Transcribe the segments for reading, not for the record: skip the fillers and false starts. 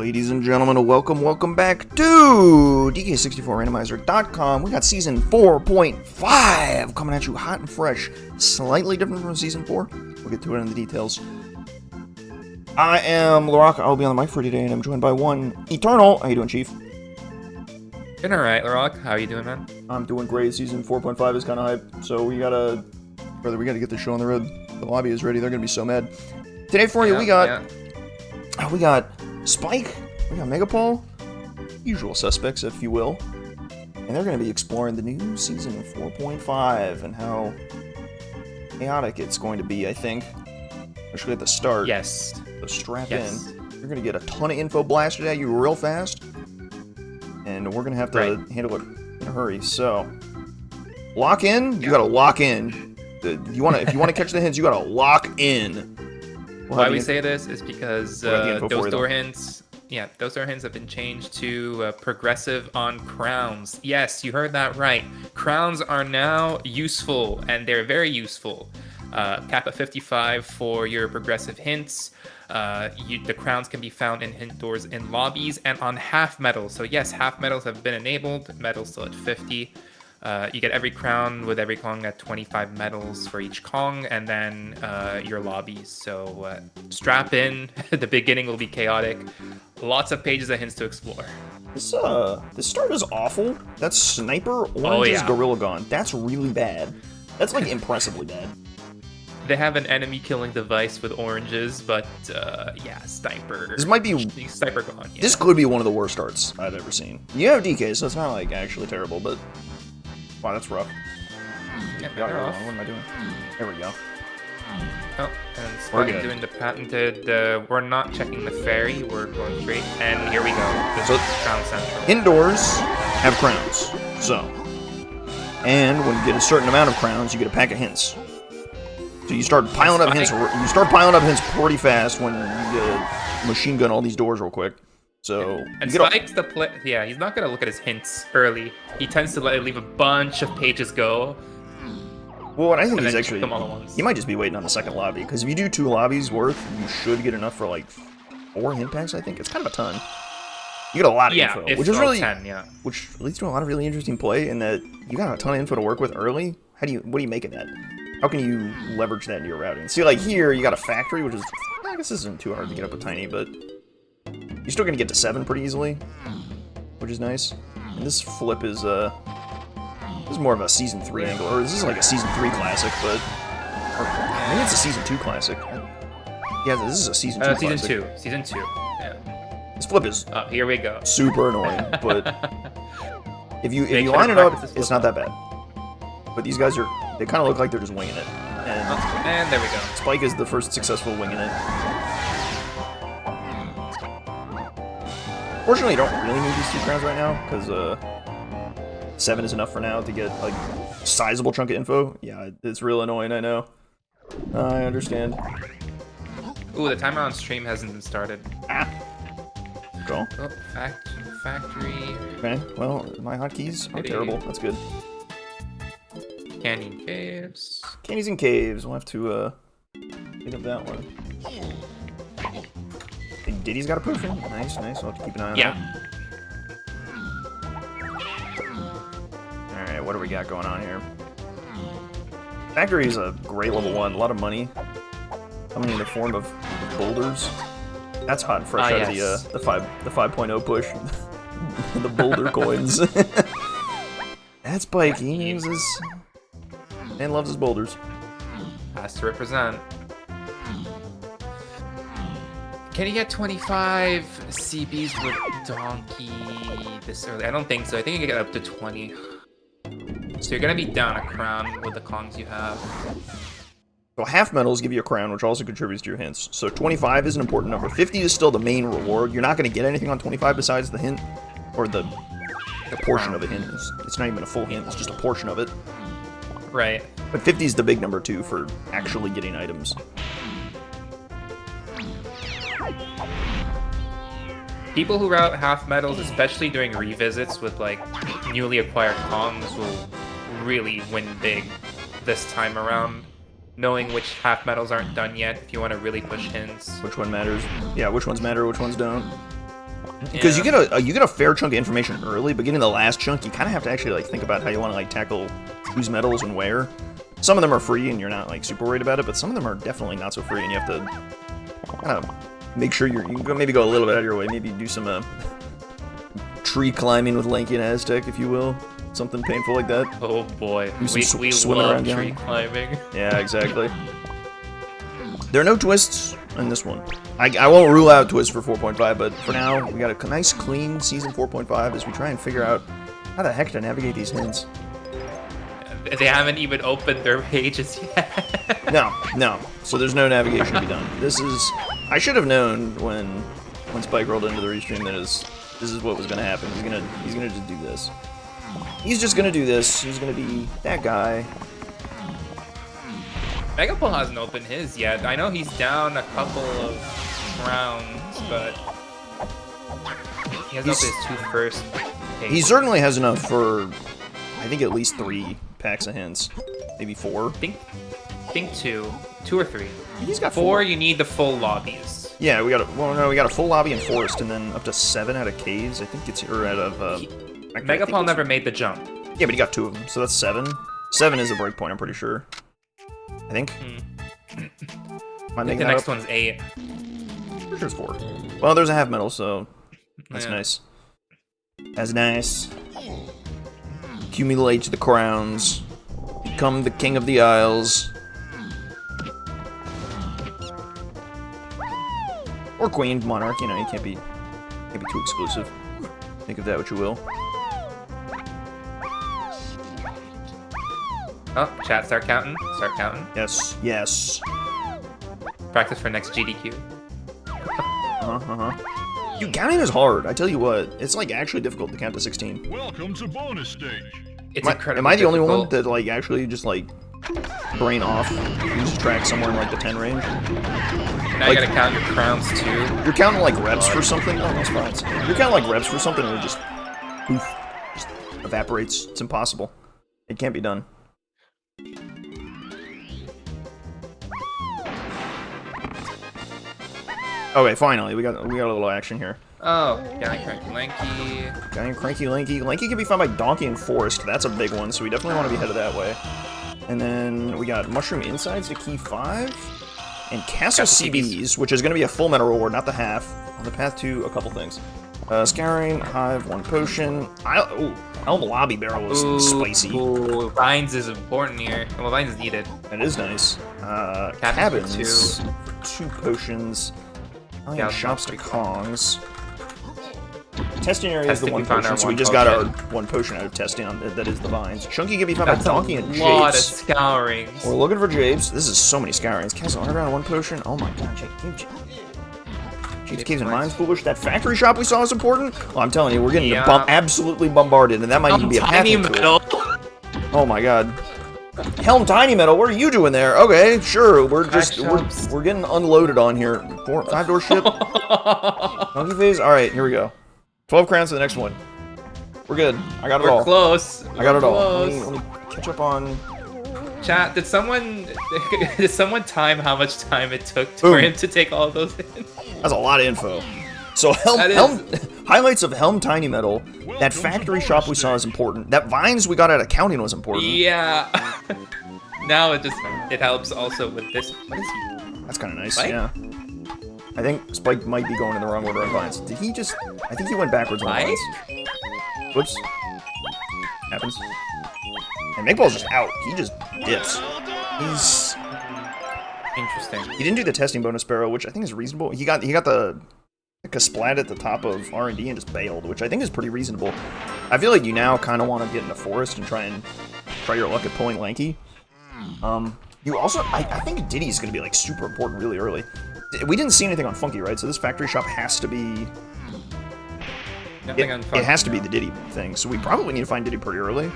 Ladies and gentlemen, welcome back to DK64Randomizer.com. We got Season 4.5 coming at you hot and fresh. Slightly different from Season 4. We'll get to it in the details. I am Larock. I'll be on the mic for today, and I'm joined by one Eternal. How you doing, Chief? Doing alright, Larock. How you doing, man? I'm doing great. Season 4.5 is kind of hype, so we gotta get this show on the road. The lobby is ready. They're gonna be so mad. Today for you, we got Spike, we got MegaPaul, usual suspects, if you will, and they're going to be exploring the new Season 4.5 and how chaotic it's going to be, I think, especially at the start. Yes. So strap in. You're going to get a ton of info blasted at you real fast, and we're going to have to handle it in a hurry. So, lock in. You got to lock in. If you want to catch the hints, you got to lock in. Why we say this is because those door hints have been changed to progressive on crowns. Yes, you heard that right. Crowns are now useful, and they're very useful. Cap at 55 for your progressive hints. The crowns can be found in hint doors in lobbies and on half medals. So yes, half medals have been enabled. Medals still at 50. You get every crown with every Kong at 25 medals for each Kong, and then your lobbies. So strap in. The beginning will be chaotic. Lots of pages of hints to explore. This start is awful. That's Sniper Orange's Gorilla Gone. That's really bad. That's like impressively bad. They have an enemy killing device with oranges, but Sniper. This might be Sniper Gone. Yeah. This could be one of the worst starts I've ever seen. You have DK, so it's not like actually terrible, but wow, that's rough. Yeah, what am I doing? There we go. Oh, and Spike doing the patented, we're not checking the ferry, we're going straight, and here we go. This is Crown Central. Indoors have crowns, so. And when you get a certain amount of crowns, you get a pack of hints. So you start piling up hints. You start piling up hints pretty fast when you machine gun all these doors real quick. So and Spike's the play. Yeah, he's not gonna look at his hints early. He tends to leave a bunch of pages go. Well, what I think he's actually, he might just be waiting on the second lobby, because if you do 2 lobbies worth, you should get enough for like 4 hint packs. I think it's kind of a ton. You get a lot of info, which is really 10, which leads to a lot of really interesting play. In that you got a ton of info to work with early. What do you make of that? How can you leverage that into your routing? See, like here, you got a factory, which is, I guess this isn't too hard to get up with Tiny, but you're still gonna get to 7 pretty easily, which is nice. And this flip is more of a Season 3 angle, or this is like a Season 3 classic, but maybe it's a Season 2 classic. Yeah, this is a Season 2 classic. Season 2, yeah. This flip is here we go. Super annoying, but if you line it up, it's not that bad. But these guys they kind of look like they're just winging it. And there we go. Spike is the first successful winging it. Fortunately, you don't really need these 2 crowns right now, because 7 is enough for now to get like a sizable chunk of info. Yeah, it's real annoying, I know. I understand. Ooh, the timer on stream hasn't been started. Go. Oh, factory. Okay, well, my hotkeys are terrible. That's good. Canyon Caves. Candies and Caves. We'll have to pick up that one. Diddy's got a potion. Nice. We'll have to keep an eye on that. Alright, what do we got going on here? Factory is a great level 1. A lot of money. Coming in the form of boulders. That's hot and fresh out of the 5.0 push. The boulder coins. That's Spike. He uses and loves his boulders. Has to represent. Can he get 25 CBs with Donkey this early? I don't think so. I think you can get up to 20. So you're going to be down a crown with the Kongs you have. So half medals give you a crown, which also contributes to your hints. So 25 is an important number. 50 is still the main reward. You're not going to get anything on 25 besides the hint, or the portion of a hint. It's not even a full hint, it's just a portion of it. Right. But 50 is the big number, too, for actually getting items. People who route half medals, especially during revisits with like newly acquired Kongs, will really win big this time around. Knowing which half medals aren't done yet, if you want to really push hints. Which one matters? Yeah, which ones matter, which ones don't. Because you get a fair chunk of information early, but getting the last chunk, you kind of have to actually like think about how you want to like tackle whose medals and where. Some of them are free and you're not like super worried about it, but some of them are definitely not so free, and you have to kind of make sure you can maybe go a little bit out of your way, maybe do some tree climbing with Lanky and Aztec, if you will, something painful like that. Oh boy, we love tree climbing. Yeah, exactly. There are no twists in this one. I won't rule out twists for 4.5, but for now, we got a nice, clean Season 4.5 as we try and figure out how the heck to navigate these hints. They haven't even opened their pages yet. No. So there's no navigation to be done. This is... I should have known when Spike rolled into the restream that this is what was going to happen. He's gonna just do this. He's just going to do this. He's going to be that guy. MegaPaul hasn't opened his yet. I know he's down a couple of rounds, but he hasn't opened his 2 first pages. He certainly has enough for, I think, at least 3 packs of hints. Maybe 4. I think 2 or 3. He's got 4. You need the full lobbies. Yeah, we got a full lobby in Forest, and then up to 7 out of caves. I think it's out of. MegaPaul never made the jump. Yeah, but he got 2 of them, so that's 7. 7 is a breakpoint, I'm pretty sure. I think. I think the next one's 8. Pretty sure it's 4. Well, there's a half medal, so that's nice. That's nice. Accumulate the crowns. Become the king of the isles. Or queen, monarch, you know, you can't be too exclusive. Think of that what you will. Oh, chat, start counting. Start counting. Yes. Practice for next GDQ. Dude, counting is hard. I tell you what, it's like actually difficult to count to 16. Welcome to bonus stage. It's incredibly Am I the only difficult. one that like actually just like brain off, loses track somewhere in like the 10 range? Now you gotta count your crowns too. You're counting like reps for something? Oh, that's fine. You're counting like reps for something and it just poof, just evaporates. It's impossible. It can't be done. Okay, finally, we got a little action here. Oh, Galleon, Cranky, Lanky. Galleon, Cranky, Lanky. Lanky can be found by Donkey and Forest. That's a big one, so we definitely want to be headed that way. And then we got Mushroom Insides to Key 5. And Castle CBs, which is going to be a full meta reward, not the half, on the path to a couple things. Scouring, Hive, 1 potion. Elm Lobby Barrel was spicy. Ooh, Vines is important here. Well, Vines is needed. That is nice. Cabins, 2 potions. Oh yeah, shops to Kongs. Testing area is the 1 potion, so we just got our 1 potion out of testing on that is the Vines. Chunky can be found by Donkey and Japes. That's a lot of scourings. We're looking for Japes. This is so many scourings. Castle Underground, 1 potion. Oh my god, Japes Caves and Mines, foolish. That factory shop we saw is important. Well, I'm telling you, we're getting absolutely bombarded, and that might even be a pathing tool. Oh my god. Helm Tiny Metal, what are you doing there? Okay, sure, we're getting unloaded on here. 5-door ship. Monkey phase. All right, here we go. 12 crowns to the next one. We're good. I got it all. We're close. I got it all. Let me catch up on. Chat. Did someone time how much time it took for him to take all of those in? That's a lot of info. So highlights of Helm Tiny Metal. That factory shop we saw is important. That Vines we got out of counting was important. Yeah. Now it helps also with this. What is he? That's kind of nice. Spike? Yeah. I think Spike might be going in the wrong order on Vines. Did he just? I think he went backwards on Vines. Whoops. Happens. And MegaPaul's just out. He just dips. He's interesting. He didn't do the testing bonus barrel, which I think is reasonable. He got the splat at the top of R&D and just bailed, which I think is pretty reasonable. I feel like you now kind of want to get in the forest and try your luck at pulling Lanky. You also, I think Diddy's going to be like super important really early. We didn't see anything on Funky, right? So this factory shop has to be. It has to be the Diddy thing. So we probably need to find Diddy pretty early.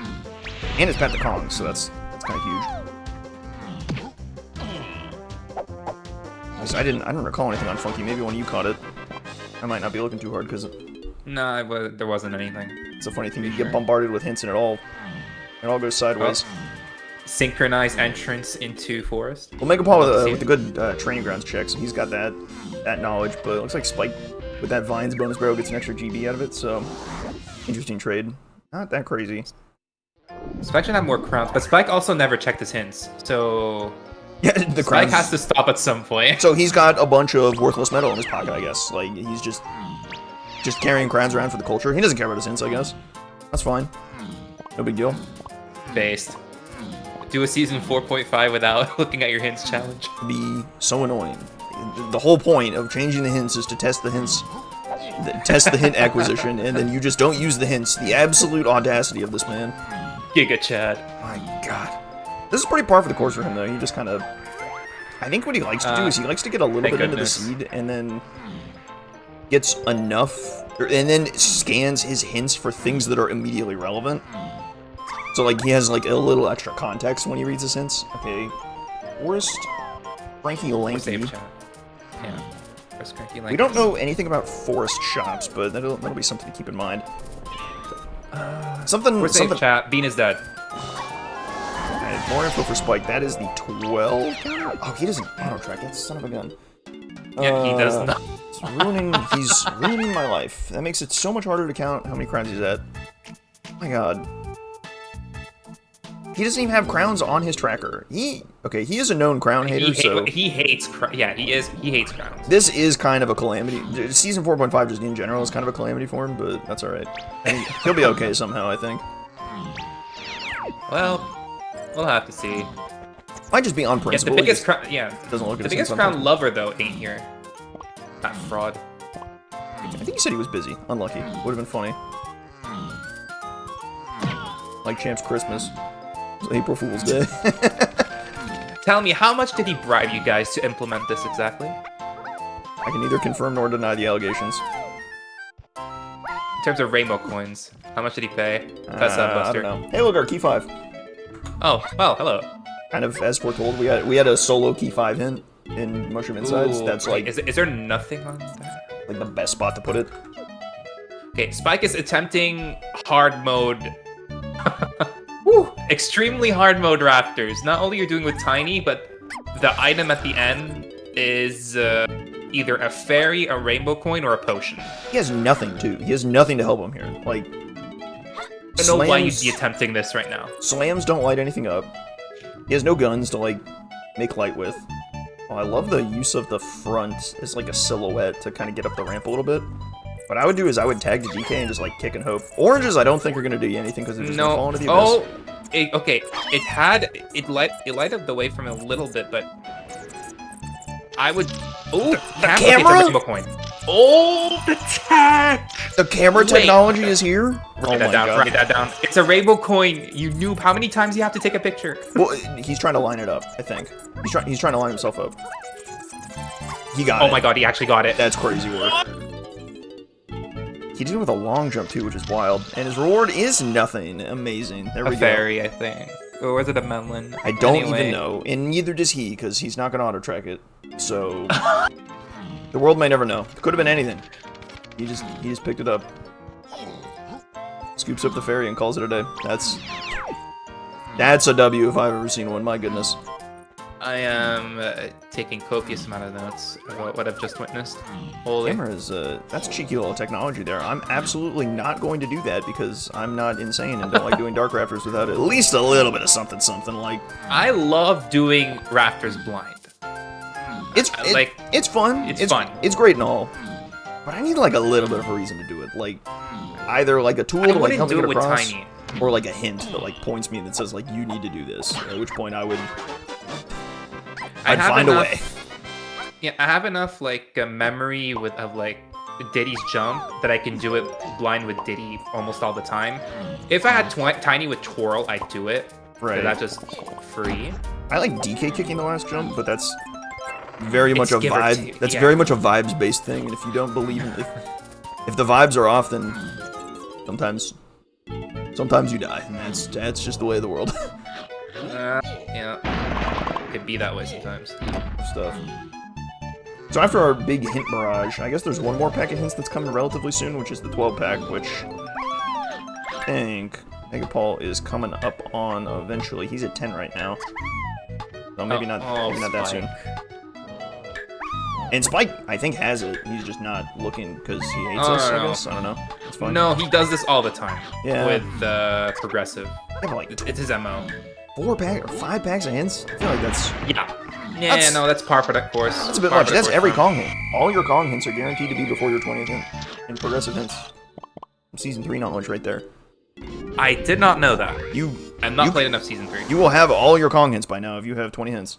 And it's Pat the Kong, so that's kind of huge. I didn't recall anything on Funky. Maybe when you caught it, I might not be looking too hard because no, there wasn't anything. It's a funny thing. You get bombarded with hints and it all goes sideways. Oh. Synchronized entrance into forest. Well, MegaPaul with the good training grounds checks. He's got that knowledge, but it looks like Spike with that Vines bonus barrel gets an extra GB out of it, so interesting trade. Not that crazy. Spike should have more crowns, but Spike also never checked his hints, so yeah, the Spike has to stop at some point. So he's got a bunch of worthless metal in his pocket, I guess. Like he's just carrying crowns around for the culture. He doesn't care about his hints, I guess. That's fine. No big deal. Based. Do a season 4.5 without looking at your hints challenge. Be so annoying. The whole point of changing the hints is to test the hints, test the hint acquisition, and then you just don't use the hints. The absolute audacity of this man. Giga Chad. My God. This is pretty par for the course for him, though. He just kind of... I think what he likes to do is he likes to get a little bit into the seed, and then gets enough... And then scans his hints for things that are immediately relevant. So, like, he has, like, a little extra context when he reads his hints. Okay. Forest Frankie Lanky. Yeah. Forest Frankie Lanky. We don't know anything about forest shops, but that'll be something to keep in mind. Something... chat. Bean is dead. More info for Spike. That is the 12. Oh, he doesn't auto-track. That son of a gun. Yeah, he does not. He's ruining my life. That makes it so much harder to count how many crowns he's at. Oh my God. He doesn't even have crowns on his tracker. He is a known crown hater, so... He hates he hates crowns. This is kind of a calamity. Season 4.5 just in general is kind of a calamity for him, but that's alright. He'll be okay somehow, I think. Well... We'll have to see. Might just be on principle. Yeah, the biggest crown, doesn't look at the biggest crown lover though ain't here. That fraud. I think he said he was busy. Unlucky. Would have been funny. Like Champ's Christmas. It's April Fool's Day. Tell me, how much did he bribe you guys to implement this exactly? I can neither confirm nor deny the allegations. In terms of rainbow coins, how much did he pay? That's I Buster. don't know. Hey, look, our key 5. Oh, well, hello. Kind of as foretold, we had a solo key 5 hint in Mushroom Insides. Ooh, that's like is there nothing on that? Like the best spot to put it. Okay, Spike is attempting hard mode. Extremely hard mode rafters. Not only you're doing with Tiny, but the item at the end is either a fairy, a rainbow coin, or a potion. He has nothing too. He has nothing to help him here. Like, I don't know why you'd be attempting this right now. Slams don't light anything up. He has no guns to, like, make light with. Oh, I love the use of the front as, like, a silhouette to kind of get up the ramp a little bit. What I would do is I would tag to DK and just, like, kick and hope. Oranges I don't think are going to do anything because they're just going to fall into the abyss. Okay. It light up the way from a little bit, but I would... Oh, the camera? Okay, rainbow coin. Oh, the tag! The camera technology is here? Write that down. It's a rainbow coin. You noob. How many times do you have to take a picture? Well, he's trying to line it up, I think. He's trying to line himself up. He got it. Oh my God, he actually got it. That's crazy work. He did it with a long jump too, which is wild. And his reward is nothing. Amazing. There we go. A fairy, I think. Or was it a melon? I don't even know. And neither does he, because he's not going to auto-track it. So... the world may never know. It could have been anything. He just picked it up. Scoops up the fairy and calls it a day. That's a W if I've ever seen one. My goodness. I am taking copious amount of notes about what I've just witnessed. Holy. Camera is that's cheeky little technology there. I'm absolutely not going to do that because I'm not insane and don't like doing dark rafters without at least a little bit of something like. I love doing rafters blind. It's fun. It's fun. It's great and all, but I need like a little bit of a reason to do it. Like either like a tool to like help me get across, or like a hint that like points me and that says like you need to do this. At which point I'd find a way. Yeah, I have enough like memory of like Diddy's jump that I can do it blind with Diddy almost all the time. If I had Tiny with Twirl, I'd do it. Right. So that's just free. I like DK kicking the last jump, but that's very much a vibe. That's very much a vibes-based thing, and if you don't believe in if the vibes are off, then sometimes you die, and that's just the way of the world. Yeah, it could be that way sometimes. Stuff. So after our big hint barrage, I guess there's one more pack of hints that's coming relatively soon, which is the 12 pack, which I think MegaPaul is coming up on eventually. He's at 10 right now, so maybe not that soon. And Spike, I think, has it. He's just not looking because he hates us, I guess. I don't know. It's fine. No, he does this all the time. Yeah. With Progressive. Yeah, like it's his MO. 4 packs or 5 packs of hints? I feel like that's... Yeah, no, that's par for that course. That's a bit much. That's every Kong hint. All your Kong hints are guaranteed to be before your 20th hint. And Progressive hints. Season 3 knowledge right there. I did not know that. I've not played enough Season 3. You will have all your Kong hints by now if you have 20 hints.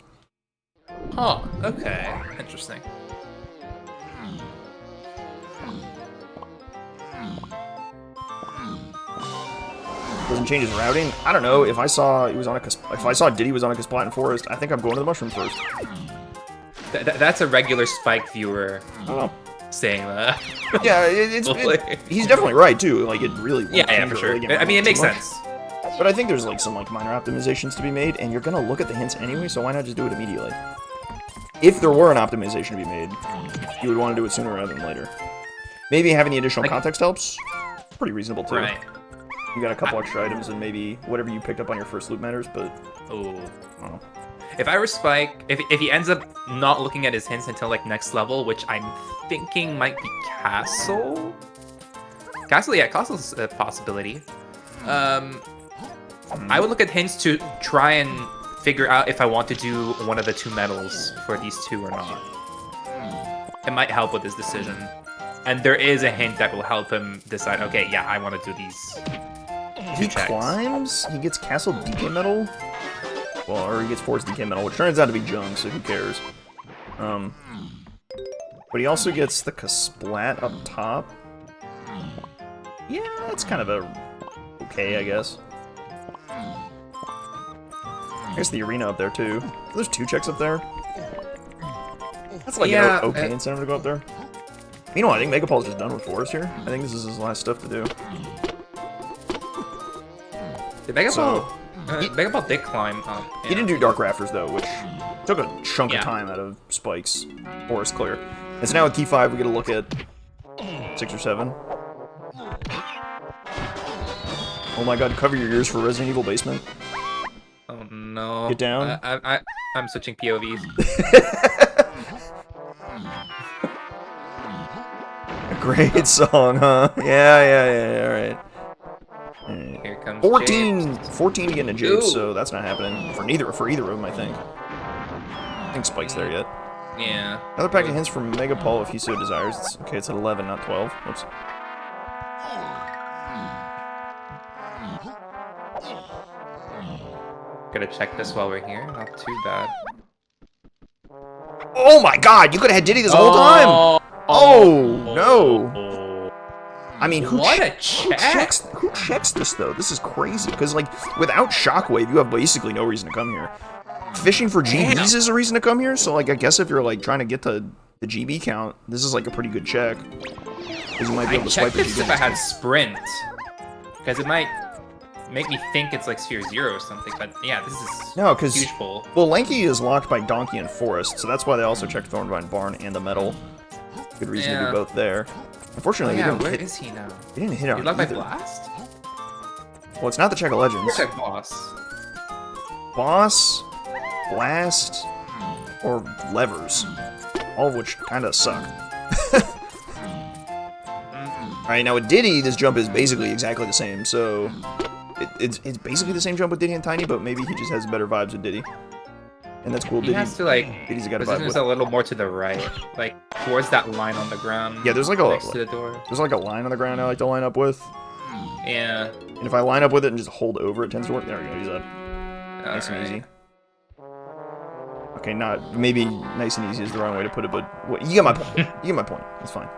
Oh, okay. Interesting. Doesn't change his routing. I don't know. If I saw Diddy was on a Casplatin Forest, I think I'm going to the mushroom first. That's a regular Spike viewer saying that. Yeah, he's definitely right too. Like it really. Yeah, for sure. I mean, it makes sense. But I think there's like some minor optimizations to be made, and you're gonna look at the hints anyway. So why not just do it immediately? If there were an optimization to be made, you would want to do it sooner rather than later. Maybe having the additional context helps. Pretty reasonable too. Right. You got a couple extra items, and maybe whatever you picked up on your first loot matters, but... Oh. If I were Spike, if he ends up not looking at his hints until, like, next level, which I'm thinking might be Castle? Castle's a possibility. I would look at hints to try and figure out if I want to do one of the 2 medals for these 2 or not. It might help with his decision. And there is a hint that will help him decide, okay, yeah, I want to do these. He climbs, he gets Castle DK medal, well, or he gets Forest DK medal, which turns out to be junk, so who cares? But he also gets the Kasplat up top. Yeah, that's kind of okay, I guess. I guess the arena up there too. There's 2 checks up there. That's like an okay incentive to go up there. Meanwhile, I think MegaPaul's just done with Forest here. I think this is his last stuff to do. Did MegaPaul... MegaPaul did climb up. He didn't do Dark Rafters, though, which took a chunk of time out of Spike's Forest clear. And so now with Key 5, we get a look at 6 or 7. Oh my god, cover your ears for Resident Evil Basement. Oh no. Get down. I'm switching POVs. Great song, huh? Yeah, alright. Here comes 14 James. 14 to get into James, so that's not happening for either of them, I think. I think Spike's there yet. Yeah. Another pack of hints from MegaPaul if he so desires. It's at 11, not 12. Whoops. Gotta check this while we're here. Not too bad. Oh my god, you could have had Diddy this whole time! Oh, no. I mean, who checks this, though? This is crazy, because, like, without Shockwave, you have basically no reason to come here. Fishing for GBs is a reason to come here, so, like, I guess if you're, like, trying to get the GB count, this is, like, a pretty good check. Because you might be able to swipe this if I had Sprint, because it might make me think it's, like, Sphere 0 or something, but, yeah, this is huge pull. Well, Lanky is locked by Donkey and Forest, so that's why they also checked Thornvine Barn and the Metal. Good reason to do both there. Unfortunately, where is he now? He didn't hit on locked by Blast? Well, it's not the Check of Legends. Check Boss. Boss, Blast, or Levers. All of which kind of suck. Alright, now with Diddy, this jump is basically exactly the same, so... It's basically the same jump with Diddy and Tiny, but maybe he just has better vibes with Diddy. And that's cool. He has to, like, Diddy's got a vibe with. A little more to the right, like towards that line on the ground. Yeah, there's like next to the door. There's like a line on the ground I like to line up with. Yeah. And if I line up with it and just hold over, it tends to work. There we go. Use that. Nice and easy. Okay, not maybe nice and easy is the wrong way to put it, but you get my point. You get my point. It's fine.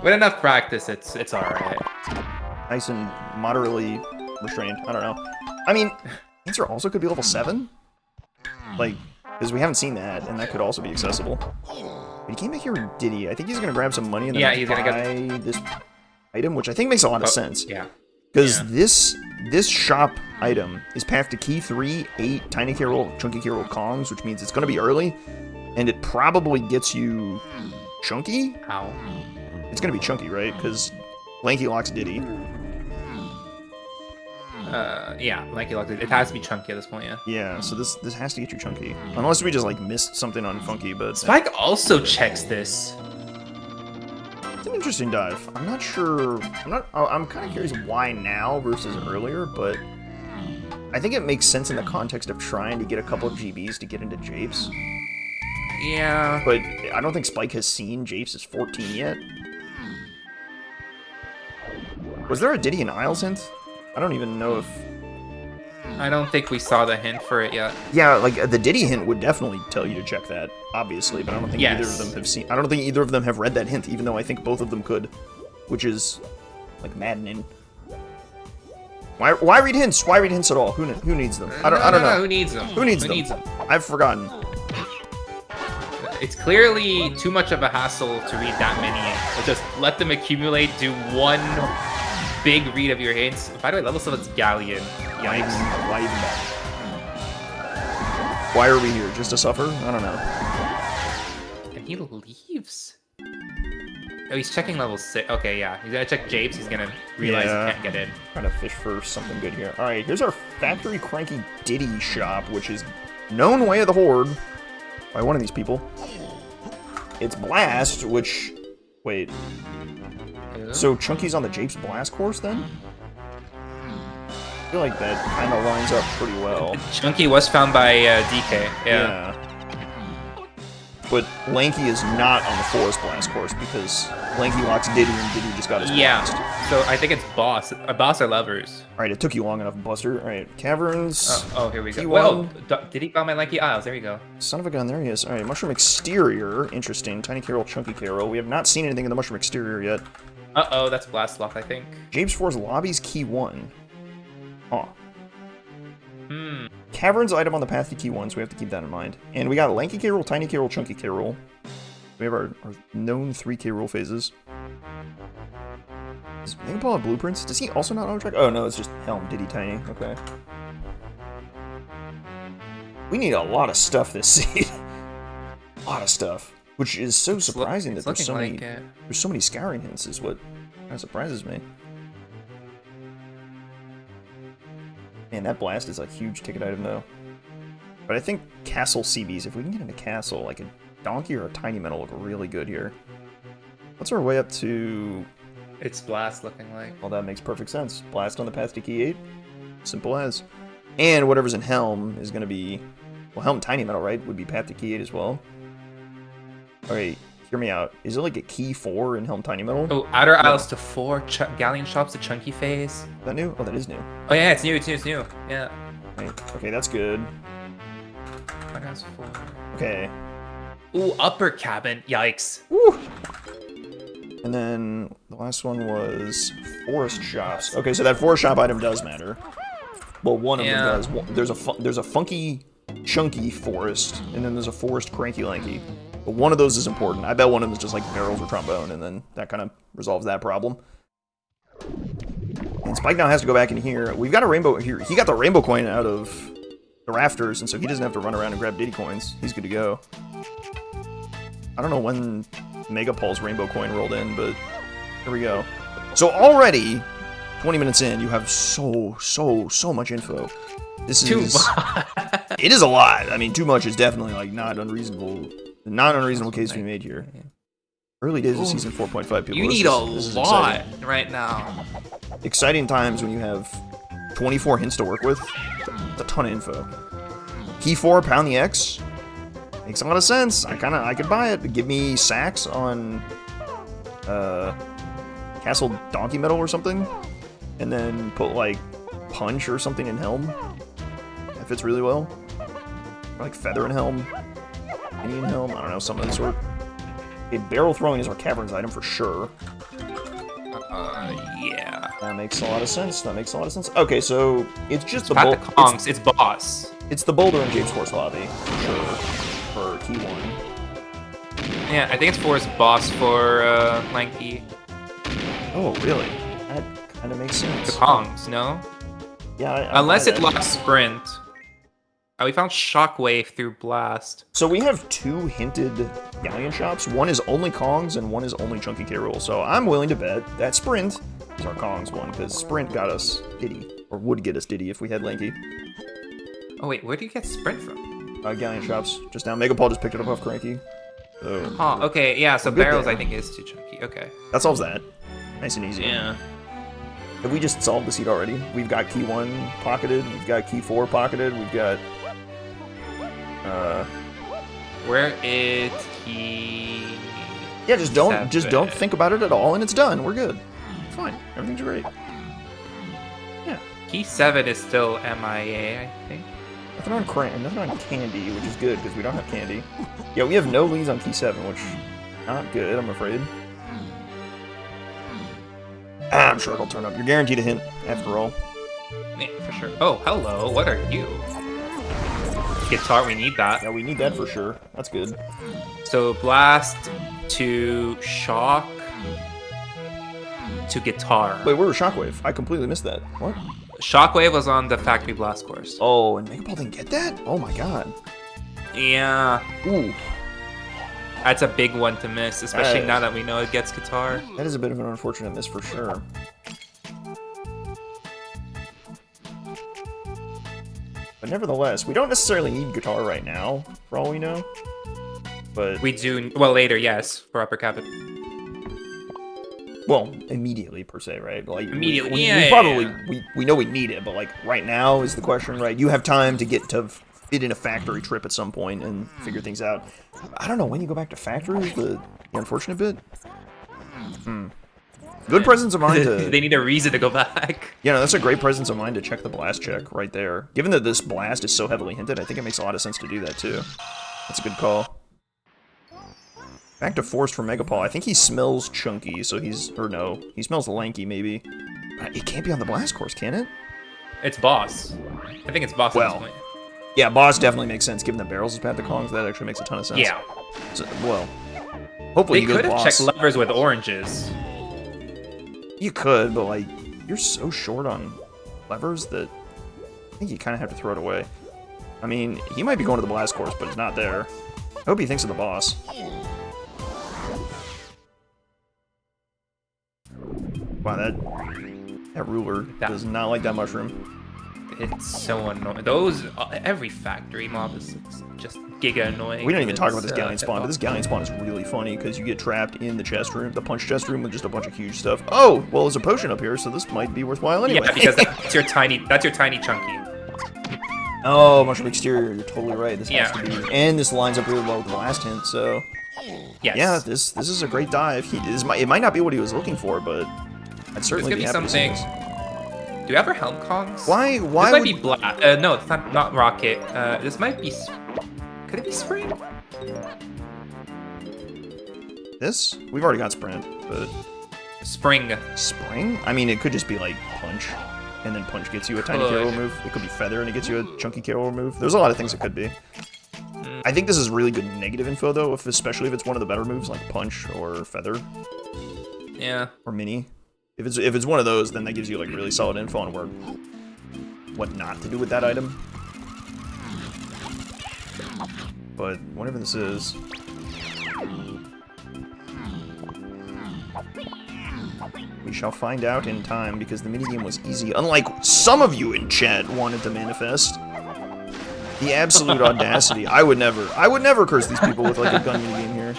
With enough practice, it's all right. Nice and moderately restrained. I don't know. I mean, answer also could be level 7. Like, because we haven't seen that, and that could also be accessible. But he came back here with Diddy. I think he's gonna grab some money and then he's buy gonna get this item, which I think makes a lot of sense. Yeah. Because this shop item is path to key 3, 8, tiny key roll, chunky key roll Kongs, which means it's gonna be early, and it probably gets you chunky. How? It's gonna be chunky, right? Because Lanky locks Diddy. Yeah, Lanky locked it. It has to be chunky at this point, yeah. Yeah, so this has to get you chunky. Unless we just like missed something on funky, but Spike also checks this. It's an interesting dive. I'm not sure. I'm kind of curious why now versus earlier, but I think it makes sense in the context of trying to get a couple of GBs to get into Japes. Yeah. But I don't think Spike has seen Japes as 14 yet. Was there a Diddy and Isles hint? I don't even know if... I don't think we saw the hint for it yet. Yeah, like the Diddy hint would definitely tell you to check that, obviously, but I don't think either of them have seen... I don't think either of them have read that hint, even though I think both of them could, which is, like, maddening. Why read hints? Why read hints at all? Who needs them? I don't know. Who needs them? Who needs them? I've forgotten. It's clearly too much of a hassle to read that many. Just let them accumulate, do one big read of your hints. By the way, level 7's Galleon. Yikes. Why even bother? Why are we here? Just to suffer? I don't know. And he leaves? Oh, he's checking level 6. Okay, yeah. He's gonna check Japes. He's gonna realize he can't get in. Trying to fish for something good here. Alright, here's our Factory Cranky Diddy shop, which is known way of the Horde by one of these people. It's Blast, which... Wait. So Chunky's on the Japes Blast course, then? I feel like that kind of lines up pretty well. Chunky was found by DK. Yeah. But Lanky is not on the Forest Blast course because Lanky locks Diddy and Diddy just got his blast. So I think it's Boss. Boss or Levers. Alright, it took you long enough, Buster. Alright, Caverns. Oh, here we go. Well, did he found my Lanky Isles? There we go. Son of a gun, there he is. Alright, Mushroom Exterior. Interesting. Tiny Carol, Chunky Carol. We have not seen anything in the Mushroom Exterior yet. Uh-oh, that's Blast Lock, I think. Japes 4's Lobbies, Key 1. Huh. Hmm. Caverns item on the path to Key 1, so we have to keep that in mind. And we got Lanky Carol, Tiny Carol, Chunky Carol. We have our known 3K roll phases. Does MegaPaul have blueprints? Does he also not auto-track? Oh no, it's just Helm, Diddy, Tiny. Okay. We need a lot of stuff this seed. A lot of stuff. Which is so surprising that there's so many scouring hints is what kind of surprises me. Man, that blast is a huge ticket item though. But I think Castle CBs, if we can get into Castle, like a Donkey or a Tiny Metal look really good here. What's our way up to... It's Blast looking like. Well, that makes perfect sense. Blast on the path to Key 8. Simple as. And whatever's in Helm is going to be... Well, Helm Tiny Metal, right? Would be path to Key 8 as well. Alright, hear me out. Is it like a Key 4 in Helm Tiny Metal? Oh, Outer Isles to 4, Galleon Shops to Chunky Phase. Is that new? Oh, that is new. Oh yeah, it's new, it's new. Yeah. Right. Okay, that's good. Outer Isles 4. Okay. Ooh, Upper Cabin. Yikes. Woo! And then the last one was Forest Shops. Okay, so that Forest Shop item does matter. Well, one of them does. There's a Funky Chunky Forest, and then there's a Forest Cranky Lanky. But one of those is important. I bet one of them is just like barrels or trombone, and then that kind of resolves that problem. And Spike now has to go back in here. We've got a rainbow here. He got the rainbow coin out of the rafters, and so he doesn't have to run around and grab Diddy coins. He's good to go. I don't know when MegaPaul's rainbow coin rolled in, but here we go. So already, 20 minutes in, you have so much info. This is... Too much. It is a lot. I mean, too much is definitely like not unreasonable case to be made here. Early days of season 4.5 people. You need a lot right now. Exciting times when you have 24 hints to work with. It's a ton of info. Key 4, pound the X. Makes a lot of sense. I could buy it. But give me sacks on Castle Donkey Metal or something. And then put like Punch or something in Helm. That fits really well. Or like Feather in Helm. Any in Helm? I don't know, something of the sort. Okay, barrel throwing is our Caverns item for sure. Yeah. That makes a lot of sense. Okay, so it's just it's Boss. It's the Boulder and Japes Force lobby, for sure. For Key 1. Yeah, I think it's Force Boss for Lanky. Oh, really? That kind of makes sense. The Kongs, no? Yeah, unless it locks Sprint. We found Shockwave through Blast. So we have 2 hinted Galleon shops. One is only Kongs, and one is only Chunky K. Rool. So I'm willing to bet that Sprint is our Kongs one, because Sprint got us Diddy, or would get us Diddy if we had Lanky. Oh wait, where do you get Sprint from? Galleon shops, just now. MegaPaul just picked it up off Cranky. So huh, okay, yeah, so Barrels there. I think is too chunky, okay. That solves that. Nice and easy. Yeah. Have we just solved the seed already? We've got key 1 pocketed, we've got key 4 pocketed, we've got... Where is key... Yeah, just don't think about it at all, and it's done. We're good. It's fine. Everything's great. Yeah. Key 7 is still MIA, I think. Nothing on Candy, which is good, because we don't have Candy. Yeah, we have no leads on key 7, which... not good, I'm afraid. I'm sure it'll turn up. You're guaranteed a hint, after all. Yeah, for sure. Oh, hello, what are you? Guitar, we need that. Yeah, we need that for sure. That's good. So, Blast to Shock to Guitar. Wait, where was Shockwave? I completely missed that. What? Shockwave was on the Factory Blast course. Oh, and MegaPaul didn't get that? Oh my god. Yeah. Ooh. That's a big one to miss, especially now that we know it gets Guitar. That is a bit of an unfortunate miss for sure. But nevertheless, we don't necessarily need Guitar right now, for all we know. But we do, well, later, yes, for upper cap. Well, immediately per se, right? Like immediately, we know we need it, but like right now is the question, right? You have time to get to fit in a factory trip at some point and figure things out. I don't know when you go back to factory is the unfortunate bit. Good presence of mind to... They need a reason to go back. Yeah, no, that's a great presence of mind to check the blast check right there. Given that this blast is so heavily hinted, I think it makes a lot of sense to do that too. That's a good call. Back to Force for MegaPaul. I think he smells chunky, so he's... Or no, he smells lanky, maybe. It can't be on the blast course, can it? It's boss. I think it's boss at this point. Yeah, boss definitely makes sense. Given that Barrels is Path to Kongs, that actually makes a ton of sense. Yeah. So, well, hopefully they could have checked levers with oranges. You could, but like, you're so short on levers that I think you kind of have to throw it away. I mean, he might be going to the blast course, but he's not there. I hope he thinks of the boss. Wow, that ruler does not like that mushroom. It's so annoying. Those, every factory mob is just giga annoying. We didn't even talk about this Galleon spawn, but this Galleon spawn is really funny because you get trapped in the chest room, the punch chest room with just a bunch of huge stuff. Oh, well, there's a potion up here, so this might be worthwhile anyway. Yeah, because that's your tiny chunky. Oh, mushroom exterior, you're totally right. This has to be, and this lines up really well with the last hint, so yes. Yeah, this is a great dive. It might not be what he was looking for, but I'd certainly be happy to see this. Do we have our Helm Kongs? Why this might be Black. No, it's not Rocket. This might be... Could it be Spring? This? We've already got Sprint, but... Spring. Spring? I mean, it could just be like Punch, and then Punch gets you a tiny KO move. It could be Feather, and it gets you a chunky KO move. There's a lot of things it could be. I think this is really good negative info, though, especially if it's one of the better moves, like Punch or Feather. Yeah. Or Mini. If it's one of those, then that gives you like really solid info on what not to do with that item. But whatever this is, we shall find out in time because the minigame was easy. Unlike some of you in chat wanted to manifest. The absolute audacity. I would never curse these people with like a gun minigame here.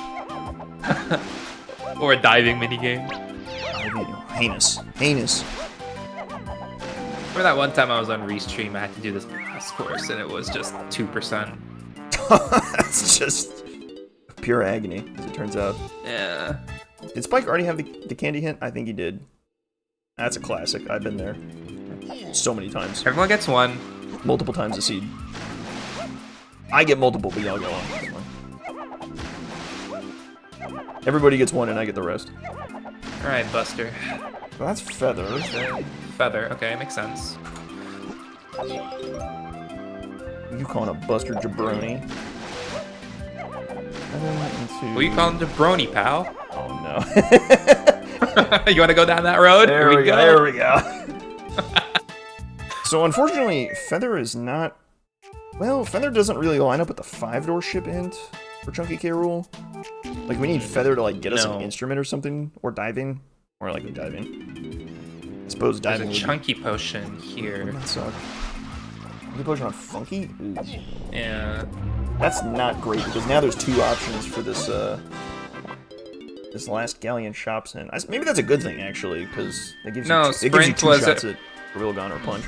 Or a diving minigame. Heinous. Remember that one time I was on Restream, I had to do this blast course, and it was just 2%. That's just pure agony, as it turns out. Yeah. Did Spike already have the candy hint? I think he did. That's a classic. I've been there. So many times. Everyone gets one. Multiple times a seed. I get multiple, but y'all go on this one. Everybody gets one, and I get the rest. Alright, Buster. Well, that's Feather. Feather, okay, makes sense. You calling a Buster jabroni? Who are you calling jabroni, pal? Oh no. You wanna go down that road? There we go. There we go. So unfortunately, Feather is not Well, Feather doesn't really line up with the 5-door ship hint for Chunky K. Rool. Like, we need Feather to, like, get us an instrument or something. Or diving. Or, like, diving. I suppose diving There's a Chunky Potion here. Wouldn't that suck? Chunky Potion on Funky? Ooh. Yeah. That's not great, because now there's 2 options for this, this last Galleon shops in. Maybe that's a good thing, actually, because it gives you 2 shots at Real Gun or Punch.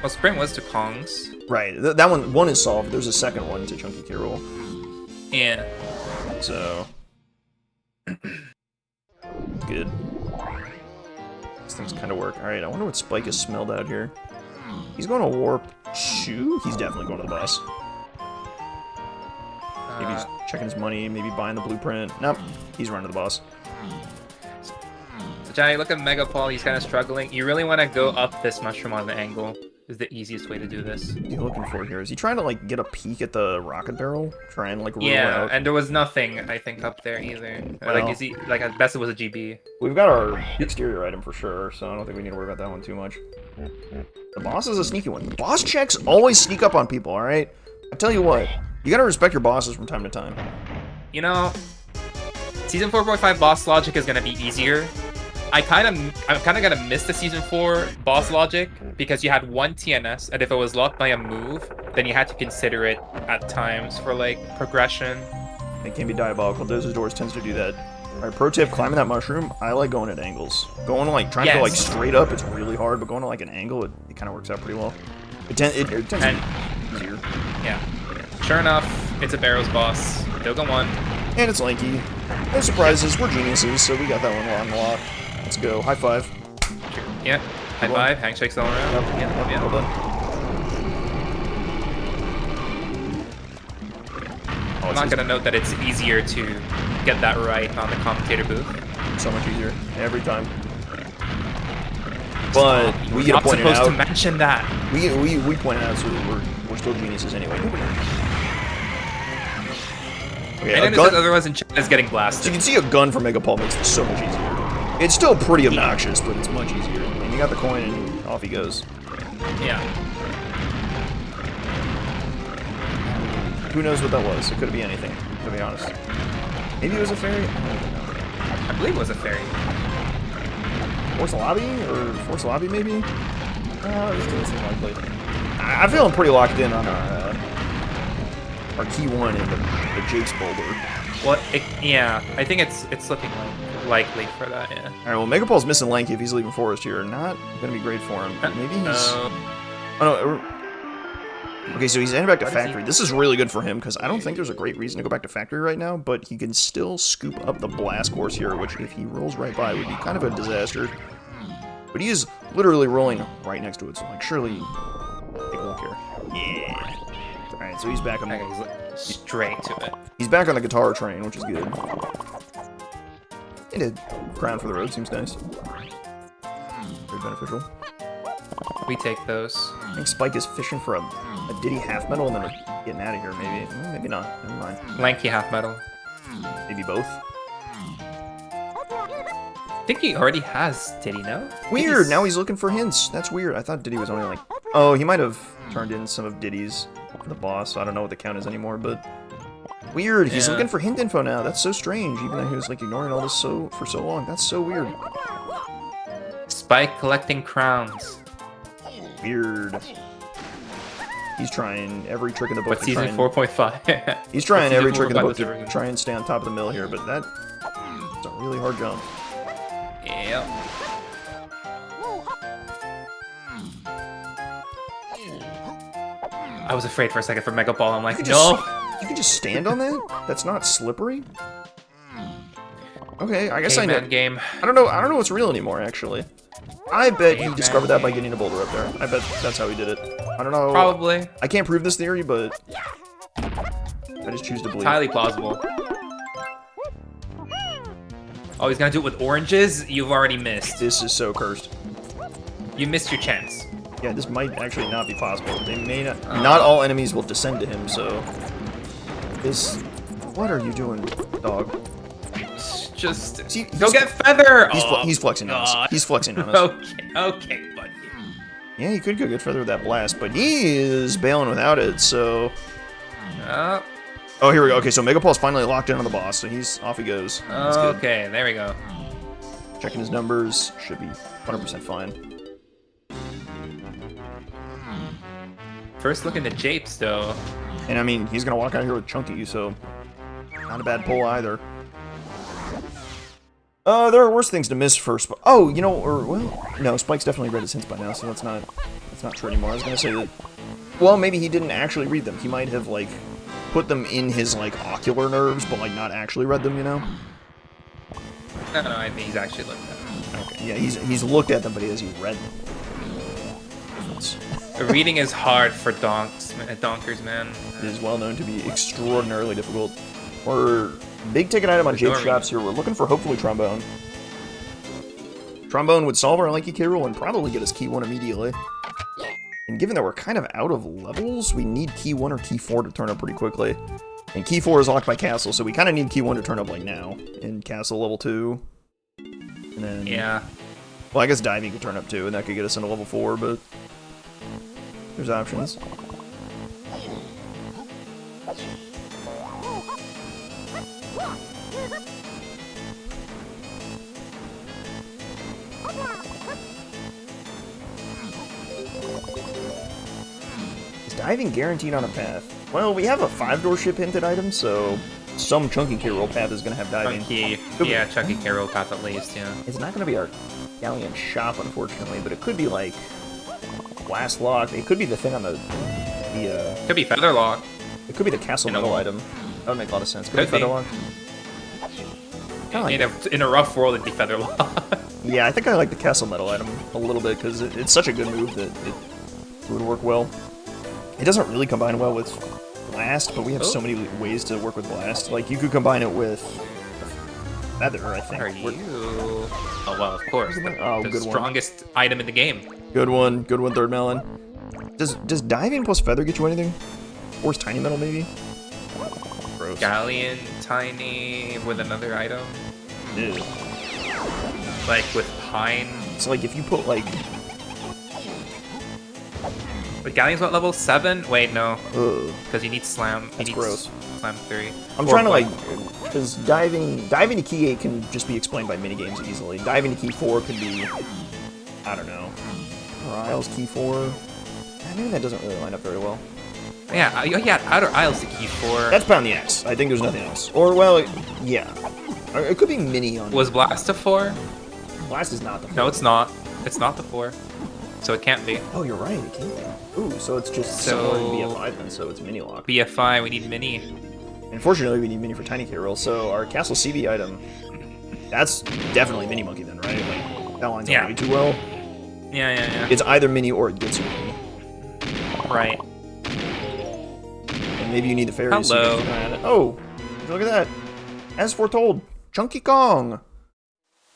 Well, Sprint was to Kongs. Right, that one is solved. There's a second one to Chunky K. Rool. Yeah. So... good. These things kind of work. Alright, I wonder what Spike has smelled out here. He's going to Warp 2? He's definitely going to the boss. Maybe he's checking his money, maybe buying the blueprint. Nope, he's running to the boss. So Johnny, look at MegaPaul, he's kind of struggling. You really want to go up this mushroom on the angle. Is the easiest way to do this. What are you looking for here? Is he trying to, like, get a peek at the rocket barrel? Try and, like, roll yeah, out? and there was nothing, I think, up there either. Well, like, is he, like, at best it was a GB. We've got our exterior item for sure, so I don't think we need to worry about that one too much. The boss is a sneaky one. The boss checks always sneak up on people, alright? I tell you what, you gotta respect your bosses from time to time. You know, Season 4.5 boss logic is gonna be easier. I'm kind of gonna miss the Season 4 boss logic because you had 1 TNS, and if it was locked by a move, then you had to consider it at times for, like, progression. It can be diabolical. Doz's Doors tends to do that. Alright, pro tip, climbing that mushroom, I like going at angles. Going, like, trying to go, like, straight up, it's really hard, but going to, like, an angle, it kind of works out pretty well. It tends to be easier. Yeah. Sure enough, it's a Barrows boss. Doga 1. And it's lanky. No surprises, we're geniuses, so we got that one on the lock. Let's go. High five. Yeah. High five. Handshakes all around. Yep. Yeah. Well done. I'm not going to note that it's easier to get that right on the commentator booth. So much easier. Every time. But we get to point it out. Not supposed to mention that. We point it out so that we're still geniuses anyway. Okay, anyone who says otherwise in chat is getting blasted. So you can see a gun from MegaPaul makes it so much easier. It's still pretty obnoxious, but it's much easier. And you got the coin, and off he goes. Yeah. Who knows what that was? It could be anything, to be honest. Maybe it was a fairy? I don't even know. I believe it was a fairy. Force Lobby? Or Force Lobby, maybe? This doesn't seem likely. I'm feeling pretty locked in on our key one in the Jake's boulder. Well, yeah, I think it's looking likely for that, yeah. Alright, well, MegaPaul's missing Lanky if he's leaving Forest here. Not gonna be great for him. Maybe he's... Oh, no. Okay, so he's heading back to Factory. This is really good for him, because I don't think there's a great reason to go back to Factory right now, but he can still scoop up the Blast Course here, which, if he rolls right by, would be kind of a disaster. But he is literally rolling right next to it, so, like, surely... Take a look here. Yeah. Alright, so he's back on... Straight to it. He's back on the guitar train, which is good. And a crown for the road seems nice. Very beneficial. We take those. I think Spike is fishing for a Diddy half metal and then getting out of here, maybe. Maybe not. Never mind. Lanky half metal. Maybe both. I think he already has Diddy, no? Weird! Now he's looking for hints. That's weird. I thought Diddy was only like... Oh, he might have turned in some of Diddy's the boss. So I don't know what the count is anymore, but... Weird! He's looking for hint info now. That's so strange, even though he was like ignoring all this for so long. That's so weird. Spike collecting crowns. Weird. He's trying every trick in the book. But Season 4.5. He's trying every trick in the book to try and stay on top of the mill here, but that's a really hard jump. Yeah. I was afraid for a second for MegaPaul. I'm like, no. You can just stand on that? That's not slippery? Okay, I guess I know. Game. I don't know what's real anymore, actually. I bet he discovered that by getting a boulder up there. I bet that's how he did it. I don't know. Probably. I can't prove this theory, but I just choose to believe. It's highly plausible. Oh, he's gonna do it with oranges? You've already missed. This is so cursed. You missed your chance. Yeah, this might actually not be possible. They may not. Not all enemies will descend to him, so. This. What are you doing, dog? Just go get Feather. He's flexing on us. He's flexing on us. Okay, buddy. Yeah, he could go get Feather with that blast, but he is bailing without it, so... Oh, here we go. Okay, so MegaPaul's finally locked in on the boss, so he's off he goes. That's good. Okay, there we go. Checking his numbers, should be 100% fine. First look into Japes, though. And I mean, he's gonna walk out here with Chunky, so not a bad pull either. There are worse things to miss first. Oh, you know, or well, no, Spike's definitely read his hints by now, so that's not true anymore. I was gonna say that. Well, maybe he didn't actually read them. He might have like put them in his like ocular nerves, but like not actually read them. You know? No, I think he's actually looked at them. Okay, yeah, he's looked at them, but has he read them? Reading is hard for donkers, man. It is well known to be extraordinarily difficult. We're big ticket item on Jape's shops here. We're looking for hopefully Trombone. Trombone would solve our Lanky K rule and probably get us Key 1 immediately. And given that we're kind of out of levels, we need Key 1 or Key 4 to turn up pretty quickly. And Key 4 is locked by Castle, so we kind of need Key 1 to turn up like now. In Castle level 2. And then... Yeah. Well, I guess Diving could turn up too, and that could get us into level 4, but... There's options. Is Diving guaranteed on a path? Well, we have a 5-door ship hinted item, so some Chunky K roll path is going to have Diving. Chunky K roll path at least, yeah. It's not going to be our Galleon shop, unfortunately, but it could be like Blast Lock. It could be the thing on the could be Feather Lock. It could be the Castle Metal item. That would make a lot of sense. Could be Feather Lock. In a rough world, it'd be Feather Lock. Yeah, I think I like the Castle Metal item a little bit because it's such a good move that it would work well. It doesn't really combine well with Blast, but we have so many ways to work with Blast. Like, you could combine it with Feather, I think. Are you? Oh, well, of course. The strongest item in the game. Good one, Third Melon. Does Diving plus Feather get you anything? Or is Tiny Metal, maybe? Gross. Galleon, Tiny, with another item? Ew. Like, with Pine? So, like, if you put, like... But Galleon's what, level 7? Wait, no. Because you need Slam. That's gross. Slam 3. I'm trying to, like... Because diving to Key 8 can just be explained by minigames easily. Diving to Key 4 could be... I don't know. Or Isles Key 4... Maybe that doesn't really line up very well. Yeah, Outer Isles to Key 4. That's Pound the X. I think there's nothing else. Or, well, yeah. Or it could be Mini on... Was Blast a 4? Blast is not the 4. No, it's not. It's not the 4. So it can't be. Oh, you're right. It can't be. Ooh, so it's just similar to BF5 then, so it's Mini Lock. BF5, we need Mini. Unfortunately, we need Mini for Tiny K roll, so our Castle CB item... That's definitely Mini Monkey then, right? Like, that lines up way too well. Yeah. It's either Mini or it gets you Mini. Right. And maybe you need the fairies. Hello. So oh, look at that. As foretold, Chunky Kong.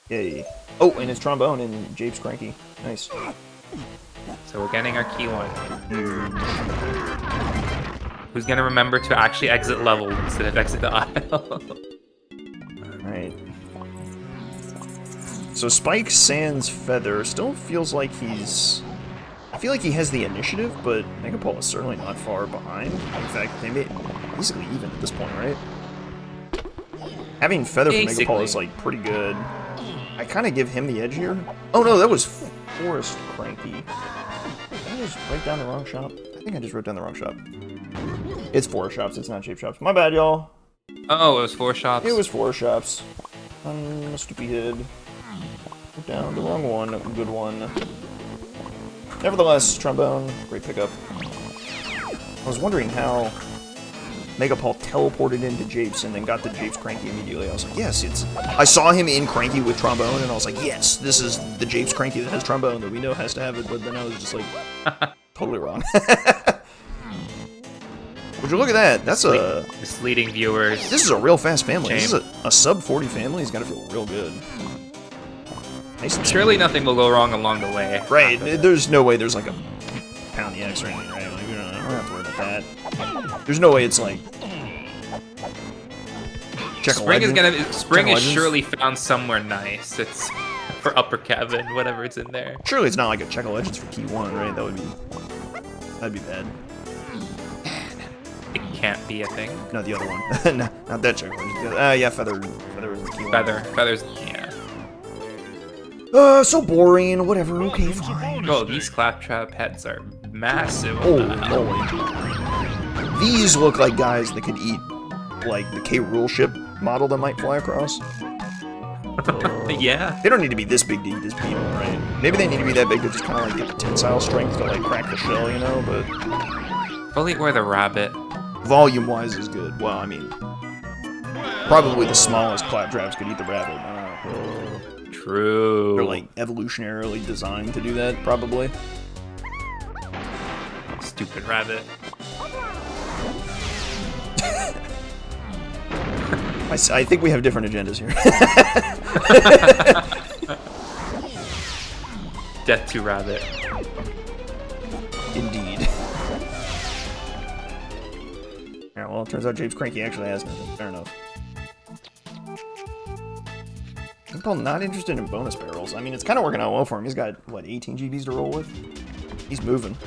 Yay. Oh, and it's Trombone and Jape's Cranky. Nice. So we're getting our Key 1. Who's gonna remember to actually exit level instead of exit the aisle? Alright. So Spike sans Feather still feels like he's... I feel like he has the initiative, but MegaPaul is certainly not far behind. In fact, they may basically even at this point, right? Having Feather for MegaPaul is like pretty good. I kind of give him the edge here. Oh no, that was Forest Cranky. Did I just write down the wrong shop? I think I just wrote down the wrong shop. It's 4 shops, it's not Shape Shops. My bad, y'all. Oh, it was 4 shops. It was 4 shops. I'm a stupid head. Put down the wrong one, a good one. Nevertheless, Trombone, great pickup. I was wondering how MegaPaul teleported into Japes and then got the Japes Cranky immediately. I was like, yes, it's... I saw him in Cranky with Trombone, and I was like, yes, this is the Japes Cranky that has Trombone that we know has to have it, but then I was just like, totally wrong. Would you look at that? That's a... Misleading viewers. This is a real fast family. This is a sub-40 family. He's got to feel real good. Nice. Surely nothing will go wrong along the way. Right. There's no way there's like a Pound the X or anything, right? Like, we don't have to worry about that. There's no way it's like... Spring is surely found somewhere nice. It's For upper cabin, whatever it's in there. Surely it's not like a check of legends for key 1, right? That'd be bad. It can't be a thing. No, the other one. No, not that check of legends. Yeah, feather was the key 1. Feathers, yeah. So boring. Whatever. Okay, fine. Oh, these claptrap heads are massive. Oh, holy. These look like guys that could eat, like, the K-Rule ship model that might fly across. Yeah. They don't need to be this big to eat this beetle, right? Maybe they need to be that big to just kind of, like, get the tensile strength to, like, crack the shell, you know, but... Fully or the rabbit. Volume-wise is good. Well, I mean... Probably the smallest claptraps could eat the rabbit. True. They're, like, evolutionarily designed to do that, probably. Stupid rabbit. I think we have different agendas here. Death to rabbit. Indeed. Yeah, well, it turns out James Cranky actually has nothing. Fair enough. MegaPaul not interested in bonus barrels. I mean, it's kind of working out well for him. He's got, what, 18 GBs to roll with? He's moving.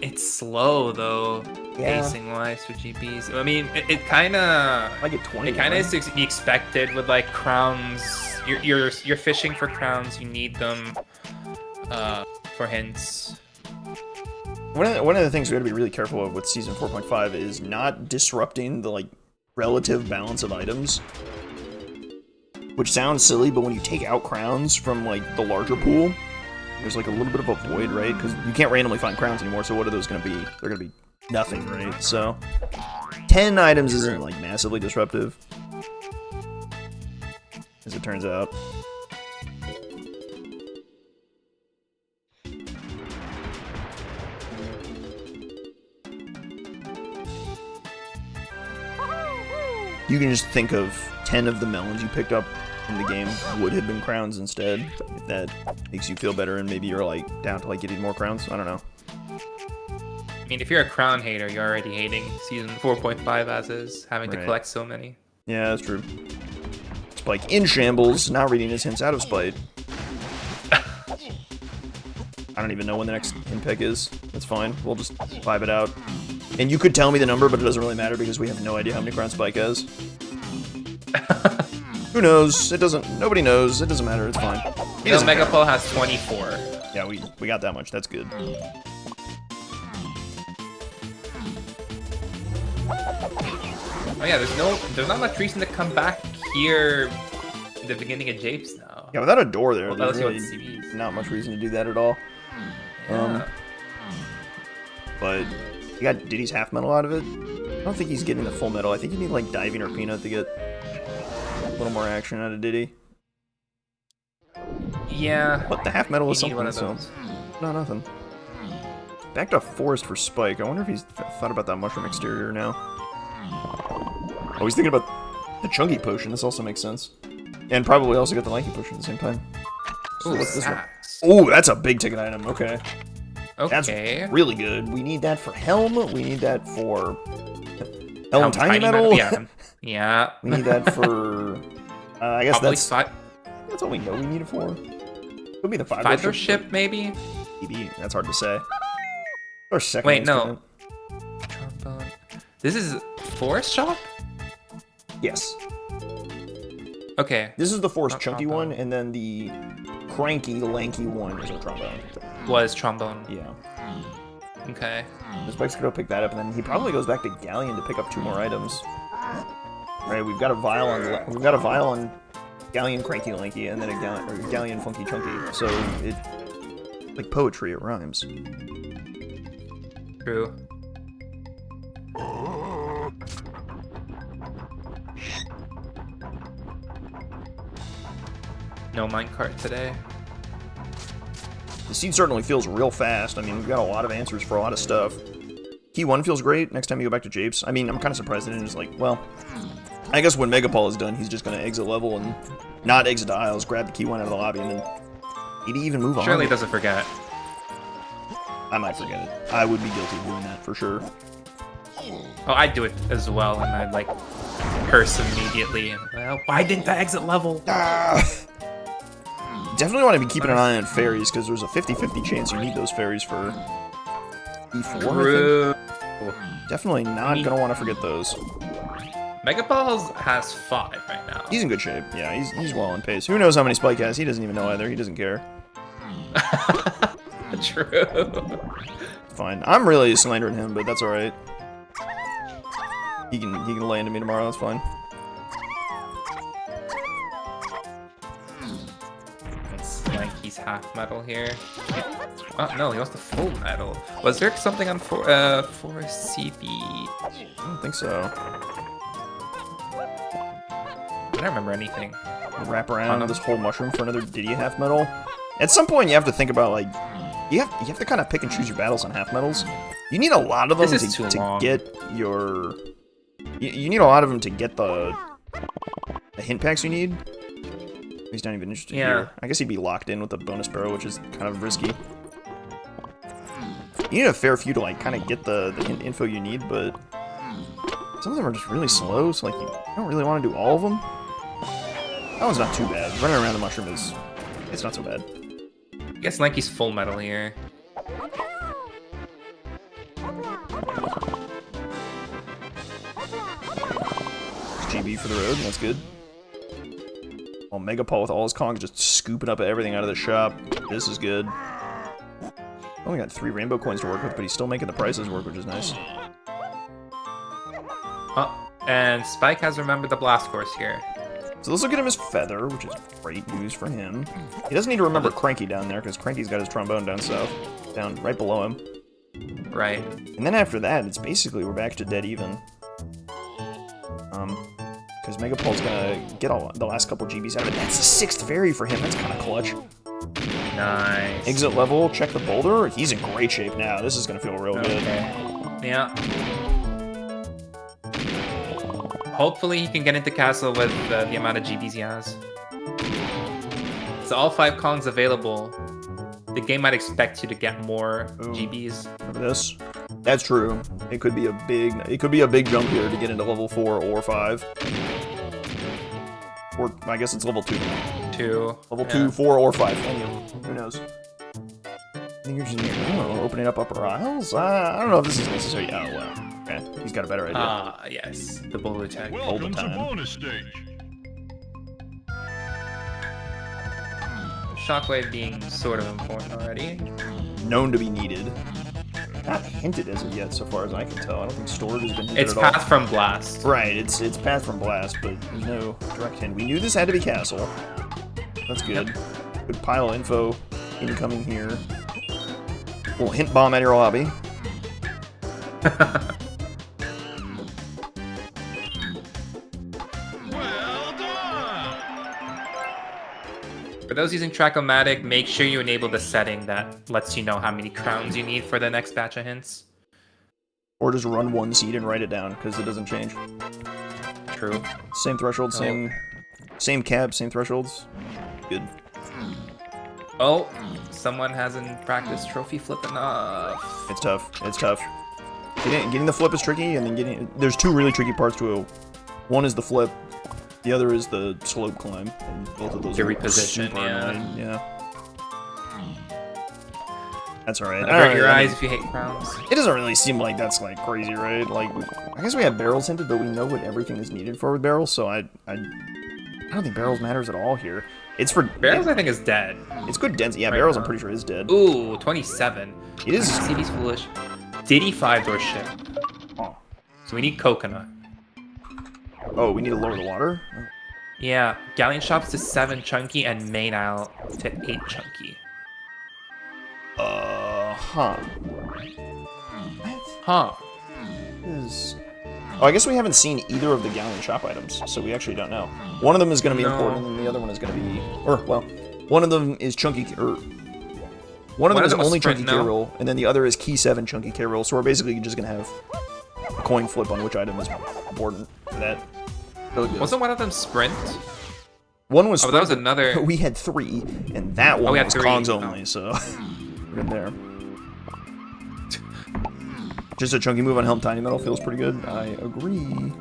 It's slow, though, pacing-wise for GBs. I mean, it kind of... I get 20. It kind of is to be expected with, like, crowns. You're fishing for crowns. You need them for hints. One of the things we got to be really careful of with Season 4.5 is not disrupting the, like, relative balance of items. Which sounds silly, but when you take out crowns from, like, the larger pool... There's like a little bit of a void, right? Because you can't randomly find crowns anymore, so what are those going to be? They're going to be nothing, right? So, 10 items isn't like massively disruptive. As it turns out. You can just think of 10 of the melons you picked up in the game would have been crowns instead, if that makes you feel better and maybe you're like down to like getting more crowns. I don't know. I mean, if you're a crown hater, you're already hating Season 4.5 as is, having to collect so many. Yeah, that's true. Spike in shambles, not reading his hints out of spite. I don't even know when the next hint pick is. That's fine. We'll just vibe it out. And you could tell me the number, but it doesn't really matter because we have no idea how many crowns Spike has. Who knows? It doesn't. Nobody knows. It doesn't matter. It's fine. You know, MegaPaul has 24. Yeah, we got that much. That's good. Oh yeah, there's not much reason to come back here in the beginning of Japes now. Yeah, without a door there, well, there's really not much reason to do that at all. Yeah. But you got Diddy's half medal out of it. I don't think he's getting the full medal. I think you need like diving or peanut to get a little more action out of Diddy. Yeah. But the half medal is something. One of those. No, nothing. Back to forest for Spike. I wonder if he's thought about that mushroom exterior now. Oh, he's thinking about the chunky potion. This also makes sense. And probably also got the lanky potion at the same time. So ooh, what's this one? axe. Oh, that's a big ticket item. Okay. Okay. That's really good. We need that for Helm. We need that for Helm Tiny Metal. Yeah. Yeah. We need that for. I guess probably that's all we know we need it for. Could be the fighter ship, maybe. Maybe that's hard to say. Or second. Wait, no. Trombone. This is forest shop. Yes. Okay. This is the forest chunky one, and then the cranky lanky one is a trombone. Was trombone. Yeah. Okay. The Spike's gonna pick that up, and then he probably goes back to Galleon to pick up 2 more items. Right, we've got a vial on Galleon Cranky Lanky, and then a Galleon Funky Chunky. So it, like poetry, it rhymes. True. No minecart today. The seed certainly feels real fast. I mean, we've got a lot of answers for a lot of stuff. Key 1 feels great. Next time you go back to Japes. I mean, I'm kind of surprised that it's just like, well, I guess when MegaPaul is done, he's just going to exit level and not exit the aisles, grab the Key 1 out of the lobby, and then maybe even move on. Surely doesn't forget. I might forget it. I would be guilty of doing that for sure. Oh, I'd do it as well, and I'd like curse immediately. And, well, why didn't I exit level? Definitely want to be keeping an eye on fairies, because there's a 50-50 chance you need those fairies for E4, True. I think. Definitely not going to want to forget those. MegaPaul has 5 right now. He's in good shape. Yeah, he's well on pace. Who knows how many Spike has? He doesn't even know either. He doesn't care. True. Fine. I'm really slandering him, but that's alright. He can lay into me tomorrow, that's fine. It's like he's half metal here. Oh no, he wants the full metal. Was there something on for CB? I don't think so. I don't remember anything. Wrap around this whole mushroom for another Diddy half metal. At some point, you have to think about, like, you have to kind of pick and choose your battles on half metals. You need a lot of them to get your. You need a lot of them to get the hint packs you need. He's not even interested here. I guess he'd be locked in with the bonus barrel, which is kind of risky. You need a fair few to, like, kind of get the hint info you need, but some of them are just really slow, so, like, you don't really want to do all of them. That one's not too bad. Running around the mushroom it's not so bad. I guess Lanky's full metal here. GB for the road, that's good. While MegaPaul with all his Kongs just scooping up everything out of the shop. This is good. Only got 3 rainbow coins to work with, but he's still making the prices work, which is nice. Oh, and Spike has remembered the blast course here. So this will get him his feather, which is great news for him. He doesn't need to remember Cranky down there, because Cranky's got his trombone down south. Down right below him. Right. And then after that, it's basically we're back to dead even. Because MegaPaul's gonna get the last couple GBs out of it. That's the 6th fairy for him, that's kind of clutch. Nice. Exit level, check the boulder. He's in great shape now. This is gonna feel real good. Yeah. Hopefully he can get into castle with the amount of GBs he has. So all 5 Kongs available. The game might expect you to get more GBs. Remember this? That's true. It could be a big jump here to get into level 4 or 5. Or I guess it's level 2. 2. Level 2, 4, or 5. Who knows? I think you're just opening up upper aisles? I don't know if this is necessary. Oh, wow. Okay, he's got a better idea. Yes. The boulder tag. Welcome to bonus stage. Shockwave being sort of important already. Known to be needed. Not hinted as of yet, so far as I can tell. I don't think storage has been hinted It's at all. path from blast. Right, it's path from blast, but there's no direct hint. We knew this had to be castle. That's good. Good pile of info incoming here. Little hint bomb at your lobby. For those using Track-O-Matic, make sure you enable the setting that lets you know how many crowns you need for the next batch of hints. Or just run 1 seed and write it down, because it doesn't change. True. Same threshold, same cap, same thresholds. Good. Oh, someone hasn't practiced trophy flip enough. It's tough. It's tough. Getting the flip is tricky, and then there's 2 really tricky parts to it. One is the flip. The other is the slope climb, and both of those the are reposition, super annoying. Yeah. That's alright. Avert your eyes if you hate crowns. It doesn't really seem like that's like crazy, right? Like, I guess we have barrels hinted, but we know what everything is needed for with barrels, so I don't think barrels matters at all here. It's for barrels. I think is dead. It's good density. Yeah, right barrels. Now. I'm pretty sure is dead. Ooh, 27. It is. CB's foolish. Diddy 5-door ship. Oh. So we need coconut. Oh, we need to lower the water? Yeah, Galleon shops to 7 chunky and main aisle to 8 chunky. Huh. Huh. Oh, I guess we haven't seen either of the Galleon shop items, so we actually don't know. One of them is going to be important, and the other one is going to be... Or, well, one of them is chunky... One of them is only chunky K-roll, and then the other is key 7 chunky K-roll, so we're basically just going to have a coin flip on which item is important for that. Wasn't one of them sprint? One was sprint. Oh, that was another... We had 3, and that one was Kongs only, so... We're good there. Just a chunky move on Helm Tiny Metal feels pretty good. I agree.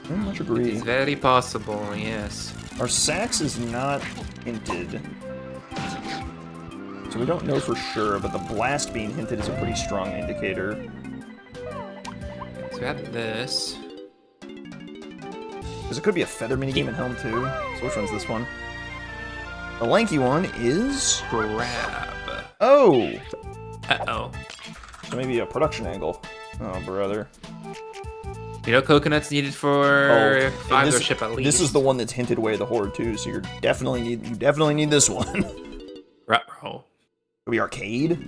Very much agree. It's very possible, yes. Our sax is not hinted. So we don't know for sure, but the blast being hinted is a pretty strong indicator. So we have this. Because it could be a feather minigame in Helm too. So which one's this one? The lanky one is... Grab. Oh! Uh-oh. So maybe a production angle. Oh, brother. You know, coconuts needed for 5 ship at least. This is the one that's hinted away the horde too, so you definitely need this one. Ruh-roh. Could be arcade.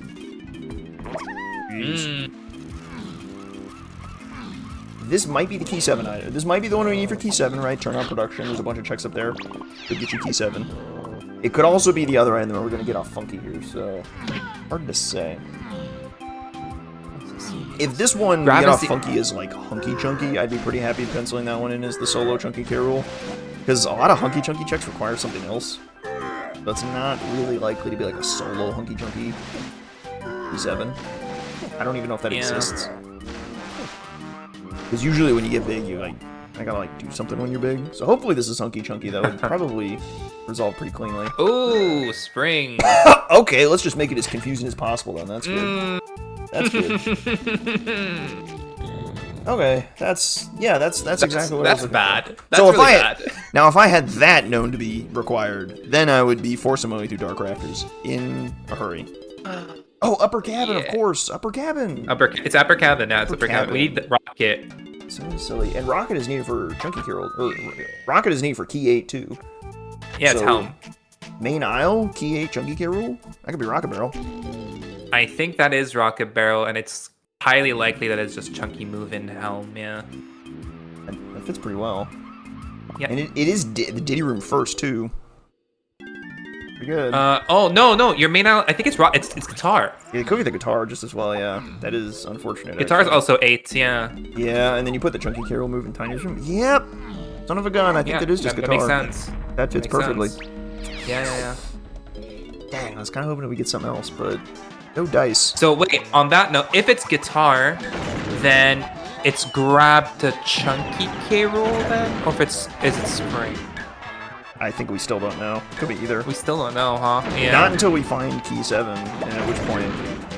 This might be the key 7 item. This might be the one we need for key 7, right? Turn on production. There's a bunch of checks up there. Could get you key 7. It could also be the other item that we're gonna get off funky here, so hard to say. If this one we get off funky is like hunky chunky, I'd be pretty happy penciling that one in as the solo chunky K rule. Because a lot of hunky chunky checks require something else. That's not really likely to be like a solo hunky chunky E7. I don't even know if that exists. Because usually when you get big, you like, I gotta like do something when you're big. So hopefully this is hunky chunky. That would probably resolve pretty cleanly. Ooh, spring. Okay, let's just make it as confusing as possible then. That's good. That's good. Okay, that's exactly what I was looking bad. for. That's so really bad. Now if I had that known to be required, then I would be forcing my way through Dark Rafters in a hurry. Oh, upper cabin, of course. Upper cabin. It's upper cabin now. It's upper cabin. We need the rocket. So silly. And rocket is needed for chunky Carol. Rocket is needed for key 8 too. Yeah, it's Helm. Main aisle, key 8, chunky Carol. That could be rocket barrel. I think that is rocket barrel, and it's highly likely that it's just chunky move in Helm. Yeah. That fits pretty well. Yeah. And it is the Diddy room first too. Pretty good. Oh no, your main aisle. I think it's guitar. Yeah, it could be the guitar just as well. Yeah, that is unfortunate. Guitar is also 8. Yeah. Yeah, and then you put the chunky Carol move in Tiny's room. Yep. Son of a gun. I think that is just guitar. That makes sense. That fits perfectly. Yeah. Dang, I was kind of hoping that we get something else, but no dice. So wait, on that note, if it's guitar, then it's grab the chunky K roll then, or is it spring? I think we still don't know. Could be either. We still don't know, huh? Yeah. Not until we find key 7, and at which point,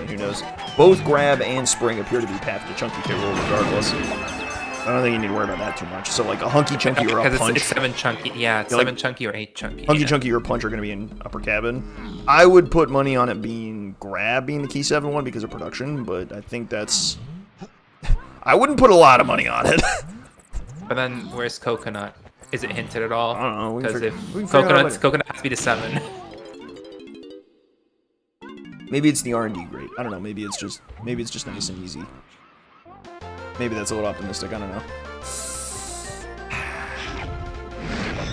who knows? Both grab and spring appear to be path to chunky K roll regardless. I don't think you need to worry about that too much. So like a hunky chunky or a punch. It's 7 chunky. Yeah, it's 7 chunky or 8 chunky. Hunky chunky or punch are going to be in upper cabin. I would put money on it being grab being the key 7 one because of production, but I think that's... I wouldn't put a lot of money on it. But then where's coconut? Is it hinted at all? I don't know. Because if coconut has to be the 7. Maybe it's the R&D grade. I don't know. Maybe it's just nice and easy. Maybe that's a little optimistic. I don't know.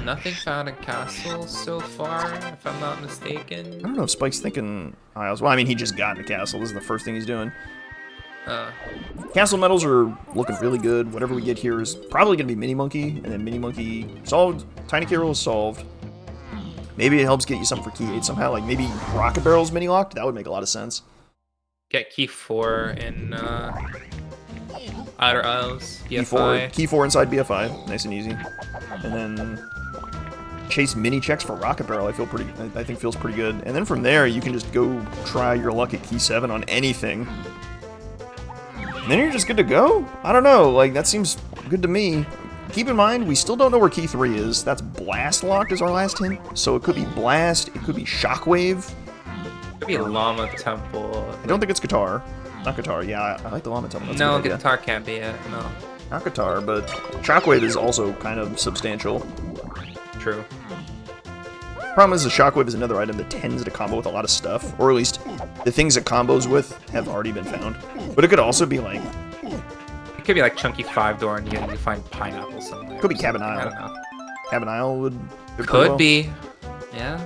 Nothing found in castle so far, if I'm not mistaken. I don't know if Spike's thinking Isles. Well, I mean, he just got in the castle. This is the first thing he's doing. Castle medals are looking really good. Whatever we get here is probably going to be Mini Monkey, and then Mini Monkey solved. Tiny K roll is solved. Maybe it helps get you something for key 8 somehow. Like maybe Rocket Barrel's mini locked. That would make a lot of sense. Get key 4 in outer aisles. BFI. Key 4 inside BFI. Nice and easy. And then chase mini checks for Rocket Barrel. I think feels pretty good. And then from there, you can just go try your luck at key 7 on anything. And then you're just good to go? I don't know, like, that seems good to me. Keep in mind, we still don't know where key 3 is. That's Blast locked is our last hint. So it could be Blast, it could be Shockwave. It could be Llama Temple. I don't think it's Guitar. Not Guitar, yeah, I like the Llama Temple. That's no, Guitar can't be it, no. Not Guitar, but Shockwave is also kind of substantial. True. Problem is, the Shockwave is another item that tends to combo with a lot of stuff, or at least the things it combos with have already been found. But it could also be like... It could be like Chunky 5-door and you need to find Pineapple somewhere. Could be Cabin Isle. I don't know. Cabin Isle would... Could be. Yeah.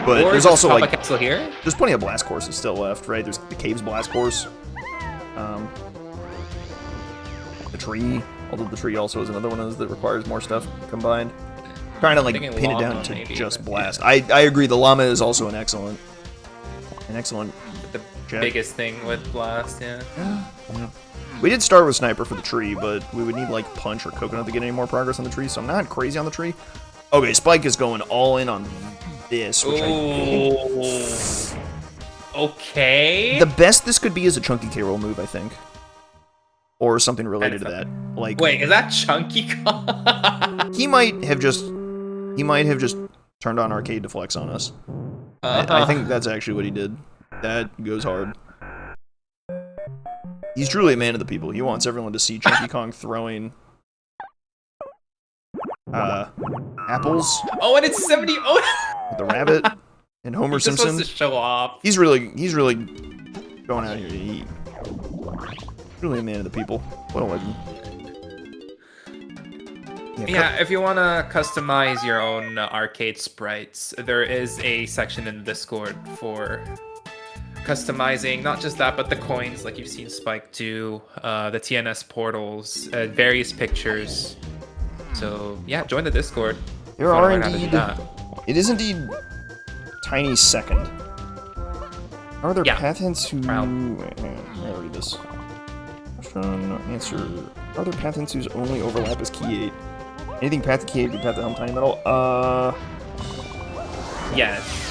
But there's also like... Castle here? There's plenty of blast courses still left, right? There's the Caves blast course. The tree. Although the tree also is another one of those that requires more stuff combined. Trying to like pin it down to maybe, just blast. Yeah. I agree. The llama is also an excellent. The biggest thing with blast, yeah. We did start with sniper for the tree, but we would need like punch or coconut to get any more progress on the tree. So I'm not crazy on the tree. Okay, Spike is going all in on this. Which Okay. The best this could be is a Chunky K-roll move, I think. Or something related to that. Like, wait, is that Chunky? he might have just turned on arcade to flex on us. I think that's actually what he did. That goes hard. He's truly a man of the people. He wants everyone to see Chunky Kong throwing apples. Oh, and it's 70. Oh, the rabbit and Homer Simpson. Supposed to show off. He's really going out here to eat. Really a man of the people. What a legend. Yeah, if you want to customize your own arcade sprites, there is a section in the Discord for customizing not just that, but the coins, like you've seen Spike do, the TNS portals, various pictures. So yeah, join the Discord. There are indeed. It is indeed Tiny's second. Are there path hints who? I read this. Answer. Are there path hints whose only overlap is key 8? Anything path to key 8 would path to Helm Tiny Metal? Yes.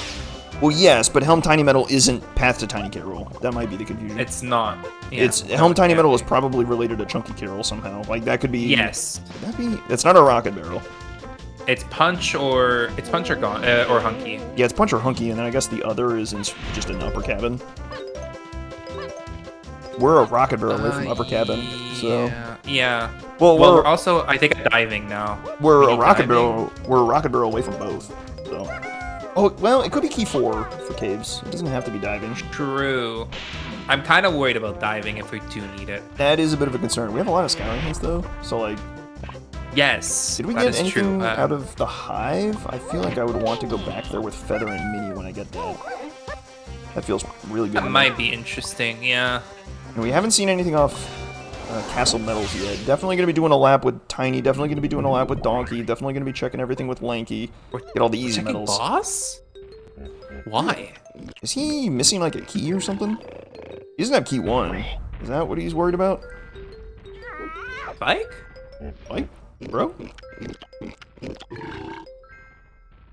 Well, yes, but Helm Tiny Metal isn't path to Tiny K-roll. That might be the confusion. It's not. Yeah, it's Helm Tiny Metal is probably related to Chunky K-roll somehow. Like that could be. Yes. Could that be? That's not a rocket barrel. It's punch or gone or hunky. Yeah, it's punch or hunky, and then I guess the other is in just an upper cabin. We're a rocket barrel away from upper cabin, so yeah. Well, we're also I think diving now. We're a rocket barrel. We're a rocket barrel away from both. So, oh well, it could be key 4 for caves. It doesn't have to be diving. True. I'm kind of worried about diving if we do need it. That is a bit of a concern. We have a lot of scouring hints though, so like. Yes. Did we get anything out of the hive? I feel like I would want to go back there with Feather and Mini when I get that. That feels really good. That might be interesting, yeah. And we haven't seen anything off Castle Metals yet. Definitely going to be doing a lap with Tiny. Definitely going to be doing a lap with Donkey. Definitely going to be checking everything with Lanky. Get all the easy medals. Boss? Why? Is he missing like a key or something? He doesn't have key 1. Is that what he's worried about? Spike? Spike? Bro?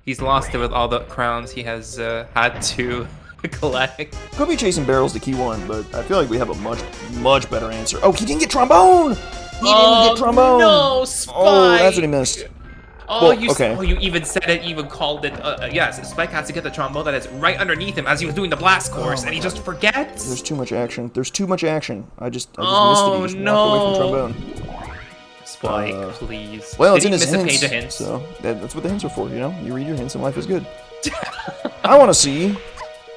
He's lost it with all the crowns he has had to collect. Could be chasing barrels to key 1, but I feel like we have a much better answer. Oh, he didn't get trombone! He didn't get trombone! No, Spike! Oh, that's what he missed. Oh, well, okay. You even said it, even called it. Yes, Spike has to get the trombone that is right underneath him as he was doing the blast course, and he just forgets. There's too much action. There's too much action. I just missed it. He just walked away from trombone. Spike, please. Well, it's in his hints, page of hints. So that's what the hints are for, you know? You read your hints and life is good. I want to see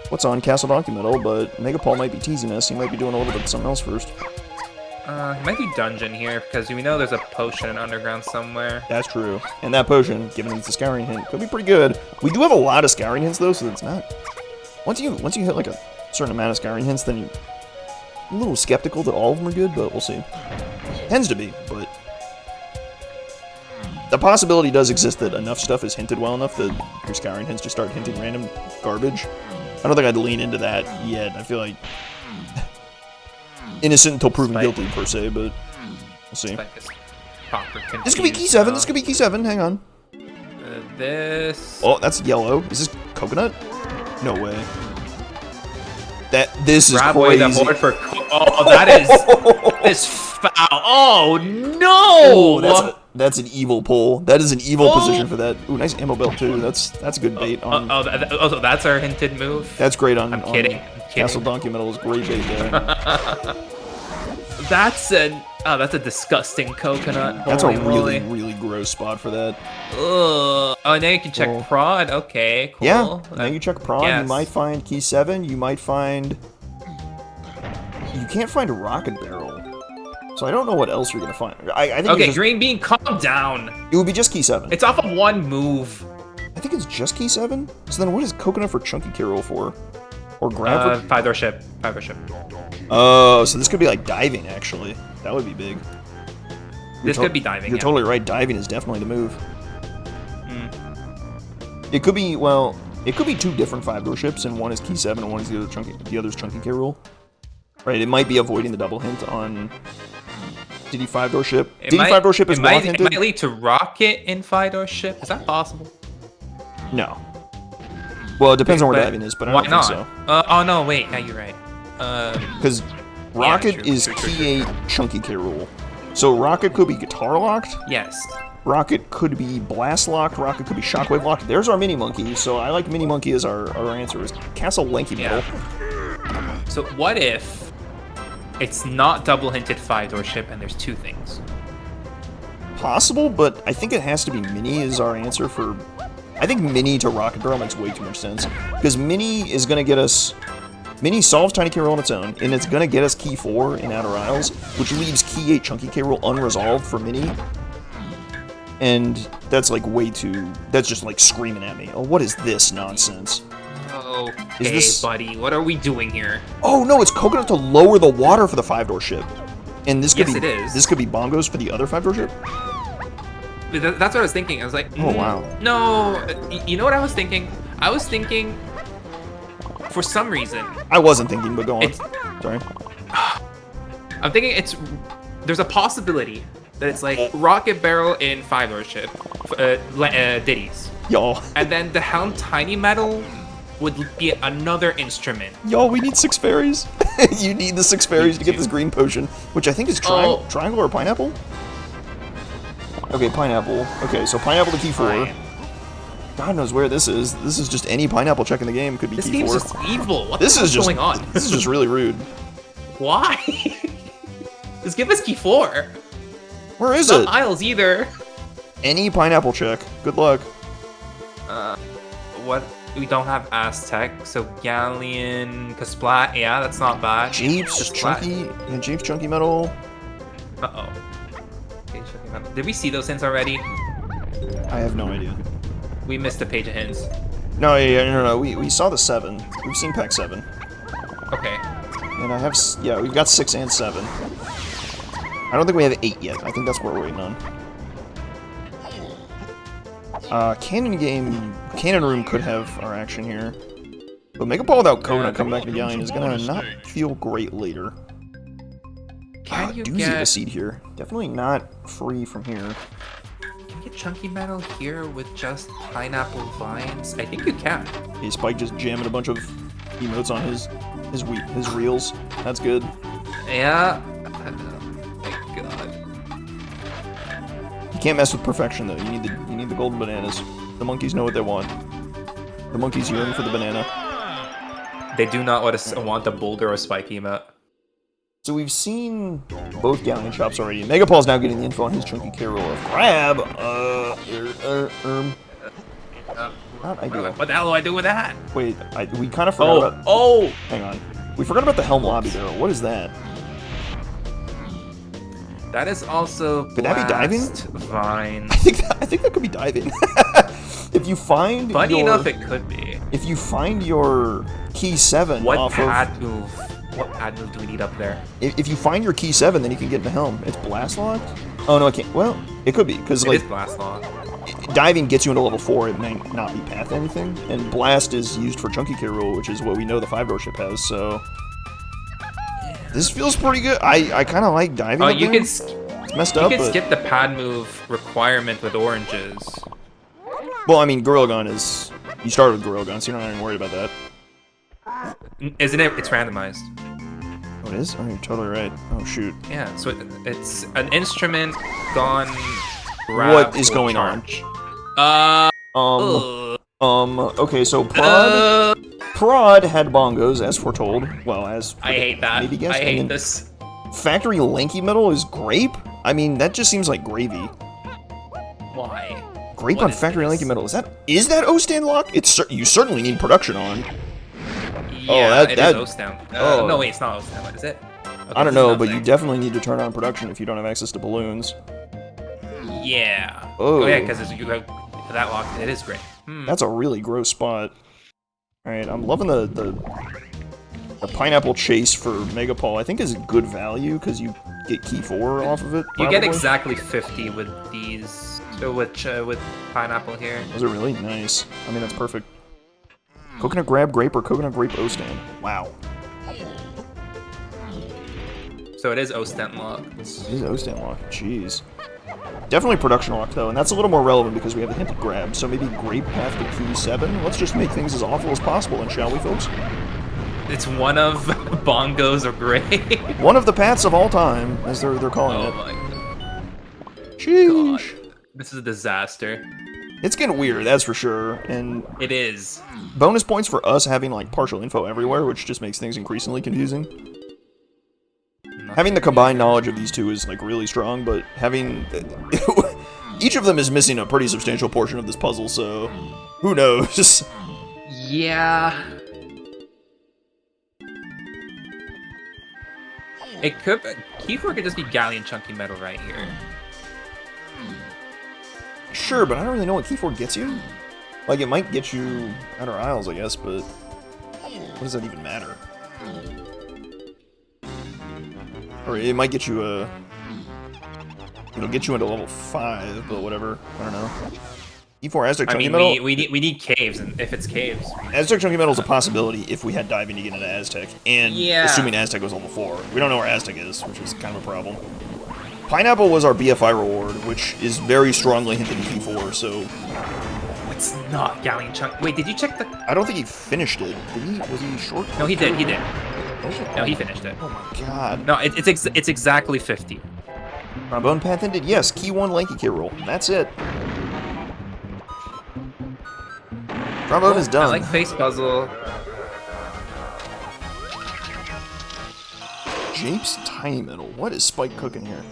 what's on Castle Donkey Metal, but MegaPaul might be teasing us. He might be doing a little bit of something else first. He might be dungeon here, because we know there's a potion in underground somewhere. That's true. And that potion, given it's a scouring hint, could be pretty good. We do have a lot of scouring hints, though, so it's not... Once you hit, like, a certain amount of scouring hints, then you're a little skeptical that all of them are good, but we'll see. Tends to be, but... The possibility does exist that enough stuff is hinted well enough that your scouring hints just start hinting random garbage. I don't think I'd lean into that yet. I feel like... innocent until proven guilty, per se, but we'll see. This could be key 7. This could be key 7. Hang on. This... Oh, that's yellow. Is this coconut? No way. This is crazy. Oh, that is... this foul. Oh, no! Oh, that's an evil pull. That is an evil position for that. Ooh, nice ammo belt, too. That's a good bait on... so that's our hinted move? That's great on... I'm kidding. Castle Donkey Metal is great bait there. That's a disgusting coconut. That's a really gross spot for that. Ugh. Oh, now you can check prod. Okay, cool. Yeah, now you check prod. Yes. You might find key 7. You might find... You can't find a rocket barrel. So I don't know what else you're gonna find. I think okay, Green Bean, calm down. It would be just key 7. It's off of one move. I think it's just key 7? So then what is coconut for Chunky K-roll for? Or grab for... 5-door ship. 5-door ship. Oh, so this could be like diving, actually. That would be big. This could be diving, You're totally right. Diving is definitely the move. It could be, well, it could be 2 different 5-door ships, and one is key 7 and one is the other's Chunky K-roll. Right, it might be avoiding the double hint on Did he 5-door ship? Did he 5-door ship is block hinted? It might lead to rocket in 5-door ship. Is that possible? No. Well, it depends on where diving is, but I don't think so. Oh no, wait. Yeah, you're right. Because rocket is key 8 chunky K rule. So rocket could be guitar locked. Yes. Rocket could be blast locked. Rocket could be shockwave locked. There's our mini monkey. So I like mini monkey as our answer. Is castle lanky metal. So what if it's not double hinted 5-door ship and there's 2 things? Possible, but I think it has to be mini is our answer for. I think mini to rocket barrel makes way too much sense because mini is gonna get us. Mini solves tiny K roll on its own, and it's gonna get us key 4 in outer aisles, which leaves key 8 chunky K roll unresolved for mini. And that's like way too. That's just like screaming at me. Oh, what is this nonsense? Okay, buddy, what are we doing here? Oh no, it's coconut to lower the water for the 5-door ship. And this could be. It is. This could be bongos for the other 5-door ship. That's what I was thinking. I was like, oh wow. No, you know what I was thinking? I was thinking, for some reason. I wasn't thinking, but go on. Sorry. I'm thinking there's a possibility that it's like rocket barrel in 5-door ship, ditties. Y'all. And then the helm tiny metal would be another instrument. Y'all, we need 6 fairies. You need the 6 fairies to get this green potion, which I think is triangle or pineapple. Okay, pineapple. Okay, so pineapple to key 4. God knows where this is. This is just any pineapple check in the game could be key 4. This game's just evil. What the hell is going on? This is just really rude. Why? Just give us key 4. Where is it? Not aisles either. Any pineapple check. Good luck. What? We don't have Aztec, so Galleon, Kasplat. Yeah, that's not bad. Jeeps, chunky. Yeah, Jeeps, chunky metal. Uh-oh. Did we see those hints already? I have no idea. We missed a page of hints. No, no. We saw the 7. We've seen pack 7. Okay. And I have, yeah, we've got 6 and 7. I don't think we have 8 yet. I think that's what we're waiting on. Cannon Room could have our action here. But MegaPaul without Coda coming back to Galleon is gonna not feel great later. Doozy of a seed here. Definitely not free from here. Can you get chunky metal here with just pineapple vines? I think you can. Hey, Spike just jamming a bunch of emotes on his reels. That's good. Yeah. Oh my god. You can't mess with perfection though. You need the golden bananas. The monkeys know what they want. The monkeys yearn for the banana. They do not want a boulder or spike emote. So we've seen both Galleon shops already. MegaPaul's now getting the info on his chunky K roll of grab. Not ideal. What the hell do I do with that? Wait, we kind of forgot about. Oh! Hang on. We forgot about the Helm Lobby barrel. What is that? That is also. Could that be diving? Vine. I think that could be diving. If you find. Funny enough, it could be. If you find your key 7 What pad move do we need up there? If you find your key 7, then you can get in the helm. It's blast locked? Oh no, I can't. Well, it could be because like it is blast locked. Diving gets you into level 4. It may not be path anything, and blast is used for chunky K roll, which is what we know the 5-door ship has. So this feels pretty good. I kind of like diving. Oh, you can. It's messed up. You can skip the pad move requirement with oranges. Well, I mean, Gorilla Gun is. You started with Gorilla Gun, so you're not even worried about that. Isn't it? It's randomized. Oh, it is? Oh, you're totally right. Oh, shoot. Yeah, so it's an instrument gone. What is going on? Okay, so Prod had bongos, as foretold. Well, as I hate that. Maybe guessed. I hate this. Factory lanky metal is grape? I mean, that just seems like gravy. Why? Grape on factory lanky metal. Is that O-stand lock? You certainly need production on. Yeah, it is O-stand. No, wait, it's not O-stand. What is it? Okay, I don't know, but you definitely need to turn on production if you don't have access to balloons. Yeah. Oh, yeah, because that lock, it is great. That's a really gross spot. Alright, I'm loving the pineapple chase for MegaPaul. I think is good value because you get key 4 off of it. You get exactly 50 with these, with pineapple here. Those are really nice. I mean, that's perfect. Coconut grab grape or coconut grape O-stand. Wow. So it is Ostent lock. This is Ostent lock. Jeez. Definitely production lock, though, and that's a little more relevant because we have a hint of grab. So maybe Grape Path to Q7? Let's just make things as awful as possible, then, shall we, folks? It's one of Bongos or Grape. One of the paths of all time, as they're calling it. Oh my god. Sheesh. God. This is a disaster. It's getting weird, that's for sure, and... It is. Bonus points for us having, like, partial info everywhere, which just makes things increasingly confusing. Having the combined knowledge of these two is, like, really strong, but having... each of them is missing a pretty substantial portion of this puzzle, so... Who knows? Yeah... It could... Key 4 could just be Galleon Chunky Metal right here. Sure, but I don't really know what Key 4 gets you. Like, it might get you Outer Isles, I guess, but... What does that even matter? Or it might get you a... It'll get you into level 5, but whatever. I don't know. E4 Aztec Chunky Metal... we need caves, and if it's caves... Aztec Chunky Metal is a possibility if we had diving to get into Aztec, and assuming Aztec was level 4. We don't know where Aztec is, which is kind of a problem. Pineapple was our BFI reward, which is very strongly hinted in Q4, so... It's not Galleon Chunk... Wait, did you check the... I don't think he finished it. Did he? Was he short? No, he did, No, he finished it. Oh my god. No, it's exactly 50. Trombone path ended? Yes, Key 1 Lanky Kid roll. That's it. Trombone is done. I like face puzzle. Japes Tiny Metal. What is Spike cooking here?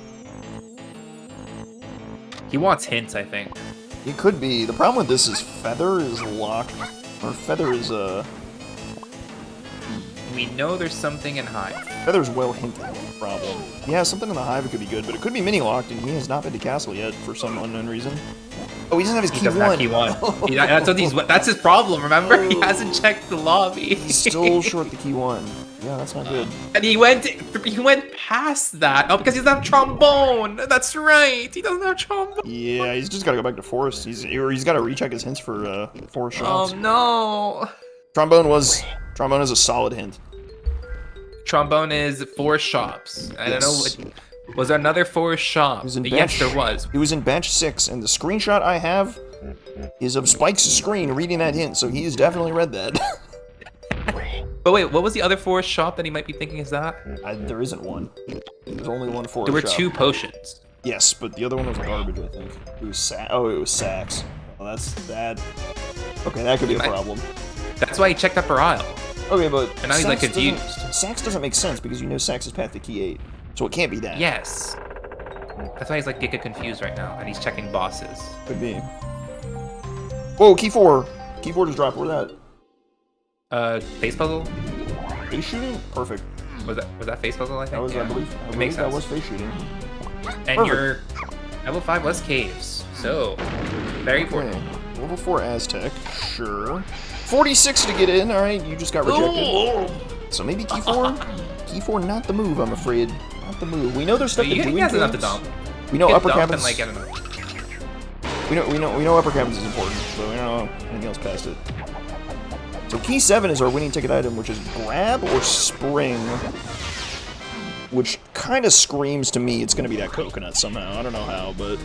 He wants hints, I think. It could be. The problem with this is Feather is locked. Or Feather is, We know there's something in Hive. Feather's well hinted. Problem. Yeah, something in the Hive could be good, but it could be mini locked, and he has not been to Castle yet for some unknown reason. Oh, he doesn't have his Key 1. Key 1. That's his problem, remember? He hasn't checked the lobby. He's still short the Key 1. Yeah, that's not good. And he went past that. Oh, because he doesn't have trombone. That's right. He doesn't have trombone. Yeah, he's just got to go back to Forest. He's got to recheck his hints for Forest shops. Oh no. Trombone is a solid hint. Trombone is 4 shops. I don't know. Was there another 4 shop? Yes, there was. It was in batch 6, and the screenshot I have is of Spike's screen reading that hint, so he has definitely read that. But wait, what was the other 4 shop that he might be thinking is that? There isn't one. There's only one 4 shop. There were 2 potions. Yes, but the other one was garbage, I think. It was it was Sax. Well, that's that. Okay, that could be a problem. That's why he checked Upper Isle. Okay, but and now he's like confused. Sax doesn't make sense because you know Sax's path to Key 8, so it can't be that. Yes. That's why he's like Giga confused right now, and he's checking bosses. Could be. Whoa, Key 4. Key 4 just dropped. Where's that? Face puzzle? Face shooting? Perfect. Was that face puzzle, I think? That was, I believe makes sense. That was face shooting. And perfect. Your level 5 was caves, so very important. Level 4 Aztec, sure. 46 to get in, alright, you just got rejected. Ooh. So maybe Key 4? Key 4, not the move, I'm afraid. Not the move. We know there's stuff to do. He has enough to dump. We know upper cabins. Like, we know upper cabins is important, but we don't know anything else past it. So Key 7 is our winning ticket item, which is grab or spring, which kind of screams to me it's going to be that coconut somehow. I don't know how, but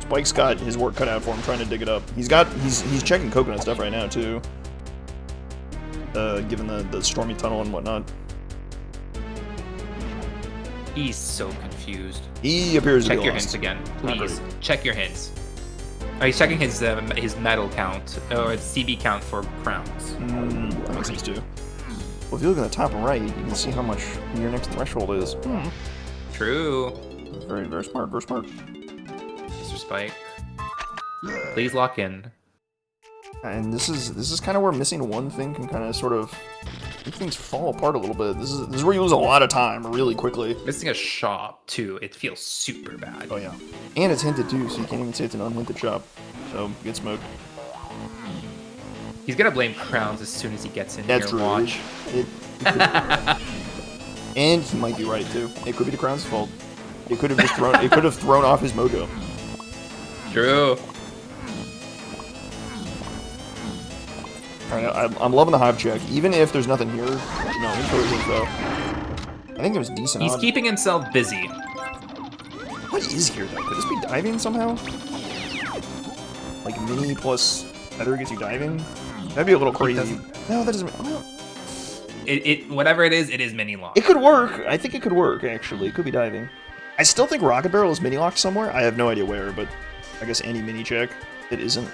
Spike's got his work cut out for him trying to dig it up. He's checking coconut stuff right now too, given the stormy tunnel and whatnot. He's so confused. He appears to be lost. Check your hints again, please. Check your hints. Oh, he's checking his medal count, or his CB count for crowns. That makes sense too. Well, if you look at the top right, you can see how much your next threshold is. True. Very, very smart, very smart. Mr. Spike. Please lock in. And this is kind of where missing one thing can kind of sort of make things fall apart a little bit. This is where you lose a lot of time really quickly. Missing a shop too, it feels super bad. Oh yeah, and it's hinted too, so you can't even say it's an unhinted shop. So get smoked. He's gonna blame crowns as soon as he gets in That's here. Watch. And he might be right too. It could be the crown's fault. It could have just thrown. It could have thrown off his mojo. True. Alright, I'm loving the hive check. Even if there's nothing here, no, info is info. I think it was decent. He's keeping himself busy. What is here, though? Could this be diving somehow? Like, mini plus feather gets you diving? That'd be a little crazy. No, that doesn't... Oh. Whatever it is mini lock. It could work. I think it could work, actually. It could be diving. I still think Rocket Barrel is mini locked somewhere. I have no idea where, but I guess any mini check. It isn't.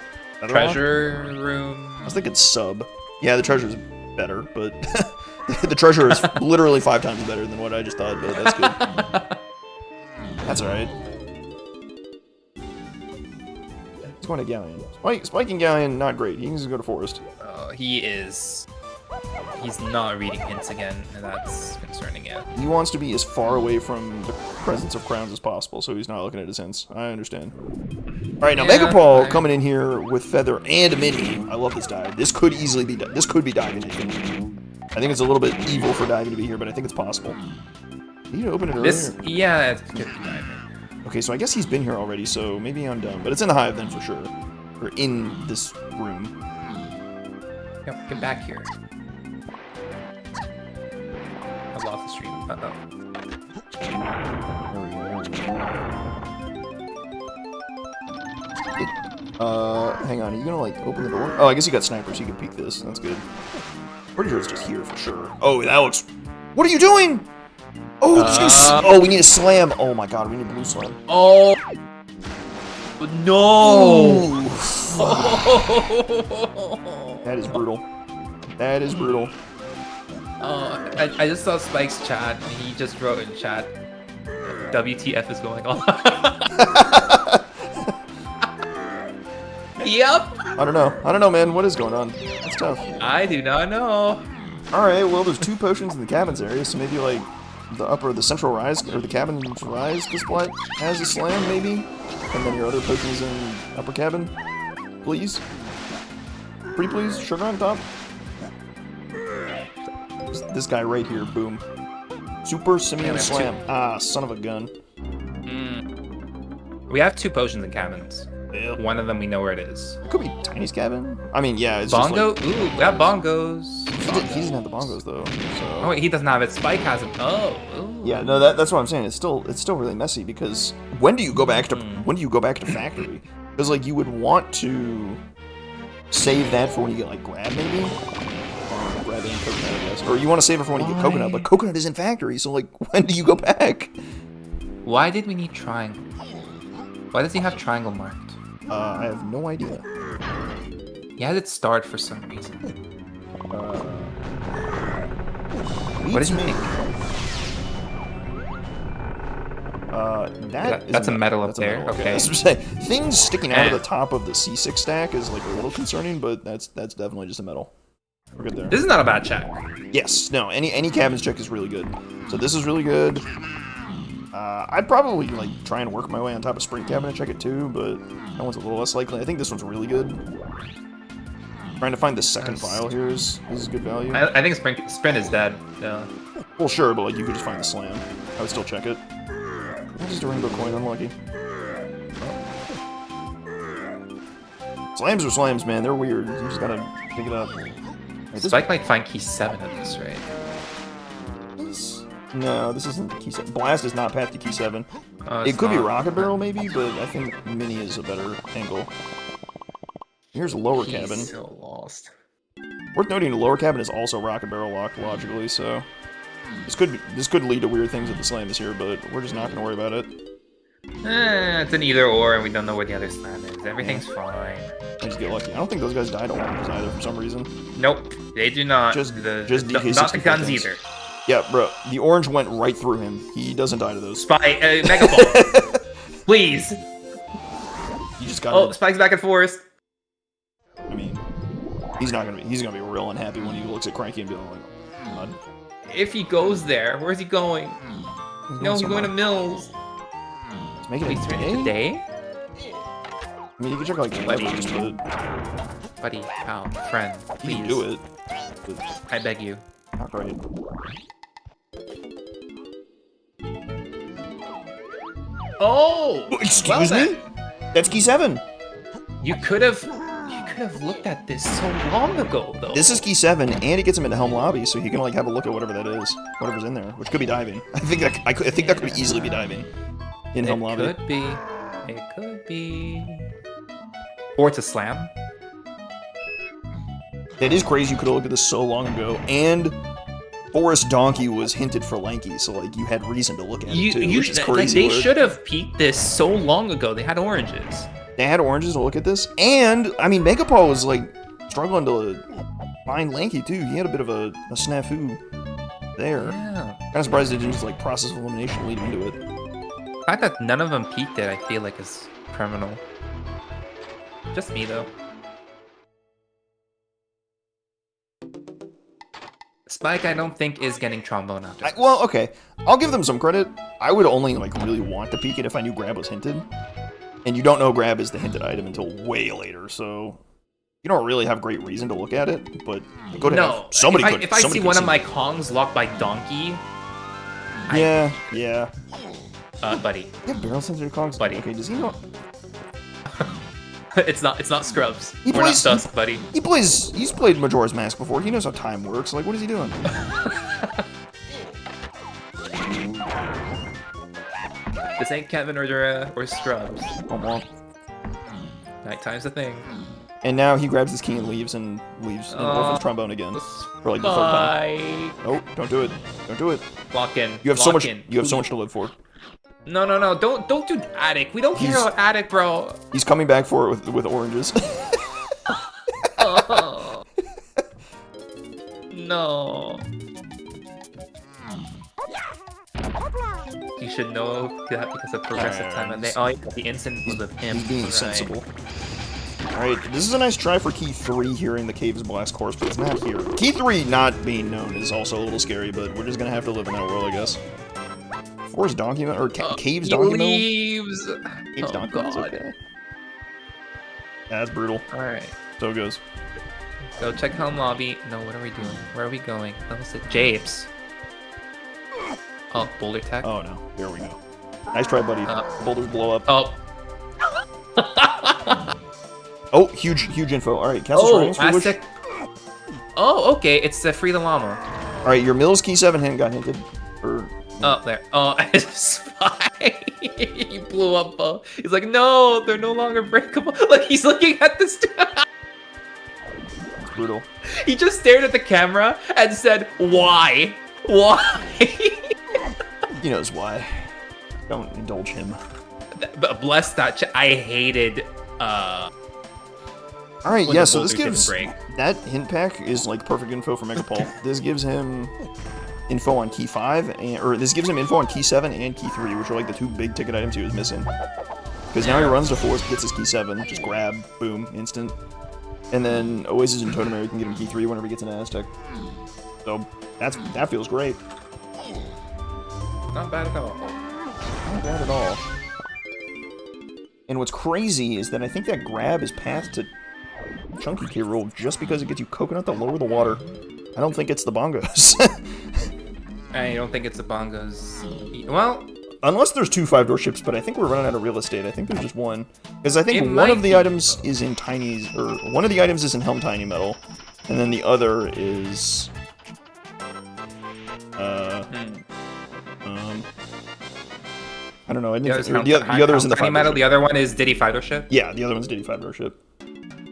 Treasure room. I was thinking sub. Yeah, the treasure's better, but the treasure is literally 5 times better than what I just thought, but that's good. That's alright. Let's go into Galleon. Spiking Galleon, not great. He needs to go to Forest. He is. He's not reading hints again, and that's concerning, yeah. He wants to be as far away from the presence of crowns as possible, so he's not looking at his hints. I understand. Alright, now MegaPaul coming in here with Feather and a Mini. I love this dive. This could easily be this could be diving, I think. I think it's a little bit evil for diving to be here, but I think it's possible. You need to open it earlier. Yeah, it could be diving. Okay, so I guess he's been here already, so maybe I'm dumb. But it's in the hive then for sure. Or in this room. Yep, get back here. I've lost the stream. Uh-oh. Hang on, are you gonna, like, open the door? Oh, I guess you got snipers, you can peek this. That's good. Pretty sure it's just here for sure. Oh, that looks... What are you doing? Oh, we need a slam. Oh my god, we need a blue slam. Oh. No. That is brutal. That is brutal. I just saw Spike's chat, and he just wrote in chat, WTF is going on. Yep. I don't know, man. What is going on? That's tough. I do not know. Alright, well, there's 2 potions in the cabins area, so maybe, like, the central rise, or the cabin's rise display has a slam, maybe? And then your other potions in upper cabin? Please? Pretty please? Sugar on top? This guy right here, boom. Super Simeon Slam. Ah, son of a gun. We have 2 potions in cabins. Yeah. One of them we know where it is. It could be Tiny's cabin. I mean, yeah, it's Bongo? just like... Ooh, we have bongos. He doesn't have the bongos, though, so... Oh, wait, he doesn't have it. Spike has it. Oh, ooh. Yeah, no, that's what I'm saying. It's still really messy, because when do you go back to factory? Because, like, you would want to save that for when you get, like, grab, maybe? Or grab and coconut, I guess. Or you want to save it for when you get coconut, but coconut is in factory, so, like, when do you go back? Why did we need triangle? Why does he have triangle marked? I have no idea. He had it starred for some reason. What did you think? That's a metal up there. Okay. Things sticking out of the top of the C6 stack is like a little concerning, but that's definitely just a metal. We're good there. This is not a bad check. Yes. No. Any cabins check is really good. So this is really good. I'd probably like try and work my way on top of Sprint Cabinet check it too, but that one's a little less likely. I think this one's really good. Trying to find the second file here is good value. I think Sprint is dead. Yeah. Well, sure, but like you could just find the slam. I would still check it. Just a rainbow coin, unlucky. Slams are slams, man. They're weird. You just gotta pick it up. Spike might find key 7 at this rate. No, this isn't key 7. Blast is not path to key 7. It could be Rocket Barrel, maybe, but I think Mini is a better angle. Here's lower cabin. So lost. Worth noting, the lower cabin is also Rocket Barrel locked logically, so this could lead to weird things with the slam this year, but we're just not gonna worry about it. It's an either or, and we don't know where the other slam is. Everything's fine. I just get lucky. I don't think those guys died on oranges either for some reason. Nope, they do not. Just DK64 not the guns things. either. Yeah, bro. The orange went right through him. He doesn't die to those. MegaPaul. Please. You just got. Oh, Spike's back at Forest. I mean, he's gonna be real unhappy when he looks at Cranky and be like, "Mud." If he goes there, where's he going? He's going to Mills. He's making it today? I mean, you can check like levers, but buddy, pal, friend, please you can do it. I beg you. Not right. Oh! Excuse me? That's key 7. You could have could have looked at this so long ago, though. This is key 7, and it gets him into Helm Lobby, so he can like have a look at whatever that is, whatever's in there, which could be diving. I think that could easily be diving in Helm Lobby. It could be. It could be. Or it's a slam. It is crazy you could have looked at this so long ago, and Forest Donkey was hinted for Lanky, so like you had reason to look at it too, which is crazy. They should have peeked this so long ago. They had oranges. They had oranges to look at this, and I mean MegaPaul was like struggling to find Lanky too. He had a bit of a snafu there. Yeah. Kind of surprised they didn't just like process of elimination lead into it. The fact that none of them peeked it, I feel like is criminal. Just me though. Spike, I don't think is getting trombone after. Well, okay, I'll give them some credit. I would only like really want to peek it if I knew grab was hinted, and you don't know grab is the hinted item until way later, so you don't really have great reason to look at it. But go to no, somebody if I see one of my Kongs locked by Donkey. Yeah. Buddy. Yeah, barrel sensitive Kongs. Buddy. Okay, does he know? It's not Scrubs. We're not sus, buddy. He's played Majora's Mask before. He knows how time works. Like, what is he doing? This ain't Kevin or Scrubs. Oh, well. Nighttime's a thing. And now he grabs his key and leaves and Orphan's trombone again. For like the third time. Nope, don't do it. Don't do it. Lock in. You have so much to live for. No. Don't do Attic. We don't care about Attic, bro. He's coming back for it with oranges. Oh. No. You should know that because of progressive time. And the instant was with him. He's being sensible. Alright, this is a nice try for key 3 here in the Caves Blast course, but it's not here. Key 3 not being known is also a little scary, but we're just gonna have to live in that world, I guess. Forest Donkey or Caves Donkey leaves. Caves Donkey is okay. Yeah, that's brutal. Alright. So it goes. Go check Helm Lobby. No, what are we doing? Where are we going? Oh, it's Japes. Oh, Boulder Tech. Oh no, there we go. Nice try, buddy. Boulders blow up. Oh. Oh, huge info. Alright, Castle Shrines. Oh, okay, it's Free the Llama. Alright, your Mills Key 7 hint got hinted. Oh, there. Oh, Spy. He blew up. He's like, no, they're no longer breakable. Like, he's looking at this. It's brutal. He just stared at the camera and said, why? Why? He knows why. Don't indulge him. But bless that. I hated. Alright, yeah, so this gives. That hint pack is like perfect info for MegaPaul. This gives him info on key 5, or this gives him info on key 7 and key 3, which are like the 2 big ticket items he was missing. Because now he runs to Forest, gets his key 7, just grab, boom, instant. And then Oasis and Totemary can get him key 3 whenever he gets an Aztec. So that feels great. Not bad at all. Not bad at all. And what's crazy is that I think that grab is path to Chunky K roll just because it gets you coconut to lower the water. I don't think it's the bongos. I don't think it's the bongos. Well, unless there's 2 5-door ships, but I think we're running out of real estate. I think there's just one. Because I think one of the items is in Tiny's, or one of the items is in Helm Tiny Metal, and then the other is I don't know. The other is in the 5-door ship. The other one is Diddy 5-door ship? Yeah, the other one's Diddy 5-door ship.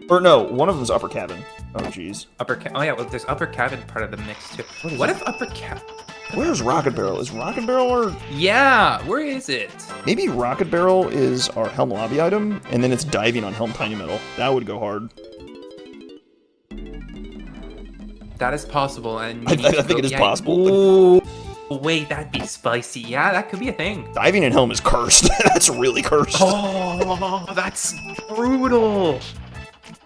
Or no, one of them's Upper Cabin. Oh, jeez. Oh, yeah, well, there's Upper Cabin part of the mix, too. What if Upper Cabin... Where's Rocket Barrel? Is Rocket Barrel or... Yeah, where is it? Maybe Rocket Barrel is our Helm Lobby item, and then it's diving on Helm Tiny Metal. That would go hard. That is possible, and... I think it is possible. Ooh, wait, that'd be spicy. Yeah, that could be a thing. Diving in Helm is cursed. That's really cursed. Oh, that's brutal.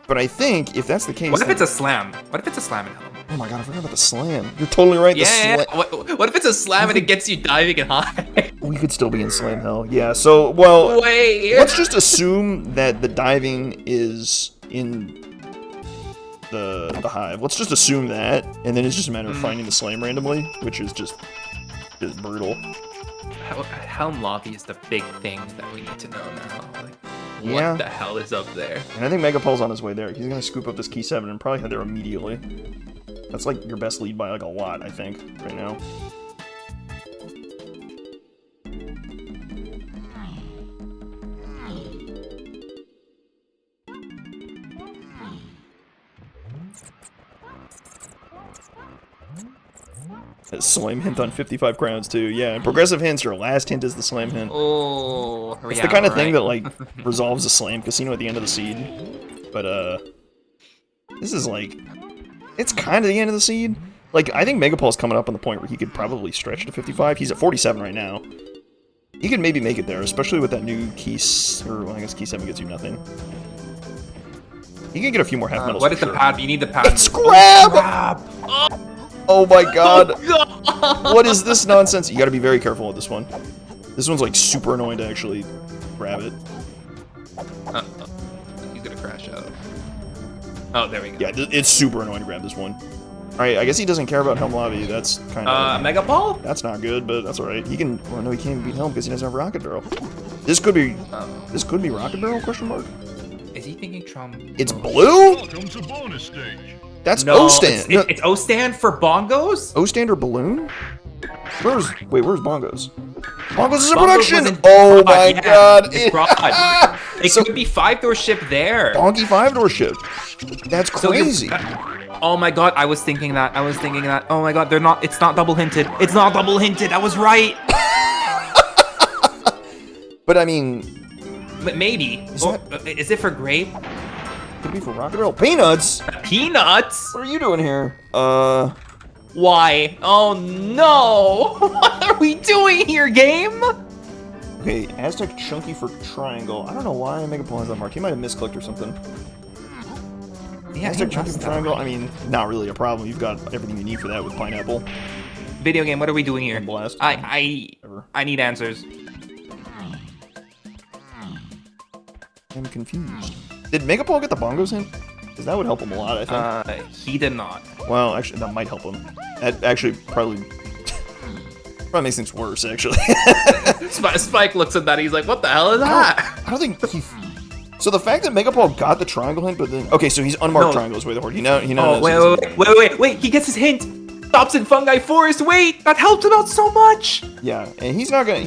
But I think, if that's the case... What if it's a slam? What if it's a slam in Helm? Oh my god, I forgot about the slam. You're totally right. Yeah. What if it's a slam and it gets you diving and high? We could still be in slam hell. Yeah, so, well... Wait. Let's just assume that the diving is in the hive. Let's just assume that, and then it's just a matter of finding the slam randomly, which is just brutal. Helm Lobby is the big thing that we need to know now. Like, What the hell is up there? And I think MegaPaul's on his way there. He's gonna scoop up this key 7 and probably head there immediately. That's like your best lead by like a lot, I think, right now. Slam hint on 55 crowns too. Yeah, progressive hints. Your last hint is the slam hint. Oh, it's the kind of thing that like resolves a slam casino at the end of the seed. But this is like, it's kind of the end of the seed. Like I think MegaPaul's coming up on the point where he could probably stretch to 55. He's at 47 right now. He could maybe make it there, especially with that new key, or well, I guess key 7 gets you nothing. He can get a few more half medals. What is the pad? You need the pad. It's grab! Oh my god. What is this nonsense? You gotta be very careful with this one. This one's like super annoying to actually grab it. He's gonna crash out. Oh, there we go. Yeah, it's super annoying to grab this one. Alright, I guess he doesn't care about Helm Lobby. That's kind of... MegaPaul? That's not good, but that's alright. He can... Well, no, he can't even beat Helm because he doesn't have Rocket Barrel. This could be... This could be Rocket Barrel, question mark? Is he thinking Trump? It's blue? Welcome to bonus stage. That's O-Stand. It's O-Stand for bongos? O-Stand or balloon? Where's bongos? Bongos is in production! Oh my god! It could be 5-door ship there. Bonky 5-door ship. That's crazy. Oh my god, I was thinking that. Oh my god, it's not double hinted. It's not double hinted. I was right. But I mean... Maybe. Is it for grape? Could be for Rocket Barrel. Peanuts? Peanuts? What are you doing here? Why? Oh no! What are we doing here, game? Okay, Aztec Chunky for triangle. I don't know why MegaPaul has that mark. He might have misclicked or something. Yeah, Aztec Chunky for triangle. I mean, not really a problem. You've got everything you need for that with pineapple. Video game. What are we doing here? Blast. I need answers. I'm confused. Did MegaPaul get the bongos in? Because that would help him a lot, I think. He did not. Well, actually, that might help him. That actually probably makes things worse, actually. Spike looks at that, he's like, what the hell is that? I don't think he... So the fact that MegaPaul got the triangle hint, but then... Okay, so he's unmarked triangles way the horde. He knows. Wait, he gets his hint! Stops in Fungi Forest, wait! That helped him out so much! Yeah, and he's not gonna...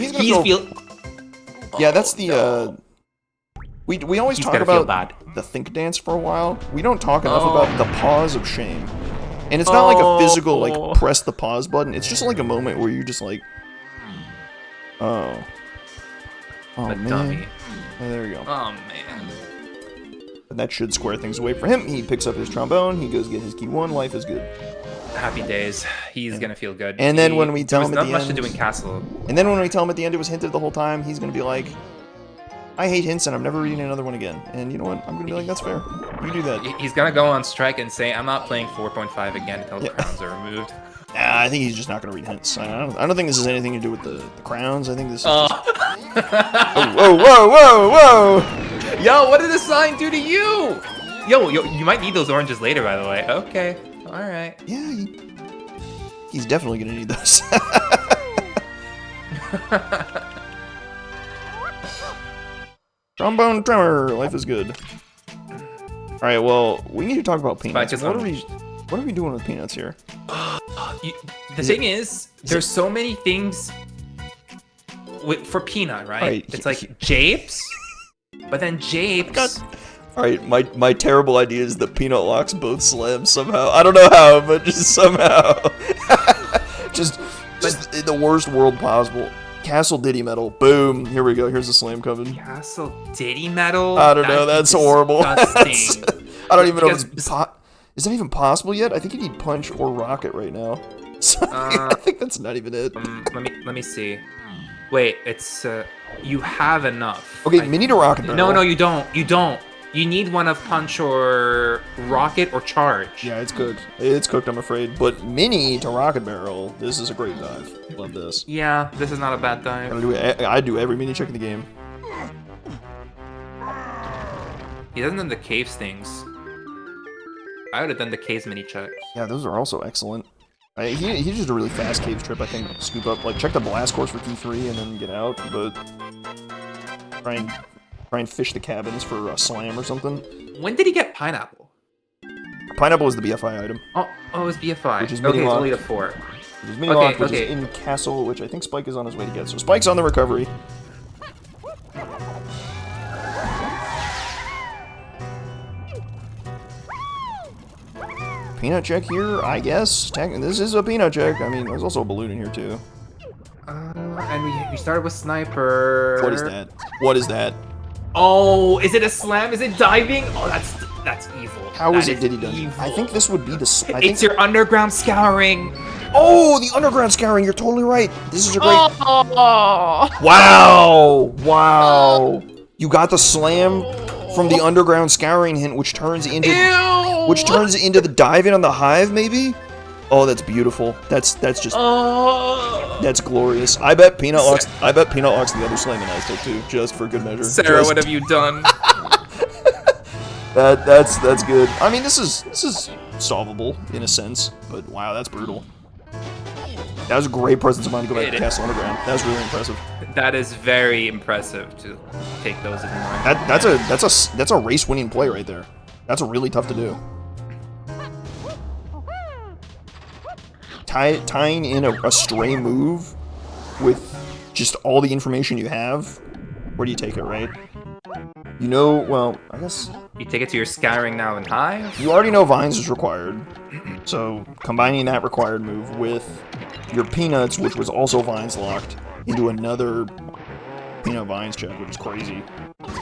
Yeah, that's the, We always talk about the think dance for a while. We don't talk enough about the pause of shame. And it's not like a physical, like, press the pause button. It's just like a moment where you're just like... Oh, man. Dummy. Oh, there we go. Oh, man. And that should square things away for him. He picks up his trombone. He goes get his key 1. Life is good. Happy days. He's gonna feel good. And then when we tell him at the end... There's not much to do in Castle. And then when we tell him at the end it was hinted the whole time, he's gonna be like... I hate hints and I'm never reading another one again. And you know what? I'm gonna be like, that's fair. You do that. He's gonna go on strike and say, I'm not playing 4.5 again until the crowns are removed. Nah, I think he's just not gonna read hints. I don't think this has anything to do with the crowns. I think this is just... Whoa! Yo, what did the sign do to you? Yo, you might need those oranges later, by the way. Okay, alright. Yeah, he's definitely gonna need those. Trombone tremor, life is good. All right, well, we need to talk about peanuts. What are we doing with peanuts here? The thing is, there's so many things for peanut, right? It's like japes, but then japes. All right, my terrible idea is that peanut locks both slams somehow. I don't know how, but just somehow. just in the worst world possible. Castle Diddy Metal. Boom. Here we go. Here's the slam coming. Castle Diddy Metal? I don't know. That's horrible. I don't even know if it's... Is that even possible yet? I think you need Punch or Rocket right now. So I think that's not even it. Let me see. Wait, it's... you have enough. Okay, Mini to Rocket Barrel. No, you don't. You don't. You need one of Punch or Rocket or Charge. Yeah, it's cooked. It's cooked, I'm afraid. But Mini to Rocket Barrel, this is a great dive. Love this. Yeah, this is not a bad dive. I do every mini check in the game. He doesn't done the caves things. I would have done the caves mini check. Yeah, those are also excellent. He just a really fast caves trip, I think. Scoop up, like, check the blast course for key 3 and then get out, but try and Try and fish the cabins for a slam or something. When did he get pineapple? Pineapple is the BFI item. Oh, it was BFI. Which is okay, it's mini-lock. only a 4. Which is mini-lock, which is in castle, which I think Spike is on his way to get. So Spike's on the recovery. Peanut check here, I guess. This is a peanut check. I mean, there's also a balloon in here, too. And we started with sniper. What is that? What is that? Oh, is it a slam? Is it diving? Oh, that's evil. How is it Diddy done? I think this would be the... It's your underground scouring. Oh, the underground scouring. You're totally right. This is a great... Oh. Wow. Wow. You got the slam from the underground scouring hint, which turns into... Ew. Which turns into the dive-in on the hive, maybe? Oh, that's beautiful. That's just... That's glorious. I bet Peanut locks the other slam in Aztec too, just for good measure. Sarah, what have you done? That's good. I mean, this is solvable in a sense, but wow, that's brutal. That was a great presence of mind to go back to Castle Underground. That was really impressive. That is very impressive to take those in mind. That's a race-winning play right there. That's really tough to do. Tying in a stray move with just all the information you have, where do you take it, right? You know, well, I guess... You take it to your scouring now in hive? You already know Vines is required, so combining that required move with your Peanuts, which was also Vines locked, into another Peanut Vines check, which is crazy.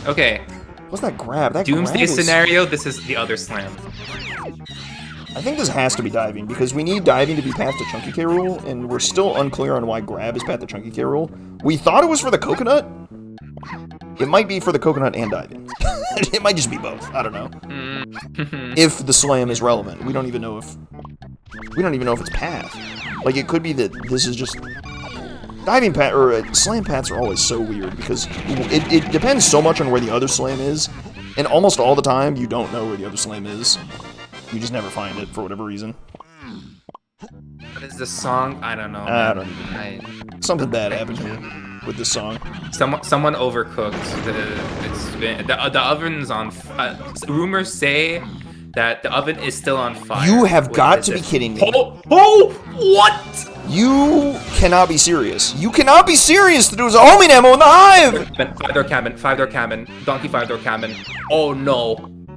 Okay. What's that grab? That Doomsday scenario, this is the other slam. I think this has to be diving, because we need diving to be path to Chunky K rule, and we're still unclear on why grab is path to Chunky K rule. We thought it was for the coconut. It might be for the coconut and diving. It might just be both. I don't know. If the slam is relevant, we don't even know if it's path. Like, it could be that this is just diving path or slam paths are always so weird because it depends so much on where the other slam is, and almost all the time you don't know where the other slam is. You just never find it for whatever reason. What is this song? I don't know. I don't even know. Something bad happened here with this song. Someone overcooked. The oven's on. Rumors say that the oven is still on fire. You have got to be kidding me. Oh, what? You cannot be serious. You cannot be serious that there was a homing ammo in the hive! 5-door cabin, donkey 5-door cabin. Oh no.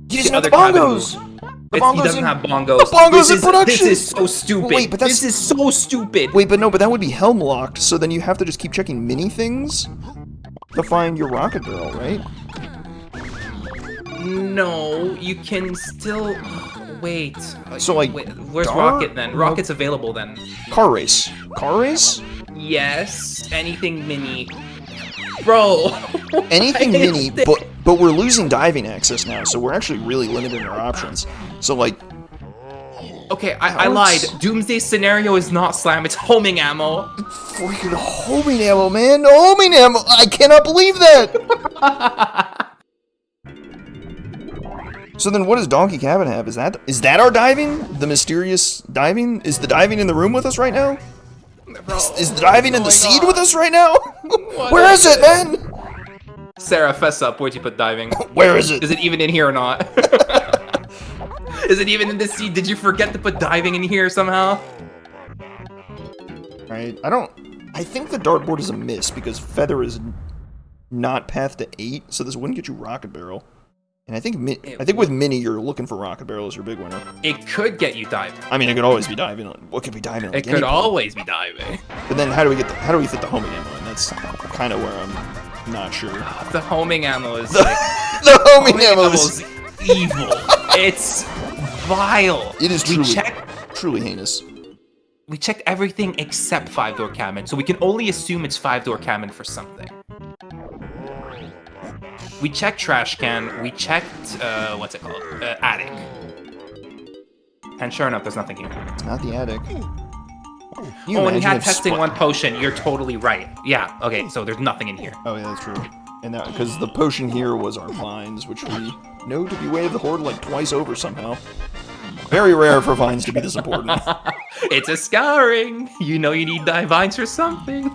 He doesn't have the bongos! He doesn't have bongos. The bongos in production! This is so stupid. Wait, but this is so stupid. Wait, but no, but that would be helm locked, so then you have to just keep checking mini things to find your rocket barrel, right? No, you can still... Wait. So, like, wait, where's Rocket then? Rocket's available then. Car race. Car race? Yes. Anything mini. Bro. Anything mini, but we're losing diving access now, so we're actually really limited in our options. So, like... Okay, I lied. Doomsday scenario is not slam, it's homing ammo. Freaking homing ammo, man! Homing ammo! I cannot believe that! So then what does Donkey Cabin have? Is that our diving? The mysterious diving? Is the diving in the room with us right now? Is the diving in the seed with us right now? Where is it, man? Sarah, fess up. Where'd you put diving? Where is it? Is it even in here or not? Is it even in the seed? Did you forget to put diving in here somehow? Right. I think the dartboard is a miss because Feather is not path to 8, so this wouldn't get you Rocket Barrel. And I think with Mini, you're looking for Rocket Barrel as your big winner. It could get you diving. I mean, it could always be diving. What could be diving? Like it could always be diving. But then how do we fit the homing ammo in? That's kind of where I'm not sure. The homing ammo is the homing ammo is evil. It's vile. It is truly heinous. We checked everything except 5-door cabin, so we can only assume it's 5-door cabin for something. We checked trash can, we checked, what's it called? Attic. And sure enough, there's nothing here. It's not the attic. Oh, and you had testing one potion, you're totally right. Yeah, okay, so there's nothing in here. Oh yeah, that's true. And that, because the potion here was our vines, which we know to be Way of the Horde like twice over somehow. Very rare for vines to be this important. It's a scouring! You know you need vines for something.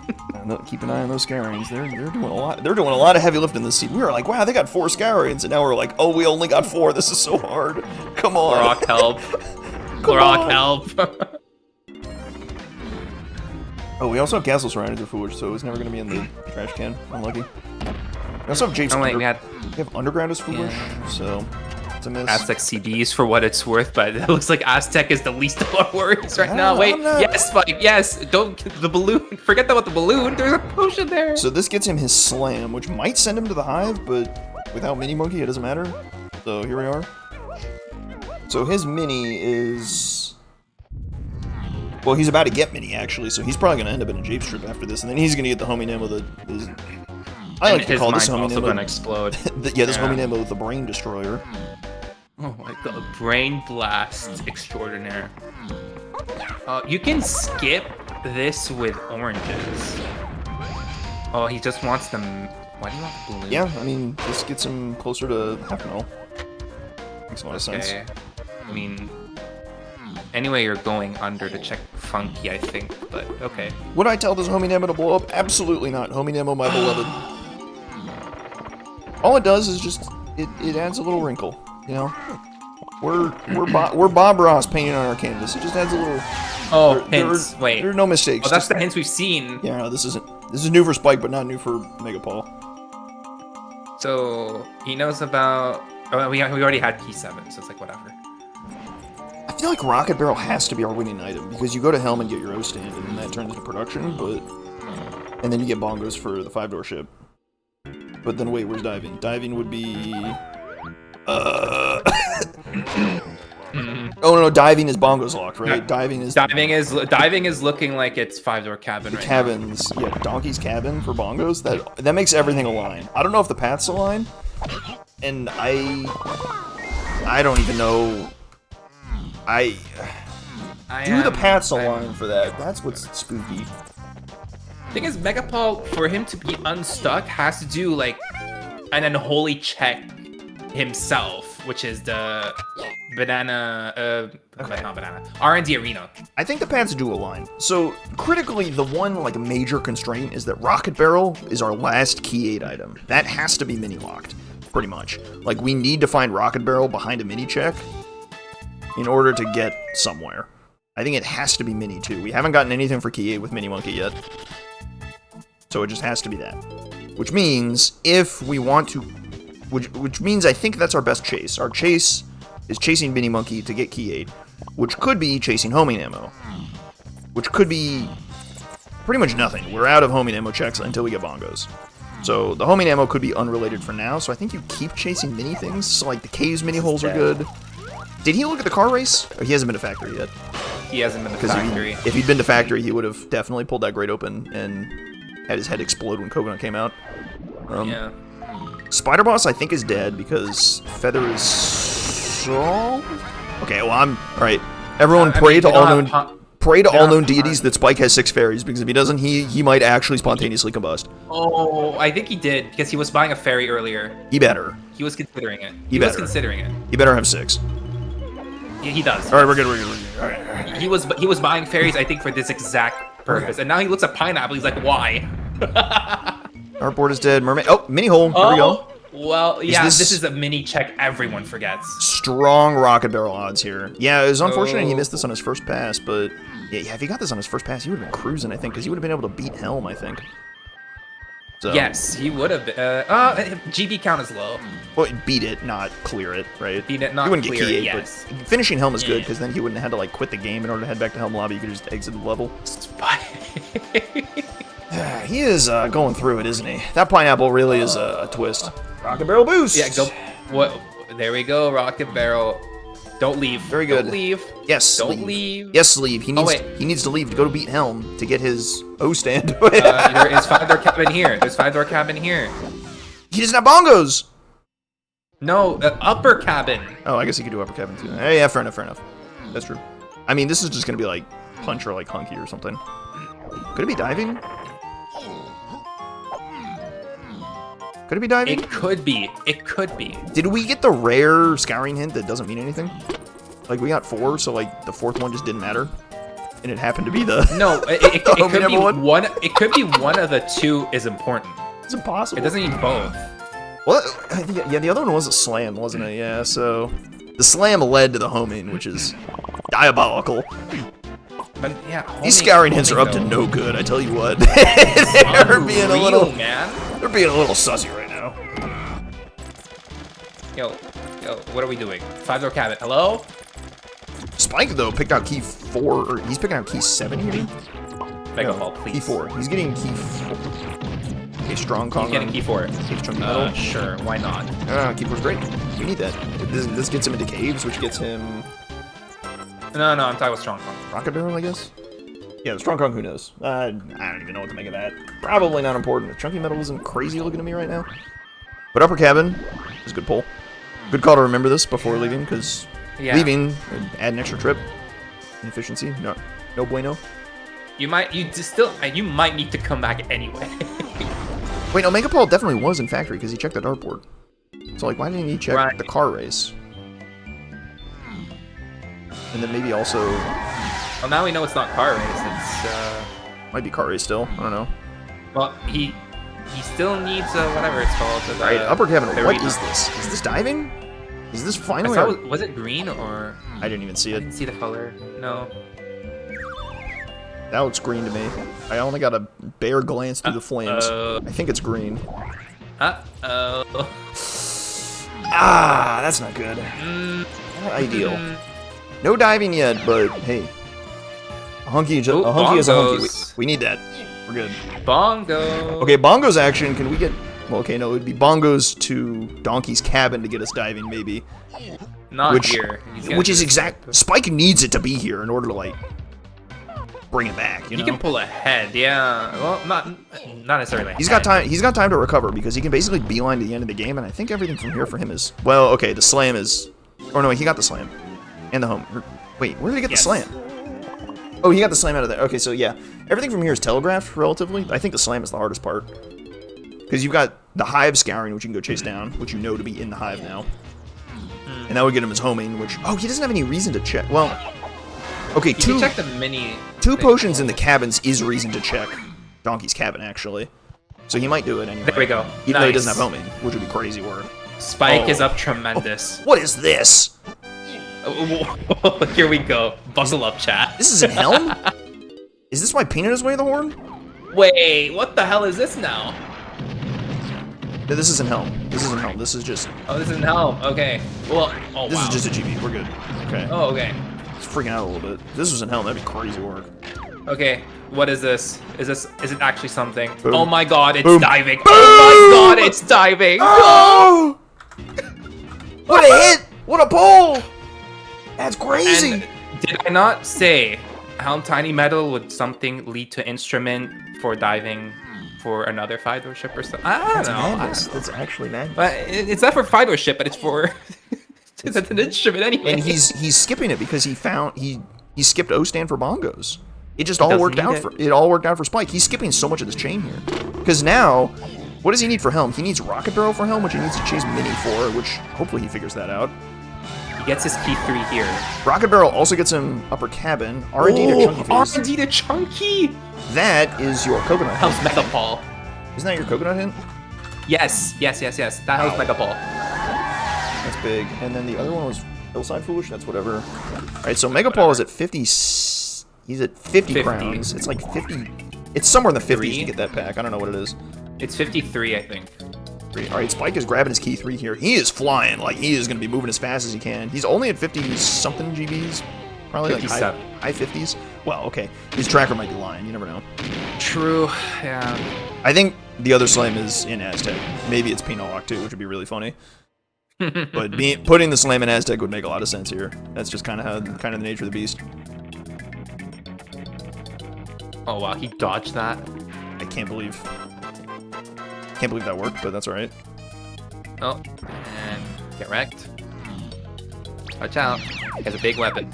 keep an eye on those Scourians. They're doing a lot. They're doing a lot of heavy lifting this seed. We were like, wow, they got 4 Scourians, and now we're like, oh, we only got 4. This is so hard. Come on. Rock help. Rock help. Oh, we also have Castle Surrounded to Foolish, so it's never going to be in the trash can. Unlucky. We also have Jake's we have Underground as Foolish, so it's a miss. Aztec CDs for what it's worth, but it looks like Aztec is the least of our worries right now. Wait, yes, Spike, yes. Don't the balloon. Forget about the balloon. There's a potion there. So this gets him his slam, which might send him to the hive, but without Mini Monkey, it doesn't matter. So here we are. So his mini is... Well, he's about to get mini, actually, so he's probably going to end up in a Jape Strip after this, and then he's going to get the Homie Nemo that is... I like to call this Homie Nemo... Gonna explode. This Homie Nemo with the Brain Destroyer. Oh my god, Brain Blast Extraordinaire. You can skip this with oranges. Oh, he just wants them... Why do you want the balloon? Yeah, I mean, this gets him closer to half mil. Makes a lot of sense. I mean... Anyway, you're going under to check Funky, I think, but okay. Would I tell this Homie Nemo to blow up? Absolutely not. Homie Nemo, my beloved. All it does is just it adds a little wrinkle, you know. We're Bob Ross painting on our canvas. It just adds a little. Oh, hints. Wait. There are no mistakes. Oh, that's the hints we've seen. Yeah, no, this isn't. This is new for Spike, but not new for MegaPaul. So he knows about. Oh, we already had P7, so it's like whatever. I feel like Rocket Barrel has to be our winning item because you go to Helm and get your O stand, and then that turns into production. And then you get bongos for the 5-door ship. But then wait, where's diving? Diving would be. Oh no, diving is bongos locked, right? Diving is looking like it's 5-door cabin. The right cabins, now. yeah, Donkey's cabin for bongos. That makes everything align. I don't know if the paths align, and I don't even know. Do the paths align for that? That's what's spooky. Thing is, MegaPaul, for him to be unstuck, has to do like an unholy check himself, which is the R&D arena. I think the paths do align. So critically, the one like major constraint is that Rocket Barrel is our last key 8 item. That has to be mini locked, pretty much. Like we need to find Rocket Barrel behind a mini check in order to get somewhere. I think it has to be mini too. We haven't gotten anything for key 8 with Mini Monkey yet. So it just has to be that. Which means if we want to... Which means I think that's our best chase. Our chase is chasing Mini Monkey to get key 8. Which could be chasing Homie Nemo. Which could be pretty much nothing. We're out of Homie Nemo checks until we get bongos. So the Homie Nemo could be unrelated for now. So I think you keep chasing mini things. So like the caves mini holes are good. Did he look at the car race? Or he hasn't been to factory yet. He hasn't been to factory. If he'd been to factory, he would have definitely pulled that grate open and had his head explode when Coconut came out. Yeah. Spider Boss, I think, is dead because Feather is solved. Okay, well, alright. Everyone pray to all known deities that Spike has 6 fairies, because if he doesn't, he might actually spontaneously combust. Oh, I think he did, because he was buying a fairy earlier. He better. He was considering it. He was considering it. He better have 6. Yeah, he does. Alright, we're good. All right. He was buying fairies, I think, for this exact purpose, and now he looks at Pineapple, he's like, why? Our board is dead. Mermaid. Oh, mini hole. Here we go. Well, yeah, this is a mini check everyone forgets. Strong Rocket Barrel odds here. Yeah, it was unfortunate he missed this on his first pass, but yeah, if he got this on his first pass, he would have been cruising, I think, because he would have been able to beat Helm, I think. So. Yes, he would have been. GB count is low. Well, beat it, not clear it, right? Beat it, not clear get key 8, yes. But finishing Helm is good, because then he wouldn't have had to like quit the game in order to head back to Helm lobby. You could just exit the level. He is going through it, isn't he? That Pineapple really is a twist. Rocket Barrel boost! Yeah, go. What? There we go, Rocket Barrel. Don't leave. Very good. Don't leave. Yes, Don't leave. Yes, leave. He needs to leave to go to beat Helm to get his O stand. There is 5-door cabin here. There's 5-door cabin here. He doesn't have bongos! No, upper cabin. Oh, I guess he could do upper cabin too. Hey, yeah, fair enough. That's true. I mean, this is just gonna be like Punch or like Hunky or something. Could it be diving? Could it be diving? It could be. It could be. Did we get the rare scouring hint that doesn't mean anything? Like, we got 4, so, like, the 4th one just didn't matter? and it happened to be the No, it could be one. It could be one of the two is important. It's impossible. It doesn't need both. Well, yeah, the other one was a slam, wasn't it? Yeah, so the slam led to the homing, which is diabolical. But yeah, these scouring hints are up to no good. I tell you what, they're being a little man. They're being a little sussy right now. Yo, what are we doing? 5-door cabin. Hello? Spike though picked out key 4, or he's picking out key 7 here. MegaPaul, please. Key 4. He's getting key 4. Okay, strong Kong. He's getting key 4. Sure, why not? Key 4's great. We need that. This gets him into caves, which gets him. No, I'm talking about strong Kong. Rocket barrel, I guess. Yeah, the strong Kong. Who knows? I don't even know what to make of that. Probably not important. Chunky metal isn't crazy looking to me right now. But upper cabin is a good pull. Good call to remember this before leaving, because leaving would add an extra trip. Inefficiency, no bueno. You might need to come back anyway. Wait, no, MegaPaul definitely was in factory because he checked the dartboard. So like, why didn't he check the car race? And then maybe also. Well, now we know it's not car race. It's might be car race still. I don't know. Well, he still needs whatever it's called. Alright, upper cabin. What is this? Is this diving? Is this finally? Was it green or? I didn't even see it. I didn't see the color. No. That looks green to me. I only got a bare glance through the flames. I think it's green. Uh-oh. Ah, that's not good. Not ideal. No diving yet, but hey. A hunky is a hunky. We need that. We're good. Bongo. Okay, bongos action. Can we get... Well, okay, no, it would be bongos to Donkey's cabin to get us diving, maybe. Not here. Which is exact... Spike needs it to be here in order to, like, bring it back, you know? He can pull ahead, yeah. Well, not necessarily. He's got time to recover, because he can basically beeline to the end of the game, and I think everything from here for him is... Well, okay, the slam is... Or no, he got the slam. And the home. Wait, where did he get the slam? Oh, he got the slam out of there. Okay, so yeah. Everything from here is telegraphed, relatively. I think the slam is the hardest part. Because you've got the hive scouring, which you can go chase down, which you know to be in the hive now. And that would get him his homing, which... Oh, he doesn't have any reason to check. Well... Okay, you can check the mini... Two potions in the cabins is reason to check Donkey's cabin, actually. So he might do it anyway. There we go. Even though he doesn't have homing, which would be crazy work. Spike is up tremendous. What is this? Here we go. Buckle up, chat. This is in Helm? Is this why Peanut is way of the horn? Wait, what the hell is this now? No, this isn't Helm. This isn't Helm. This is just... Oh, this isn't Helm. Okay. Well, This is just a GB. We're good. Okay. Oh, okay. It's freaking out a little bit. If this was in Helm, that'd be crazy work. Okay. What is this? Is it actually something? Boom. Oh my god, it's Boom. diving. Boom. Oh my god, it's diving. Oh! What a hit! What a pull! That's crazy! And did I not say Helm Tiny Metal would something lead to instrument for diving for another Fido ship or something? I don't know. Madness. That's actually madness. But it's not for Fido ship, but it's for it's an instrument anyway. And he's skipping it because he skipped O stand for bongos. It just all worked out for Spike. He's skipping so much of this chain here. Because now, what does he need for Helm? He needs Rocket Barrel for Helm, which he needs to chase Mini for, which hopefully he figures that out. He gets his key 3 here. Rocket Barrel also gets him upper cabin. R&D to Chunky Face. R&D to Chunky! That is your coconut Helps hint. MegaPaul. Isn't that your coconut hint? Yes. That helps MegaPaul. That's big. And then the other one was Hillside Foolish. That's whatever. Alright, so MegaPaul is at 50... He's at 50 crowns. It's like 50... It's somewhere in the 50s to get that pack. I don't know what it is. It's 53, I think. Alright, Spike is grabbing his key 3 here. He is flying. Like, he is going to be moving as fast as he can. He's only at 50-something GBs. Probably like high 50s. Well, okay. His tracker might be lying. You never know. True. Yeah. I think the other slam is in Aztec. Maybe it's Penal Lock too, which would be really funny. But putting the slam in Aztec would make a lot of sense here. That's just kind of the nature of the beast. Oh wow, he dodged that. I can't believe that worked, but that's alright. Oh, and get wrecked. Watch out. He has a big weapon.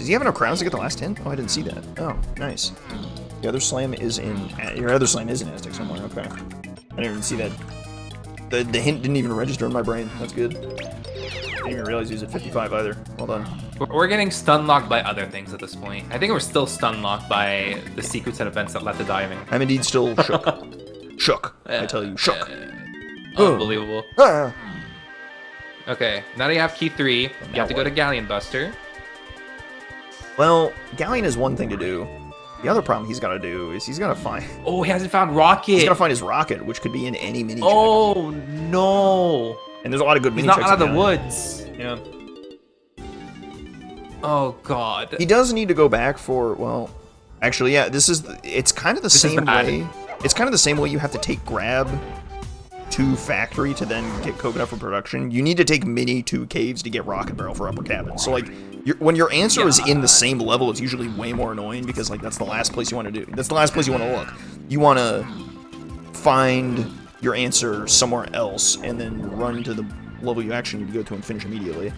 Does he have enough crowns to get the last 10? Oh, I didn't see that. Oh, nice. The other slam is in... Your other slam is in Aztec somewhere, okay. I didn't even see that. The hint didn't even register in my brain. That's good. I didn't even realize he was at 55 either. Well done. We're getting stun locked by other things at this point. I think we're still stun locked by the secrets and events that led to diving. I'm indeed still shook. Shook. I tell you, shook. Unbelievable. Ah. Okay, now that you have key 3, you have to go to Galleon Buster. Well, Galleon is one thing to do. The other problem he's got to do is he's got to find... Oh, he hasn't found Rocket! He's got to find his Rocket, which could be in any mini-check. Oh, no! And there's a lot of good mini-checks. He's not out of the woods. Yeah. Oh, God. He does need to go back for, well... Actually, yeah, this is... It's kind of the same way... It's kind of the same way you have to take Grab to Factory to then get Coconut for production. You need to take Mini to Caves to get Rocket Barrel for Upper Cabin. So, like... when your answer is in the same level, it's usually way more annoying because, like, that's the last place you want to do. That's the last place you want to look. You want to find your answer somewhere else and then run to the level you actually need to go to and finish immediately.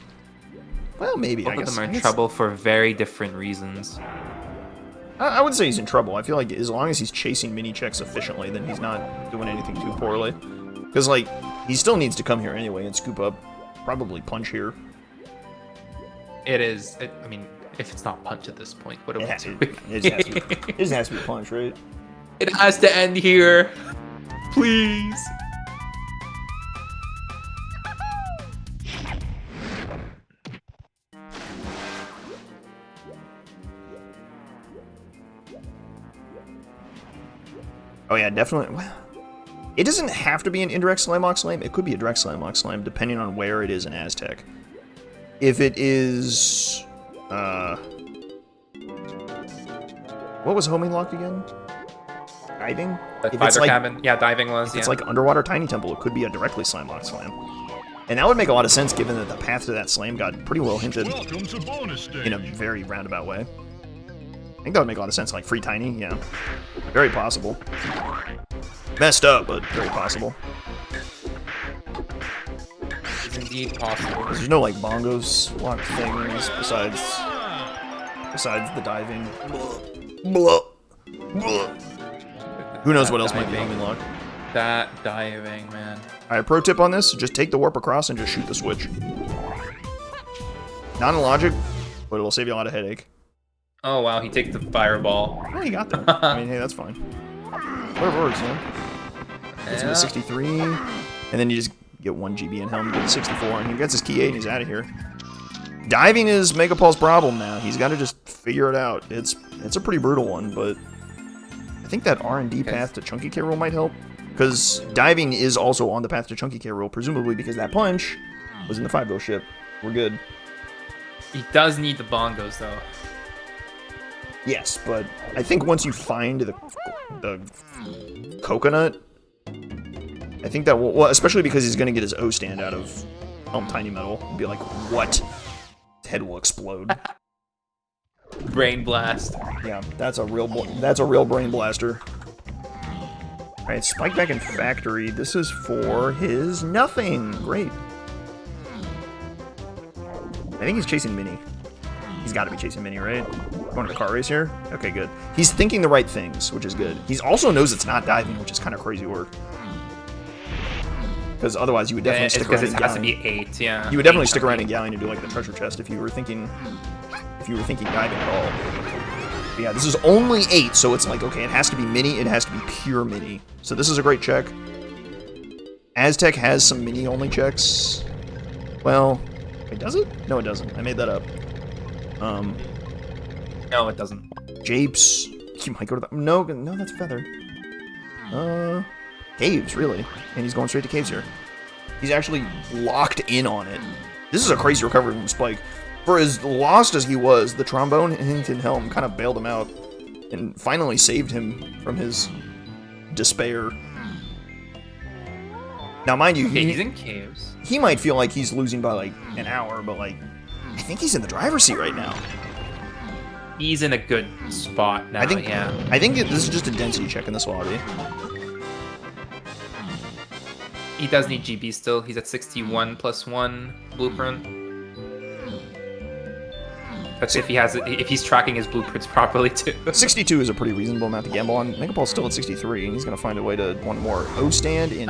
Well, maybe, I guess. Both of them are in trouble for very different reasons. I wouldn't say he's in trouble. I feel like as long as he's chasing mini-checks efficiently, then he's not doing anything too poorly. Because, like, he still needs to come here anyway and scoop up probably Punch here. It is. I mean, if it's not Punch at this point, what do we do? It has to be Punch, right? It has to end here. Please. Oh yeah, definitely. Well, it doesn't have to be an indirect Slam Lock Slam. It could be a direct Slam Lock Slam, depending on where it is in Aztec. If it is, what was homing locked again? Diving? If it's like, cabin. Yeah, diving was. If it's like Underwater Tiny Temple, it could be a directly Slam Lock Slam. And that would make a lot of sense given that the path to that slam got pretty well hinted in a very roundabout way. I think that would make a lot of sense, like free Tiny, yeah. Very possible. Messed up, but very possible. It's indeed possible. There's no like bongos locked things besides the diving. Blah. Blah. Who knows what else might be homing locked? That diving, man. Alright, pro tip on this, just take the warp across and just shoot the switch. Not in logic, but it'll save you a lot of headache. Oh wow, he takes the fireball. Oh, he got there. I mean, hey, that's fine. Whatever works, man. Gets him to 63, and then you just get 1 GB in helm, get to 64, and he gets his key 8 and he's out of here. Diving is MegaPaul's problem now. He's got to just figure it out. It's a pretty brutal one, but I think that R&D path to Chunky K Roll might help. Because diving is also on the path to Chunky K Roll, presumably because that punch was in the 5-go ship. We're good. He does need the bongos, though. Yes, but I think once you find the coconut, I think that will, well, especially because he's going to get his O stand out of Tiny Metal and be like, what? His head will explode. Brain blast. Yeah, that's a real brain blaster. Alright, Spike back in Factory. This is for his nothing. Great. I think he's chasing Mini. He's got to be chasing Mini, right? Going to the car race here? Okay, good. He's thinking the right things, which is good. He also knows it's not diving, which is kind of crazy work. Because otherwise you would definitely stick around in Galleon. Because it has to be 8, yeah. You would definitely stick around in Galleon and do like the treasure chest if you were thinking diving at all. But yeah, this is only 8, so it's like, okay, it has to be Mini, it has to be pure Mini. So this is a great check. Aztec has some Mini-only checks. Well, wait, does it? No, it doesn't. I made that up. No, it doesn't. Japes. You might go to the... No, that's Feather. Caves, really. And he's going straight to Caves here. He's actually locked in on it. This is a crazy recovery from Spike. For as lost as he was, the trombone hint in Helm kind of bailed him out and finally saved him from his despair. Now, mind you, he's in Caves. He might feel like he's losing by like an hour, but like, I think he's in the driver's seat right now. He's in a good spot now, I think this is just a density check in this lobby. He does need GB still. He's at 61 +1 blueprint. That's if he's tracking his blueprints properly too. 62 is a pretty reasonable amount to gamble on. MegaPaul's still at 63, and he's gonna find a way to one more O stand in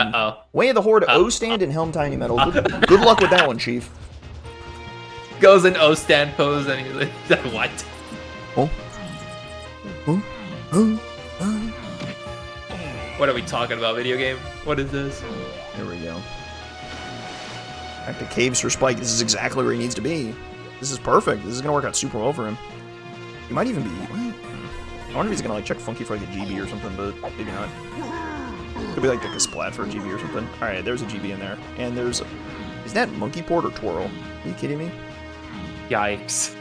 Way of the Horde O stand in Helm Tiny Metal. Good luck with that one, Chief. Goes in O stand pose and he's like, what? Oh. What are we talking about, video game? What is this? There we go. Back to caves for Spike. This is exactly where he needs to be. This is perfect. This is gonna work out super well for him. He might even be. I wonder if he's gonna like check Funky for like a GB or something, but maybe not. Could be like a splat for a GB or something. All right, there's a GB in there, and there's. Is that Monkey Port or Twirl? Are you kidding me? Yikes!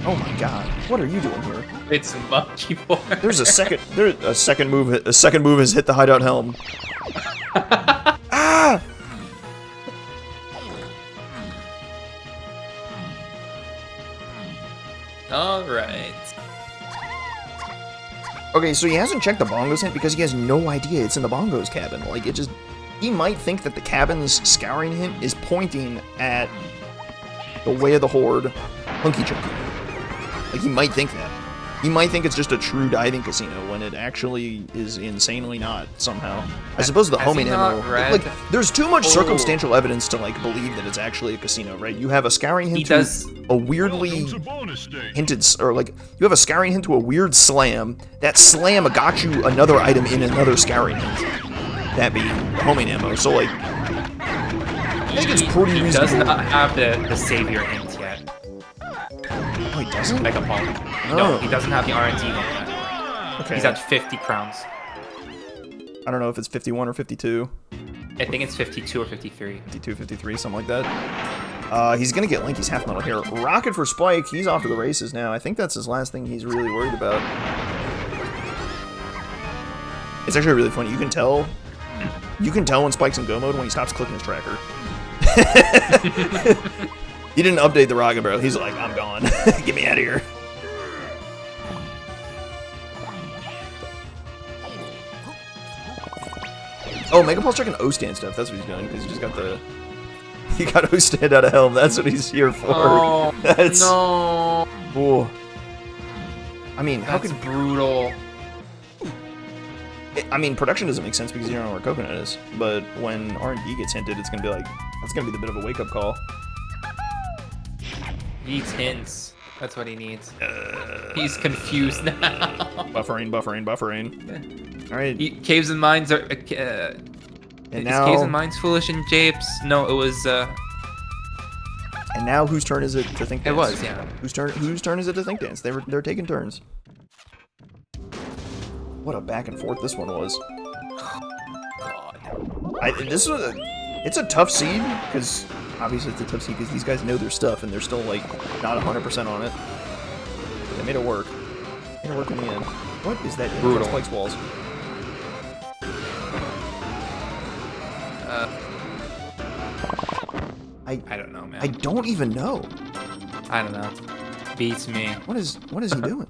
Oh my God! What are you doing here? It's Monkey Port. There's a second. A second move. A second move has hit the hideout helm. Ah! Alright. Okay, so he hasn't checked the bongos hint because he has no idea it's in the bongos cabin. Like, it just... He might think that the cabin's scouring hint is pointing at the Way of the Horde Hunky Chunky. Like, he might think that. He might think it's just a true diving casino when it actually is insanely not, somehow. I suppose the homing ammo... Like, there's too much circumstantial evidence to, like, believe that it's actually a casino, right? You have a scouring hint to a weirdly hinted... Or, like, you have a scouring hint to a weird slam. That slam got you another item in another scouring hint. That being homing ammo. So, like... I think it's pretty reasonable. He does not have the savior hint yet. Oh, he doesn't? MegaPaul. No, he doesn't have the RNT hint yet. Okay. He's at 50 crowns. I don't know if it's 51 or 52. I think it's 52 or 53. 52, 53, something like that. He's gonna get Linky's half medal here. Rocket for Spike, he's off to the races now. I think that's his last thing he's really worried about. It's actually really funny. You can tell when Spike's in go mode when he stops clicking his tracker. He didn't update the rocket barrel. He's like, I'm gone. Get me out of here. Oh, MegaPaul's checking O-stand stuff. That's what he's doing, because he just got the... He got O-stand out of Helm. That's what he's here for. Oh, that's... no. Ooh. I mean, how That's could... brutal. I mean, production doesn't make sense because you don't know where Coconut is. But when R&D gets hinted, it's going to be like... That's going to be the bit of a wake-up call. He needs hints. That's what he needs. He's confused now. Buffering. All right. Caves and Mines are... and now... Caves and Mines foolish and japes? No, it was... And now whose turn is it to think dance? It was, yeah. Whose turn is it to think dance? They're taking turns. What a back and forth this one was. God. It's a tough seed, because obviously it's a tough seed because these guys know their stuff and they're still like not 100% on it. But they made it work. Made it work in the end. What is that? Brutal. Spike's walls. I don't know, man. I don't even know. I don't know. Beats me. What is he doing?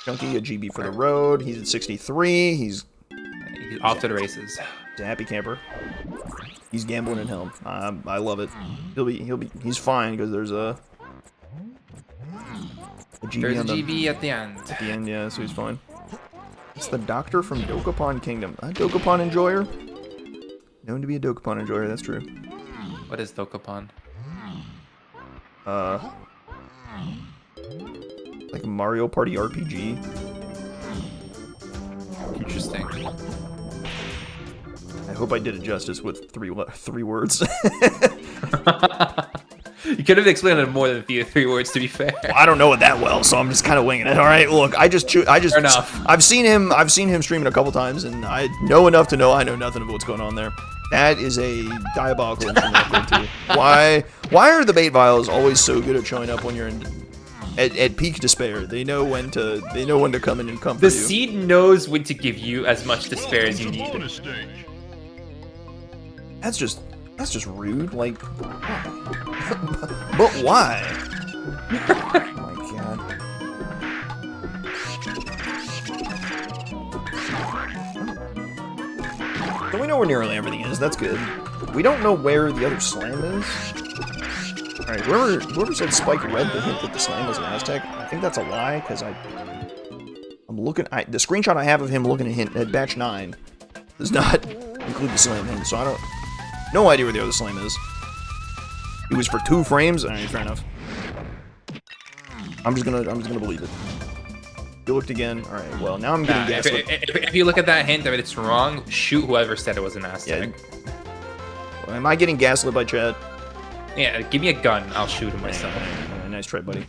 Chunky, a GB for the road. He's at 63. He's off to the races. He's a happy camper. He's gambling in Helm. I love it. He's fine because there's a GB. There's a GB at the end. At the end, yeah. So he's fine. It's the Doctor from Dokapon Kingdom. A Dokapon enjoyer. Known to be a Dokapon enjoyer. That's true. What is Dokapon? Like a Mario Party RPG. Interesting. I hope I did it justice with three words. You could have explained it more than three words, to be fair. Well, I don't know it that well, so I'm just kind of winging it. All right, look, Fair enough. I've seen him streaming a couple times, and I know enough to know I know nothing of what's going on there. That is a diabolical too. Why are the bait vials always so good at showing up when you're at peak despair? They know when to come in and comfort you. The seed knows when to give you as much despair as you need. That's just rude. Like, but why? Oh my god. So we know where nearly everything is. That's good. We don't know where the other slam is. Alright, whoever said Spike read the hint that the slam was an Aztec, I think that's a lie, because I'm looking... the screenshot I have of him looking at hint at batch 9 does not include the slam hint, so I don't... No idea where the other slam is. It was for 2 frames? Alright, fair enough. I'm just gonna believe it. You looked again. Alright, well, now I'm getting gaslit. If you look at that hint, if it's wrong, shoot whoever said it was an Aztec. Yeah. Well, am I getting gaslit by chat? Yeah, give me a gun. I'll shoot him myself. Nice try, buddy.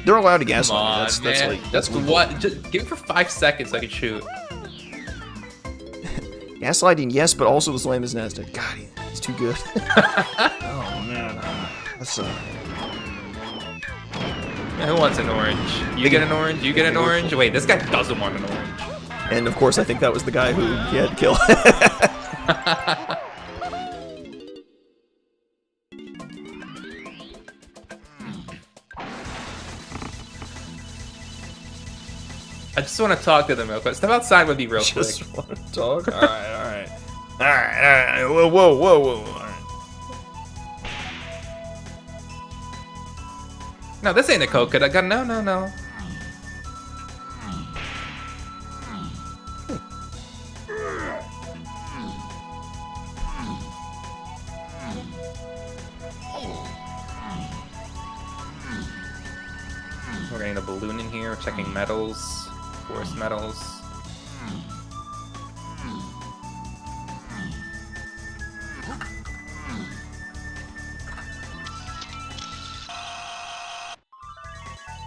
They're allowed to gaslight me. That's like... That's what? Just give it for 5 seconds so I can shoot. Gaslighting, yes, but also the slam is nasty. God, he's too good. Oh, man. That's Who wants an orange? You get an orange? You get an orange? Wait, this guy doesn't want an orange. And, of course, I think that was the guy who he had to kill. I just want to talk to them real quick. Step outside with me real quick. Just want to talk? Alright. Alright. Whoa. Alright. No, this ain't a coconut gun. No. We're getting a balloon in here, checking metals, forest metals.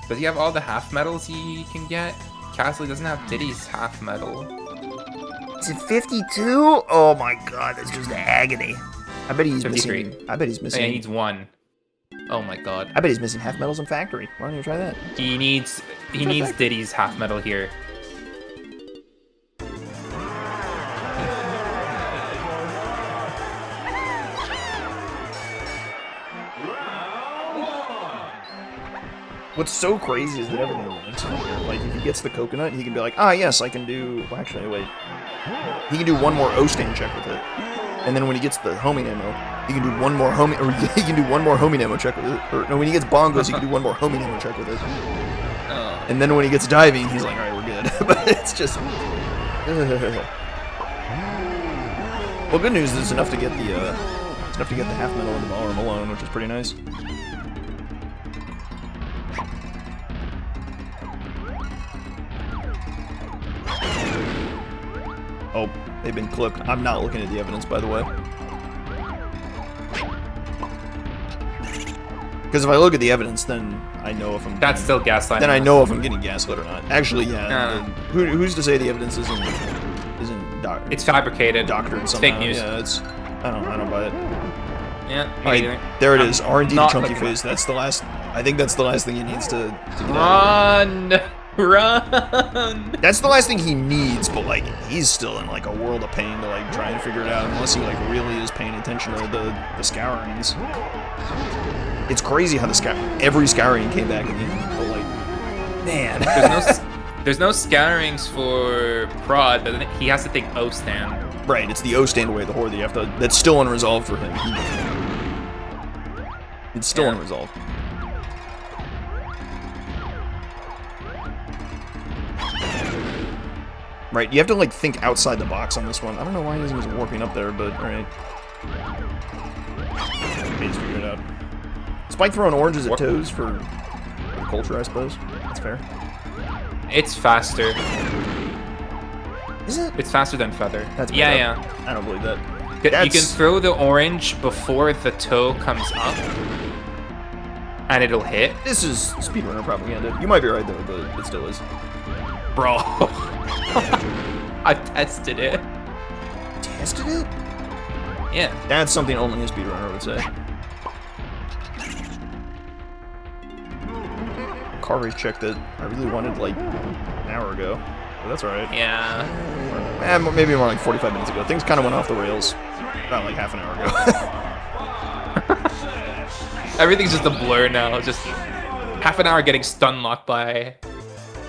Does he have all the half metals he can get? Castle doesn't have Diddy's half metal. Is it 52? Oh my god, that's just agony. I bet he's 53. missing. I bet he's missing. Yeah, he needs 1. Oh my god. I bet he's missing half metals in factory. Why don't you try that? He needs Diddy's half metal here. What's so crazy is that everyone learns from here. Like, if he gets the coconut, he can be like, ah, yes, I can do... Well, actually, wait. He can do 1 more O-stand check with it. And then when he gets the homing ammo, he can do 1 more homing... Or he can do 1 more homing ammo check with it. Or, no, when he gets bongos, he can do 1 more homing ammo check with it. Oh. And then when he gets diving, he's like, alright, we're good. But it's just... Well, good news is it's enough to get the, half metal in the ballroom alone, which is pretty nice. Oh, they've been clipped. I'm not looking at the evidence, by the way. Because if I look at the evidence, then I know if I'm... That's still gaslighting. Then I know if I'm getting gaslit or not. Actually, yeah. Who's to say the evidence isn't it's fabricated. Doctored it's somehow. Fake news. Yeah, I don't buy it. Yeah. Alright, there it is. R&D chunky face. That's the last... I think that's the last thing he needs to get Run! Run! That's the last thing he needs, but like he's still in like a world of pain to like try and figure it out unless he like really is paying attention to the scourings. It's crazy how every scouring came back in the end, but like, man. There's no scourings for prod, but then he has to think O stand. Right, it's the O stand away the horde that you have to. That's still unresolved for him. It's still unresolved. Right, you have to, like, think outside the box on this one. I don't know why he isn't warping up there, but alright. Okay, just figure it out. Spike throwing oranges at toes for the culture, I suppose. That's fair. It's faster. Is it? It's faster than feather. That's yeah. I don't believe that. You can throw the orange before the toe comes up, and it'll hit. This is speedrunner propaganda. You might be right, though, but it still is. Bro. I've tested it. Tested it? Yeah. That's something only a speedrunner would say. Car race check that I really wanted like an hour ago. But that's alright. Yeah. Or, maybe more like 45 minutes ago. Things kind of went off the rails about like half an hour ago. Everything's just a blur now. Just half an hour getting stun locked by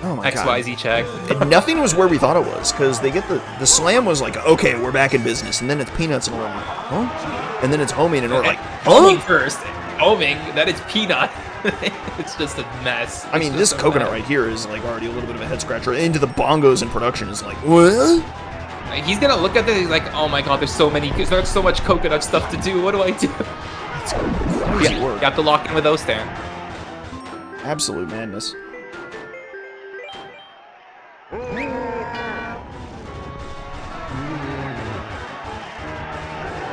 XYZ check. And nothing was where we thought it was, because they get the slam was like, okay, we're back in business, and then it's peanuts and we're like, huh? And then it's homing and we're like, huh? Homing first. homing. That is peanut. It's just a mess. I mean, this coconut right here is like already a little bit of a head scratcher. Into the bongos in production is like, what? He's gonna look at this. He's like, oh my god, there's so much coconut stuff to do. What do I do? It's crazy work. Got to lock in with Ostan. Absolute madness.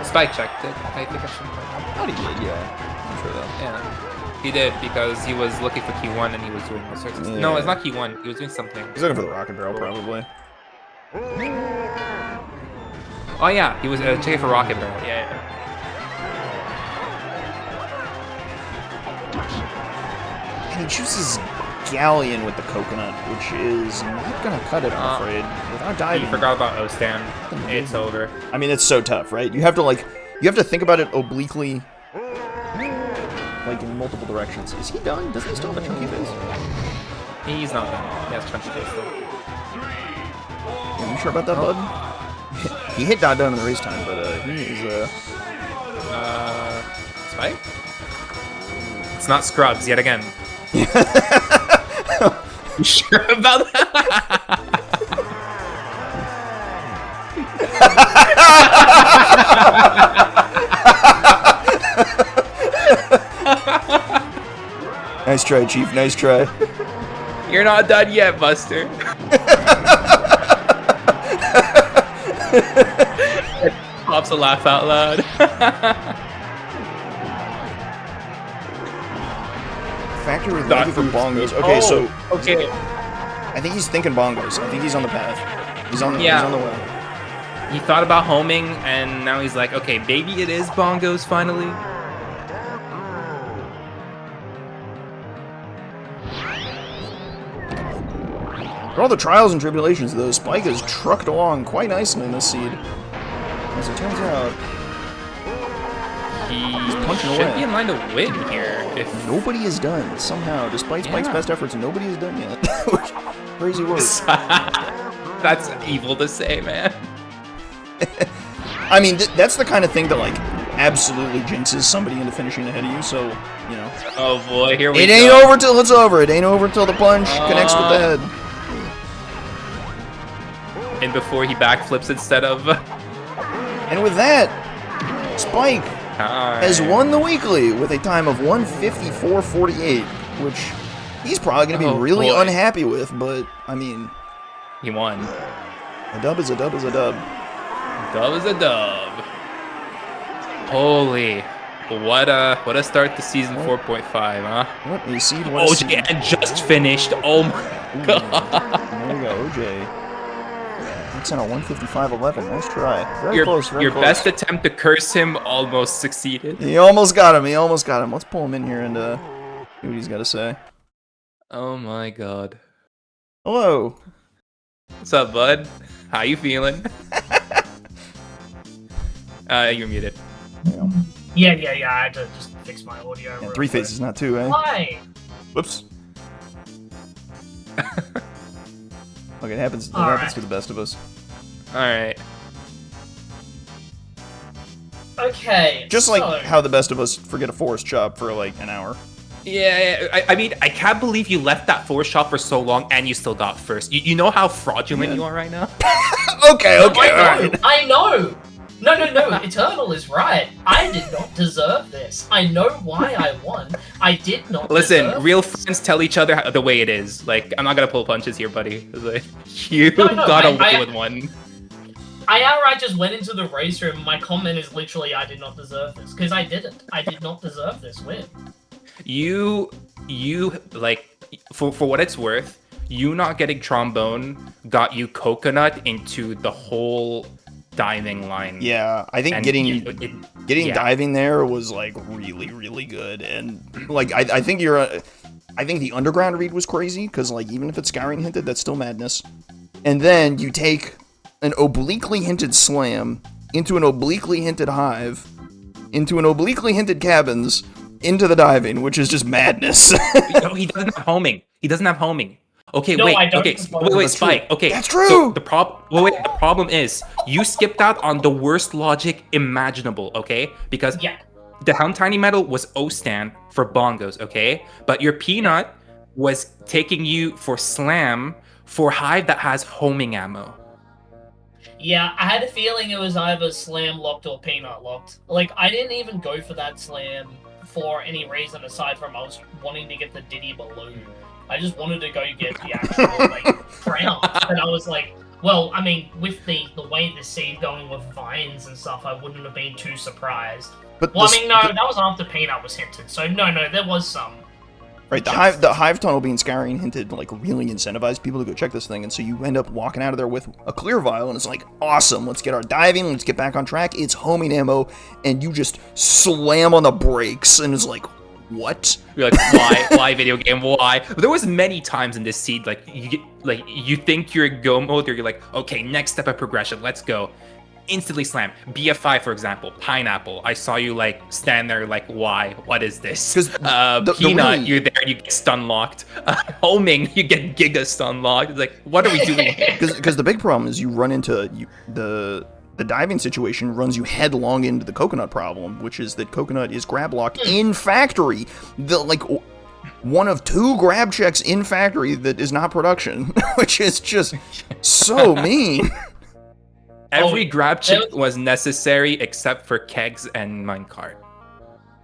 Spike checked it. I think I should. I thought he did, yeah. I'm sure that. Yeah, he did because he was looking for Q1 and he was doing all sorts of stuff. No, it's not Q1. He was doing something. He's looking for the rocket barrel, probably. Oh yeah, he was checking for rocket barrel. Yeah. And he chooses Galleon with the coconut, which is not gonna cut it, I'm afraid. Without diving. You forgot about Ostan. It's over. I mean, it's so tough, right? You have to think about it obliquely, like in multiple directions. Is he done? Doesn't he still have a chunky face? He's not done. He has chunky face still. Are you sure about that, bud? He hit dot down in the race time, but he is Spike? It's not Scrubs yet again. You sure about that? Nice try, Chief. Nice try. You're not done yet, Buster. Pops a laugh out loud. Factory with looking for bongos. Okay, so okay. I think he's thinking bongos. I think he's on the path. He's on the way. He thought about homing, and now he's like, okay, maybe it is bongos finally. For all the trials and tribulations, though, Spike has trucked along quite nicely in this seed. As it turns out, he's punching away. Should be in line to win here. If nobody is done somehow, despite Spike's best efforts, nobody is done yet. Crazy work. That's evil to say, man. I mean, that's the kind of thing that like absolutely jinxes somebody into finishing ahead of you. So you know. Oh boy, here we go. It ain't over till it's over. It ain't over till the punch connects with the head. And before he backflips instead of. And with that, Spike has won the weekly with a time of 1:54.48, which he's probably going to be really unhappy with, but, I mean... He won. A dub is a dub is a dub. Dub is a dub. Holy. What a start to season 4.5, huh? What a seed, OJ and just finished. Oh my god. There you go, OJ. It's in a 1:55.11. Nice try. Very close. Your best attempt to curse him almost succeeded. He almost got him. Let's pull him in here and see what he's got to say. Oh my god. Hello. What's up, bud? How you feeling? You're muted. Yeah. I had to just fix my audio. Yeah, three faces, not two, eh? Why? Whoops. Look, it happens to the best of us. Alright. Okay. Just like how the best of us forget a forest chop for like an hour. Yeah, I mean, I can't believe you left that forest chop for so long and you still got first. You know how fraudulent you are right now? Okay, alright. I know! No, Eternal is right. I did not deserve this. I know why I won. I did not Listen, real friends tell each other the way it is. Like, I'm not gonna pull punches here, buddy. Like, you got away with one. I outright just went into the race room. My comment is literally, I did not deserve this. Because I didn't. I did not deserve this win. You like, for what it's worth, you not getting trombone got you coconut into the whole diving line. Yeah, I think getting diving there was like really good, and like I think the underground read was crazy because like even if it's scouring hinted, that's still madness. And then you take an obliquely hinted slam into an obliquely hinted hive, into an obliquely hinted cabins, into the diving, which is just madness. No, he doesn't have homing. Okay, no, wait, Spike. Okay, that's true. So the problem is you skipped out on the worst logic imaginable. Okay, because the Helm Tiny Metal was O-stand for bongos, okay? But your Peanut was taking you for slam for Hive that has homing ammo. Yeah, I had a feeling it was either slam locked or peanut locked. Like, I didn't even go for that slam for any reason aside from I was wanting to get the Diddy balloon. I just wanted to go get the actual, like, crown. And I was like, well, I mean, with the way the seed going with vines and stuff, I wouldn't have been too surprised. But well, I mean, no, that was after Peanut was hinted, so no, there was some. Right, the hive tunnel being scouring hinted, like, really incentivized people to go check this thing, and so you end up walking out of there with a clear vial, and it's like, awesome, let's get our diving, let's get back on track, it's homing ammo, and you just slam on the brakes, and it's like, what? You're like, why video game, why? There was many times in this seed, like, you think you're go mode, or you're like, okay, next step of progression, let's go. Instantly slam. BF5, for example, pineapple. I saw you like stand there like, why? What is this? Peanut, you're there, you get stun locked. Homing, you get giga stun locked. It's like, what are we doing here? Because the big problem is you run into the diving situation runs you headlong into the coconut problem, which is that coconut is grab locked in factory. One of 2 grab checks in factory that is not production, which is just so mean. Every grab check was necessary except for kegs and minecart.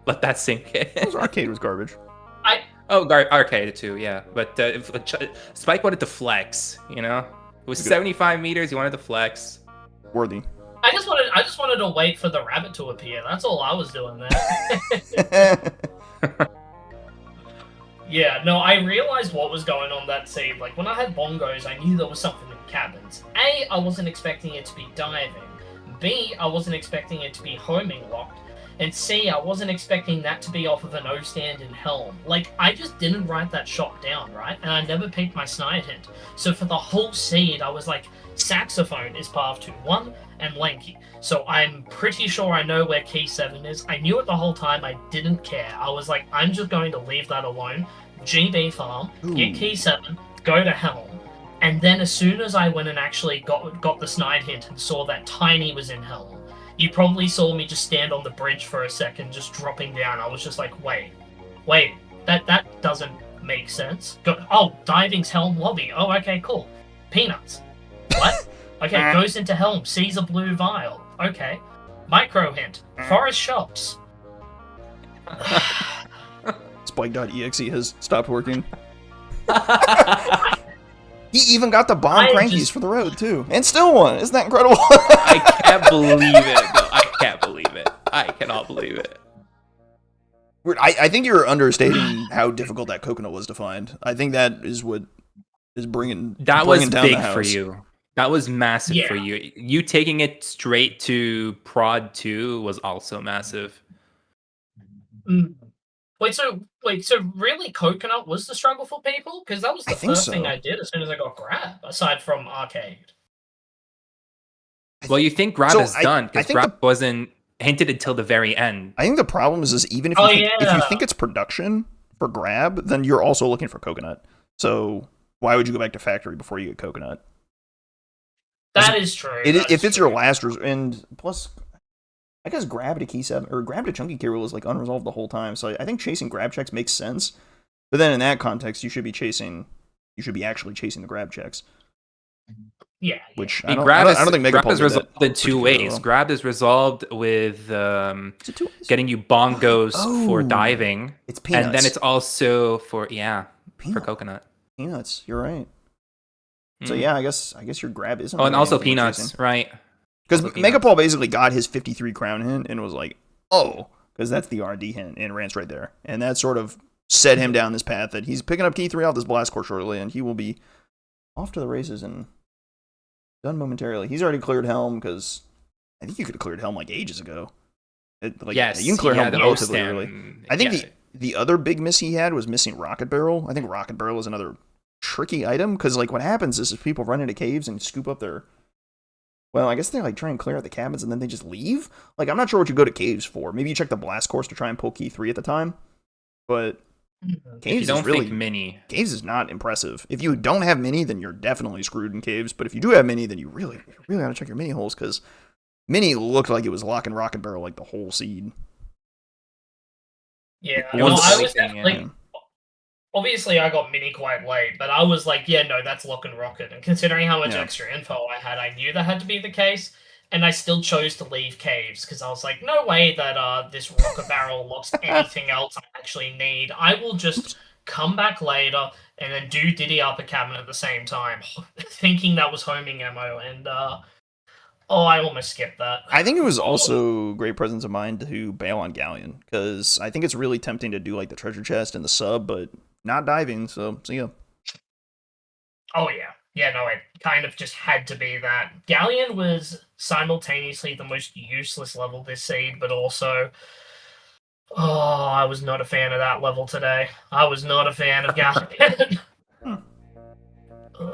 Let that sink in. Arcade was garbage. Arcade too, yeah. But Spike wanted to flex, you know? It was 75 meters, he wanted to flex. Worthy. I just wanted to wait for the rabbit to appear. That's all I was doing there. Yeah, no, I realized what was going on that scene. Like, when I had bongos, I knew there was something in cabins. A, I wasn't expecting it to be diving. B, I wasn't expecting it to be homing locked. And C, I wasn't expecting that to be off of an O-stand in Helm. Like, I just didn't write that shot down, right? And I never picked my snide hint. So for the whole seed, I was like, saxophone is path 2-1 and lanky. So I'm pretty sure I know where key 7 is. I knew it the whole time. I didn't care. I was like, I'm just going to leave that alone. GB farm, get key 7, go to Helm. And then as soon as I went and actually got the snide hint and saw that Tiny was in Helm, you probably saw me just stand on the bridge for a second, just dropping down. I was just like, wait, that doesn't make sense. Diving's Helm lobby. Oh, okay, cool. Peanuts. What? Okay, goes into Helm, sees a blue vial. Okay. Micro hint. Forest shops. Spike.exe has stopped working. He even got the bomb crankies for the road, too. And still won. Isn't that incredible? I can't believe it. No, I can't believe it. I cannot believe it. I think you're understating how difficult that coconut was to find. I think that is what is bringing that was down big the house. For you. That was massive for you. You taking it straight to Prod 2 was also massive. Wait, so really Coconut was the struggle for people? Because that was the first thing I did as soon as I got Grab, aside from Arcade. Well, you think Grab is done, because Grab wasn't hinted until the very end. I think the problem is even if you think it's production for Grab, then you're also looking for Coconut. So why would you go back to Factory before you get Coconut? That is true. If it's your last and plus, I guess Grab to Key 7 or Grab to Chunky Key Rule is like unresolved the whole time. So I think chasing grab checks makes sense. But then in that context, you should be actually chasing the grab checks. Yeah. Which I don't think MegaPaul Grab is resolved in 2 ways. Well. Grab is resolved with getting you bongos for diving. It's peanuts. And then it's also for Coconut. Peanuts, you're right. So yeah, I guess your grab isn't. Oh, and also peanuts, right? Because MegaPaul basically got his 53 crown hint and was like, oh, because that's the R&D hint, and Rant's right there. And that sort of set him down this path that he's picking up key 3 off this blast core shortly, and he will be off to the races and done momentarily. He's already cleared Helm, because I think you could have cleared Helm like ages ago. Yes, you can clear Helm relatively early. I think the other big miss he had was missing Rocket Barrel. I think Rocket Barrel is another tricky item, because like what happens is people run into caves and scoop up their, well, I guess they like try and clear out the cabins and then they just leave. Like, I'm not sure what you go to caves for. Maybe you check the blast course to try and pull key 3 at the time, but caves caves is not impressive. If you don't have mini, then you're definitely screwed in caves, but if you do have mini, then you really gotta check your mini holes, because mini looked like it was locking Rocket Barrel like the whole seed. Yeah, One well, I silly was thing, definitely. Obviously, I got mini quite late, but I was like, yeah, no, that's Lock and Rocket. And considering how much Yeah. extra info I had, I knew that had to be the case. And I still chose to leave caves because I was like, no way that this rocket barrel lost anything else I actually need. I will just come back later and then do Diddy Upper Cabinet at the same time, thinking that was homing ammo. And I almost skipped that. I think it was also great presence of mind to bail on Galleon, because I think it's really tempting to do like the treasure chest and the sub, but not diving, so see ya. Oh yeah. Yeah, no, it kind of just had to be that. Galleon was simultaneously the most useless level this seed, but also I was not a fan of that level today. I was not a fan of Galleon.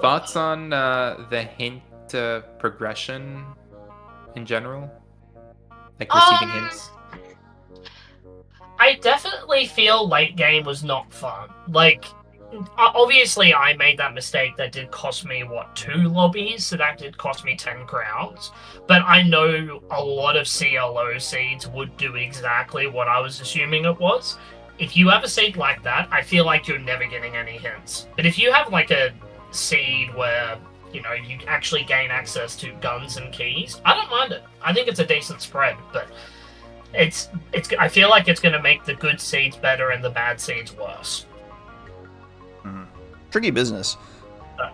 Thoughts on the hint progression in general? Like receiving hints? I definitely feel late game was not fun. Like, obviously I made that mistake that did cost me, 2 lobbies? So that did cost me 10 crowns. But I know a lot of CLO seeds would do exactly what I was assuming it was. If you have a seed like that, I feel like you're never getting any hints. But if you have like a seed where, you actually gain access to guns and keys, I don't mind it. I think it's a decent spread, but it's I feel like it's going to make the good seeds better and the bad seeds worse. Tricky business. I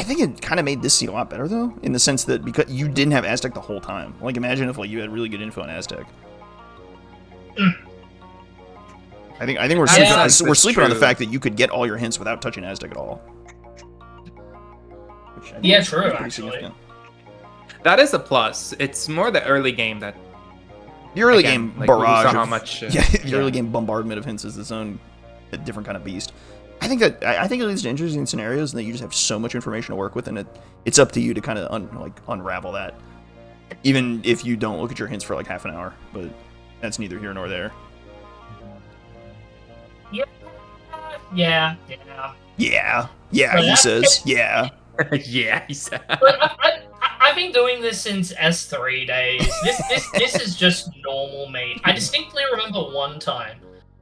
think it kind of made this seed a lot better though, in the sense that because you didn't have Aztec the whole time. Like, imagine if like you had really good info on Aztec. I think we're sleeping on the fact that you could get all your hints without touching Aztec at all. Yeah, true. Actually, that is a plus. It's more the early game that. The early game barrage. We saw how much, early game bombardment of hints is its own different kind of beast. I think it leads to interesting scenarios, and that you just have so much information to work with, and it's up to you to kind of unravel that. Even if you don't look at your hints for like half an hour, but that's neither here nor there. Yeah. He says. Yeah. Yeah, he said. I've been doing this since S3 days. This is just normal me. I distinctly remember one time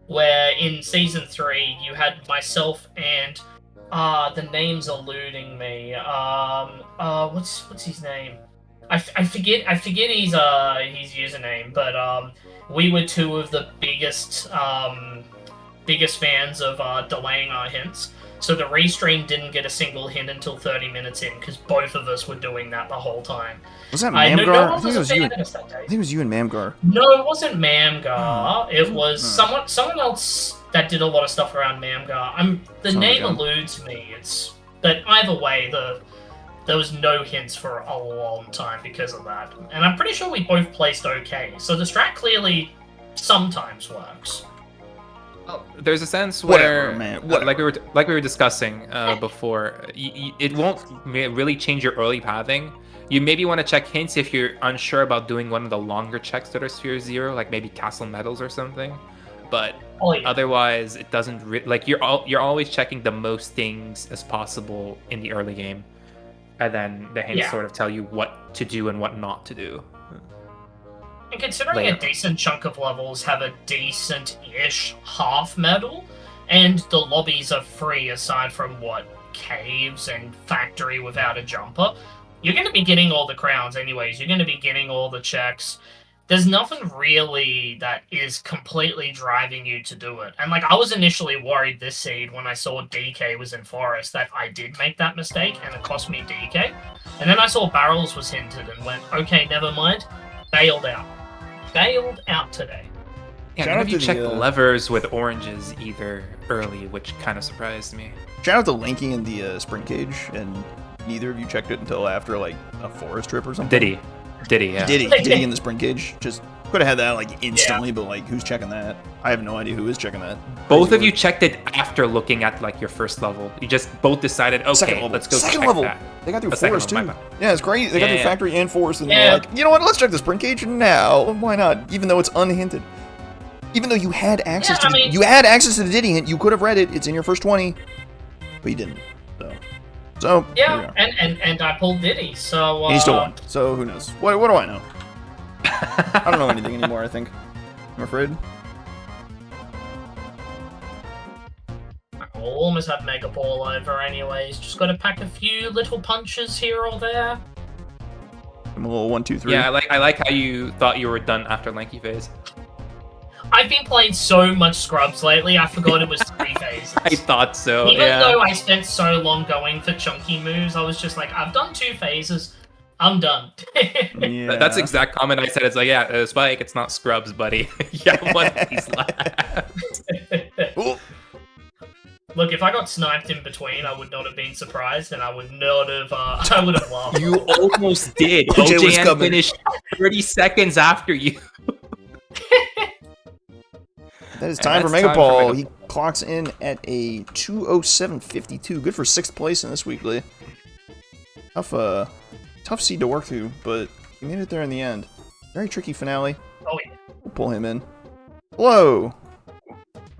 where in season 3 you had myself and the name's eluding me. What's his name? I forget his username, but we were two of the biggest fans of delaying our hints. So the restream didn't get a single hint until 30 minutes in, because both of us were doing that the whole time. Was that Mamgar? I think it was you and Mamgar. No, it wasn't Mamgar. It was someone else that did a lot of stuff around Mamgar. The name eludes me. But either way, there was no hints for a long time because of that. And I'm pretty sure we both placed okay. So the strat clearly sometimes works. Well, there's a sense where, Whatever. like we were discussing before, it won't really change your early pathing. You maybe want to check hints if you're unsure about doing one of the longer checks that are Sphere 0, like maybe Castle Medals or something. But otherwise, it doesn't you're always checking the most things as possible in the early game, and then the hints sort of tell you what to do and what not to do. And considering a decent chunk of levels have a decent-ish half medal, and the lobbies are free aside from, caves and factory without a jumper, you're going to be getting all the crowns anyways. You're going to be getting all the checks. There's nothing really that is completely driving you to do it. And, I was initially worried this seed when I saw DK was in Forest that I did make that mistake, and it cost me DK. And then I saw Barrels was hinted and went, okay, never mind. Bailed out today. Yeah, none of you checked levers with oranges either early, which kind of surprised me. Shout out to Linky in the sprint cage, and neither of you checked it until after a forest trip or something. Diddy, yeah. Diddy in the sprint cage. Just could have had that instantly, but who's checking that? I have no idea who is checking that. Both of you checked it after looking at your first level. You just both decided, okay, let's go check that. They got through forest too. Yeah, it's great. They got through factory and forest, and they're like, you know what? Let's check the sprint cage now. Why not? Even though it's unhinted. Even though you had access to the Diddy hint, you could have read it. It's in your first 20, but you didn't. So yeah, and I pulled Diddy. So he still won. So who knows? What do I know? I don't know anything anymore. I think I'm afraid. we'll almost have MegaPaul over anyways. Just got to pack a few little punches here or there. I'm a little 1, 2, 3. Yeah, I like how you thought you were done after Lanky phase. I've been playing so much Scrubs lately, I forgot it was 3 phases. I thought so, Even yeah. though I spent so long going for chunky moves, I was just like, I've done 2 phases. I'm done. Yeah. That's the exact comment I said. It's like, yeah, Spike, it's not Scrubs, buddy. Yeah, one piece left. Look, if I got sniped in between, I would not have been surprised, and I would not have. I would have laughed. You almost did. OJ was OJN coming. finished 30 seconds after you. That is time for MegaPaul. He clocks in at a 2:07.52. Good for 6th place in this weekly. Tough seed to work through, but he made it there in the end. Very tricky finale. Oh yeah. We'll pull him in. Hello.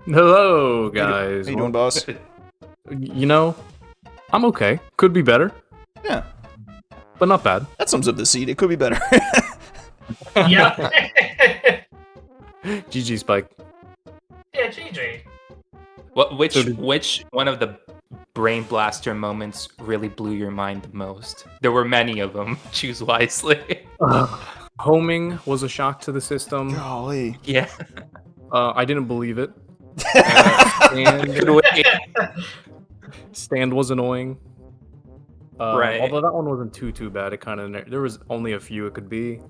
Hello, guys. How you doing, boss? You know, I'm okay. Could be better, Yeah, but not bad. that sums up the seed. It could be better. Yeah. GG, Spike. Yeah, GG. Which one of the brain blaster moments really blew your mind the most? There were many of them. Choose wisely. Homing was a shock to the system. Golly. Yeah. I didn't believe it. Stand was annoying. Right. Although that one wasn't too bad. It kind of there was only a few it could be.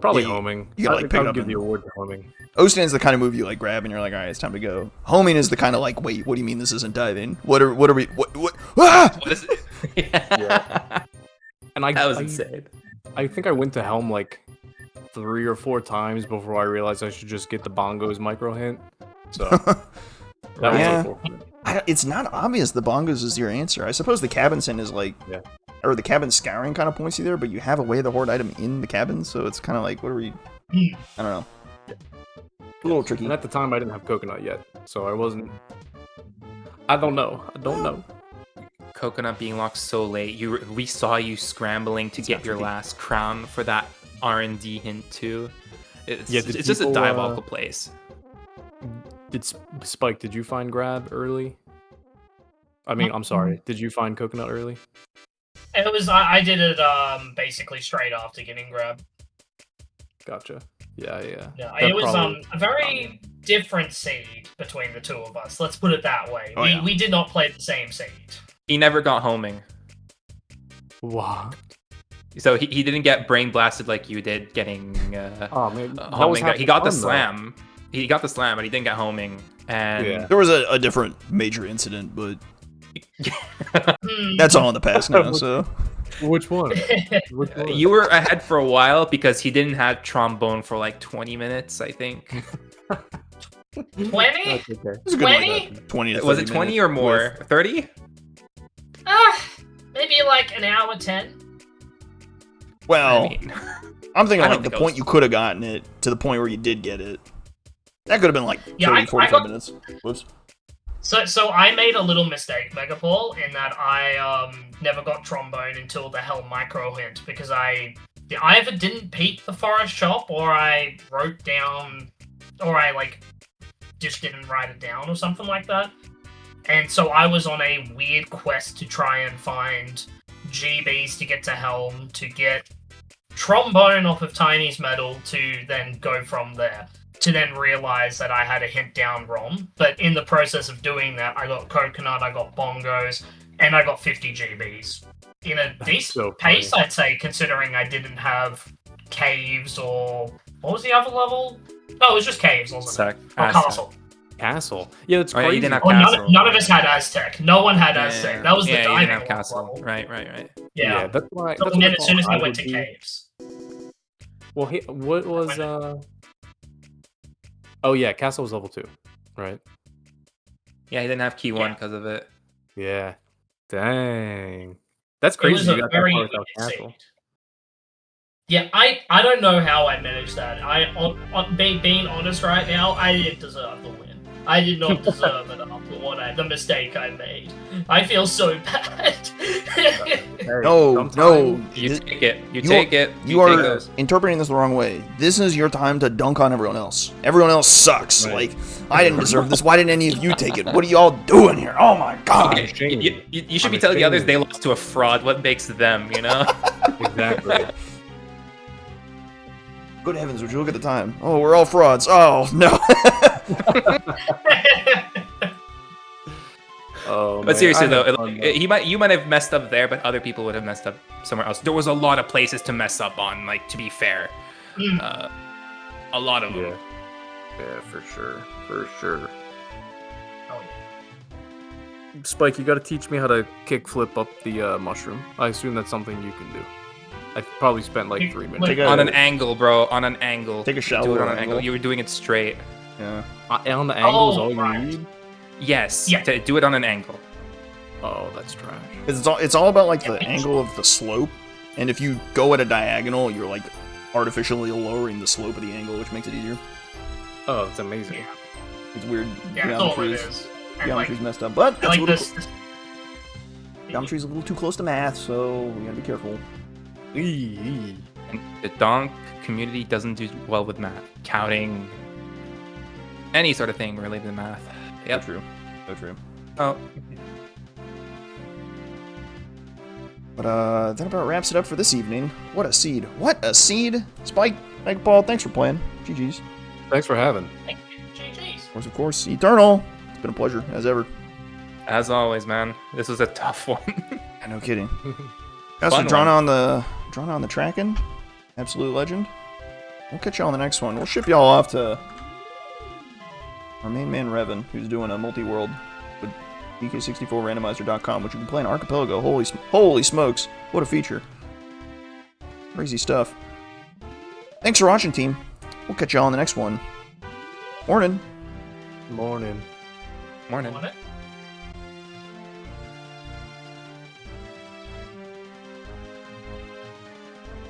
Probably Yeah, homing. you gotta, like, I pick it would up give and- the award to homing. O-stand's the kind of move you like grab and you're like, all right, it's time to go. Homing is the kind of like, wait, what do you mean this isn't diving? What are we? What? Ah! What is it? Yeah. And That was insane. I think I went to helm like 3 or 4 times before I realized I should just get the bongos micro hint. So that was Yeah. unfortunate. It's not obvious the bongos is your answer. I suppose the cabin sin is like, Yeah. or the cabin scouring kind of points you there, but you have a way the horde item in the cabin, so it's kind of like, what are we? I don't know. A little tricky. And at the time I didn't have coconut yet, so I wasn't. I don't know. Coconut being locked so late. We saw you scrambling to get your last crown for that R&D hint too. It's just a people, diabolical place. Spike, did you find grab early? I mean, I'm sorry. Did you find coconut early? It was. I did it basically straight after getting grab. Gotcha. Yeah. Yeah, That it was probably- a very different seed between the two of us. Let's put it that way. Oh, yeah. We did not play the same seed. He never got homing. What? So he didn't get brain blasted like you did getting Oh man, that was homing. half He got the fun, though. slam. He got the slam, but he didn't get homing. And Yeah. There was a different major incident, but Hmm. that's all in the past now. So Which one? Which one? you were ahead for a while because he didn't have trombone for like 20 minutes, I think. 20? That's okay. it was a good 20? like 20 to 30 Was it 20 or minute more? 30? Maybe like an hour 10. Well, I mean, I'm thinking I don't like the think it point was- you could have gotten it to the point where you did get it. That could have been like 30, Yeah, I 45 got- minutes. Whoops. So I made a little mistake, MegaPaul, in that I never got trombone until the hell micro hint because I either didn't peek the forest shop or I wrote down, or I like just didn't write it down or something like that. And so I was on a weird quest to try and find GBs to get to Helm to get trombone off of Tiny's medal to then go from there. To then realize that I had a hint down wrong. But in the process of doing that, I got coconut, I got bongos, and I got 50 GBs. In a decent so pace, funny. I'd say, considering I didn't have caves or... What was the other level? No, it was just caves, wasn't it? Or castle. Castle. Yeah, that's Oh, yeah, crazy. you didn't have Oh, castle. none of us had Aztec. No one had Aztec. That was the yeah, you diving didn't have castle. level. Right. Yeah. that's why. So That's then what as soon as I would went to do. caves. Well, what was Oh yeah, castle was level 2, right? Yeah, he didn't have key 1 Yeah. because of it. Yeah. Dang. That's It was crazy. a You got very that far without weird castle. seed. Yeah, I don't know how I managed that. Being honest right now, I didn't deserve the win. I did not deserve it after the mistake I made. I feel so bad. No. You take it. You take it. You are interpreting this the wrong way. This is your time to dunk on everyone else. Everyone else sucks. Right. Like, I didn't deserve this. Why didn't any of you take it? What are y'all doing here? Oh my god. Okay. You should be telling the others they lost to a fraud. What makes them, you know? Exactly. Good heavens, would you look at the time? Oh, we're all frauds. Oh, no. Oh, But seriously though, you you might have messed up there, but other people would have messed up somewhere else. There was a lot of places to mess up on, like, to be fair. A lot of them. Yeah, for sure. Oh, Spike, you gotta teach me how to kickflip up the mushroom. I assume that's something you can do. I probably spent like 3 minutes. On an angle, bro. On an angle. Take a shallow Do it on an angle. You were doing it straight. Yeah. On the angle is all right. you need? Yes. Yeah. Do it on an angle. Oh, that's trash. It's all about, like, the angle of the slope. And if you go at a diagonal, you're, like, artificially lowering the slope of the angle, which makes it easier. Oh, it's amazing. Yeah. It's weird. Yeah, that's all it is. And, Geometry's messed up, but that's like a this. little, geometry's a little too close to math, so we gotta be careful. Eee. And the donk community doesn't do well with math. Counting. Any sort of thing related to math. Yep. So true. Oh. But that about wraps it up for this evening. What a seed. What a seed! Spike, MegaPaul, thanks for playing. GG's. Thanks for having. GG's. Of course, Eternal. It's been a pleasure, as ever. As always, man. This was a tough one. Yeah, no kidding. Guys, Fun drawn on the tracking. Absolute legend. We'll catch y'all on the next one. We'll ship y'all off to our main man Revan, who's doing a multi-world with DK64Randomizer.com, which you can play in Archipelago. Holy smokes! What a feature! Crazy stuff. Thanks for watching, team. We'll catch y'all on the next one. Morning. Morning. Morning. Want it?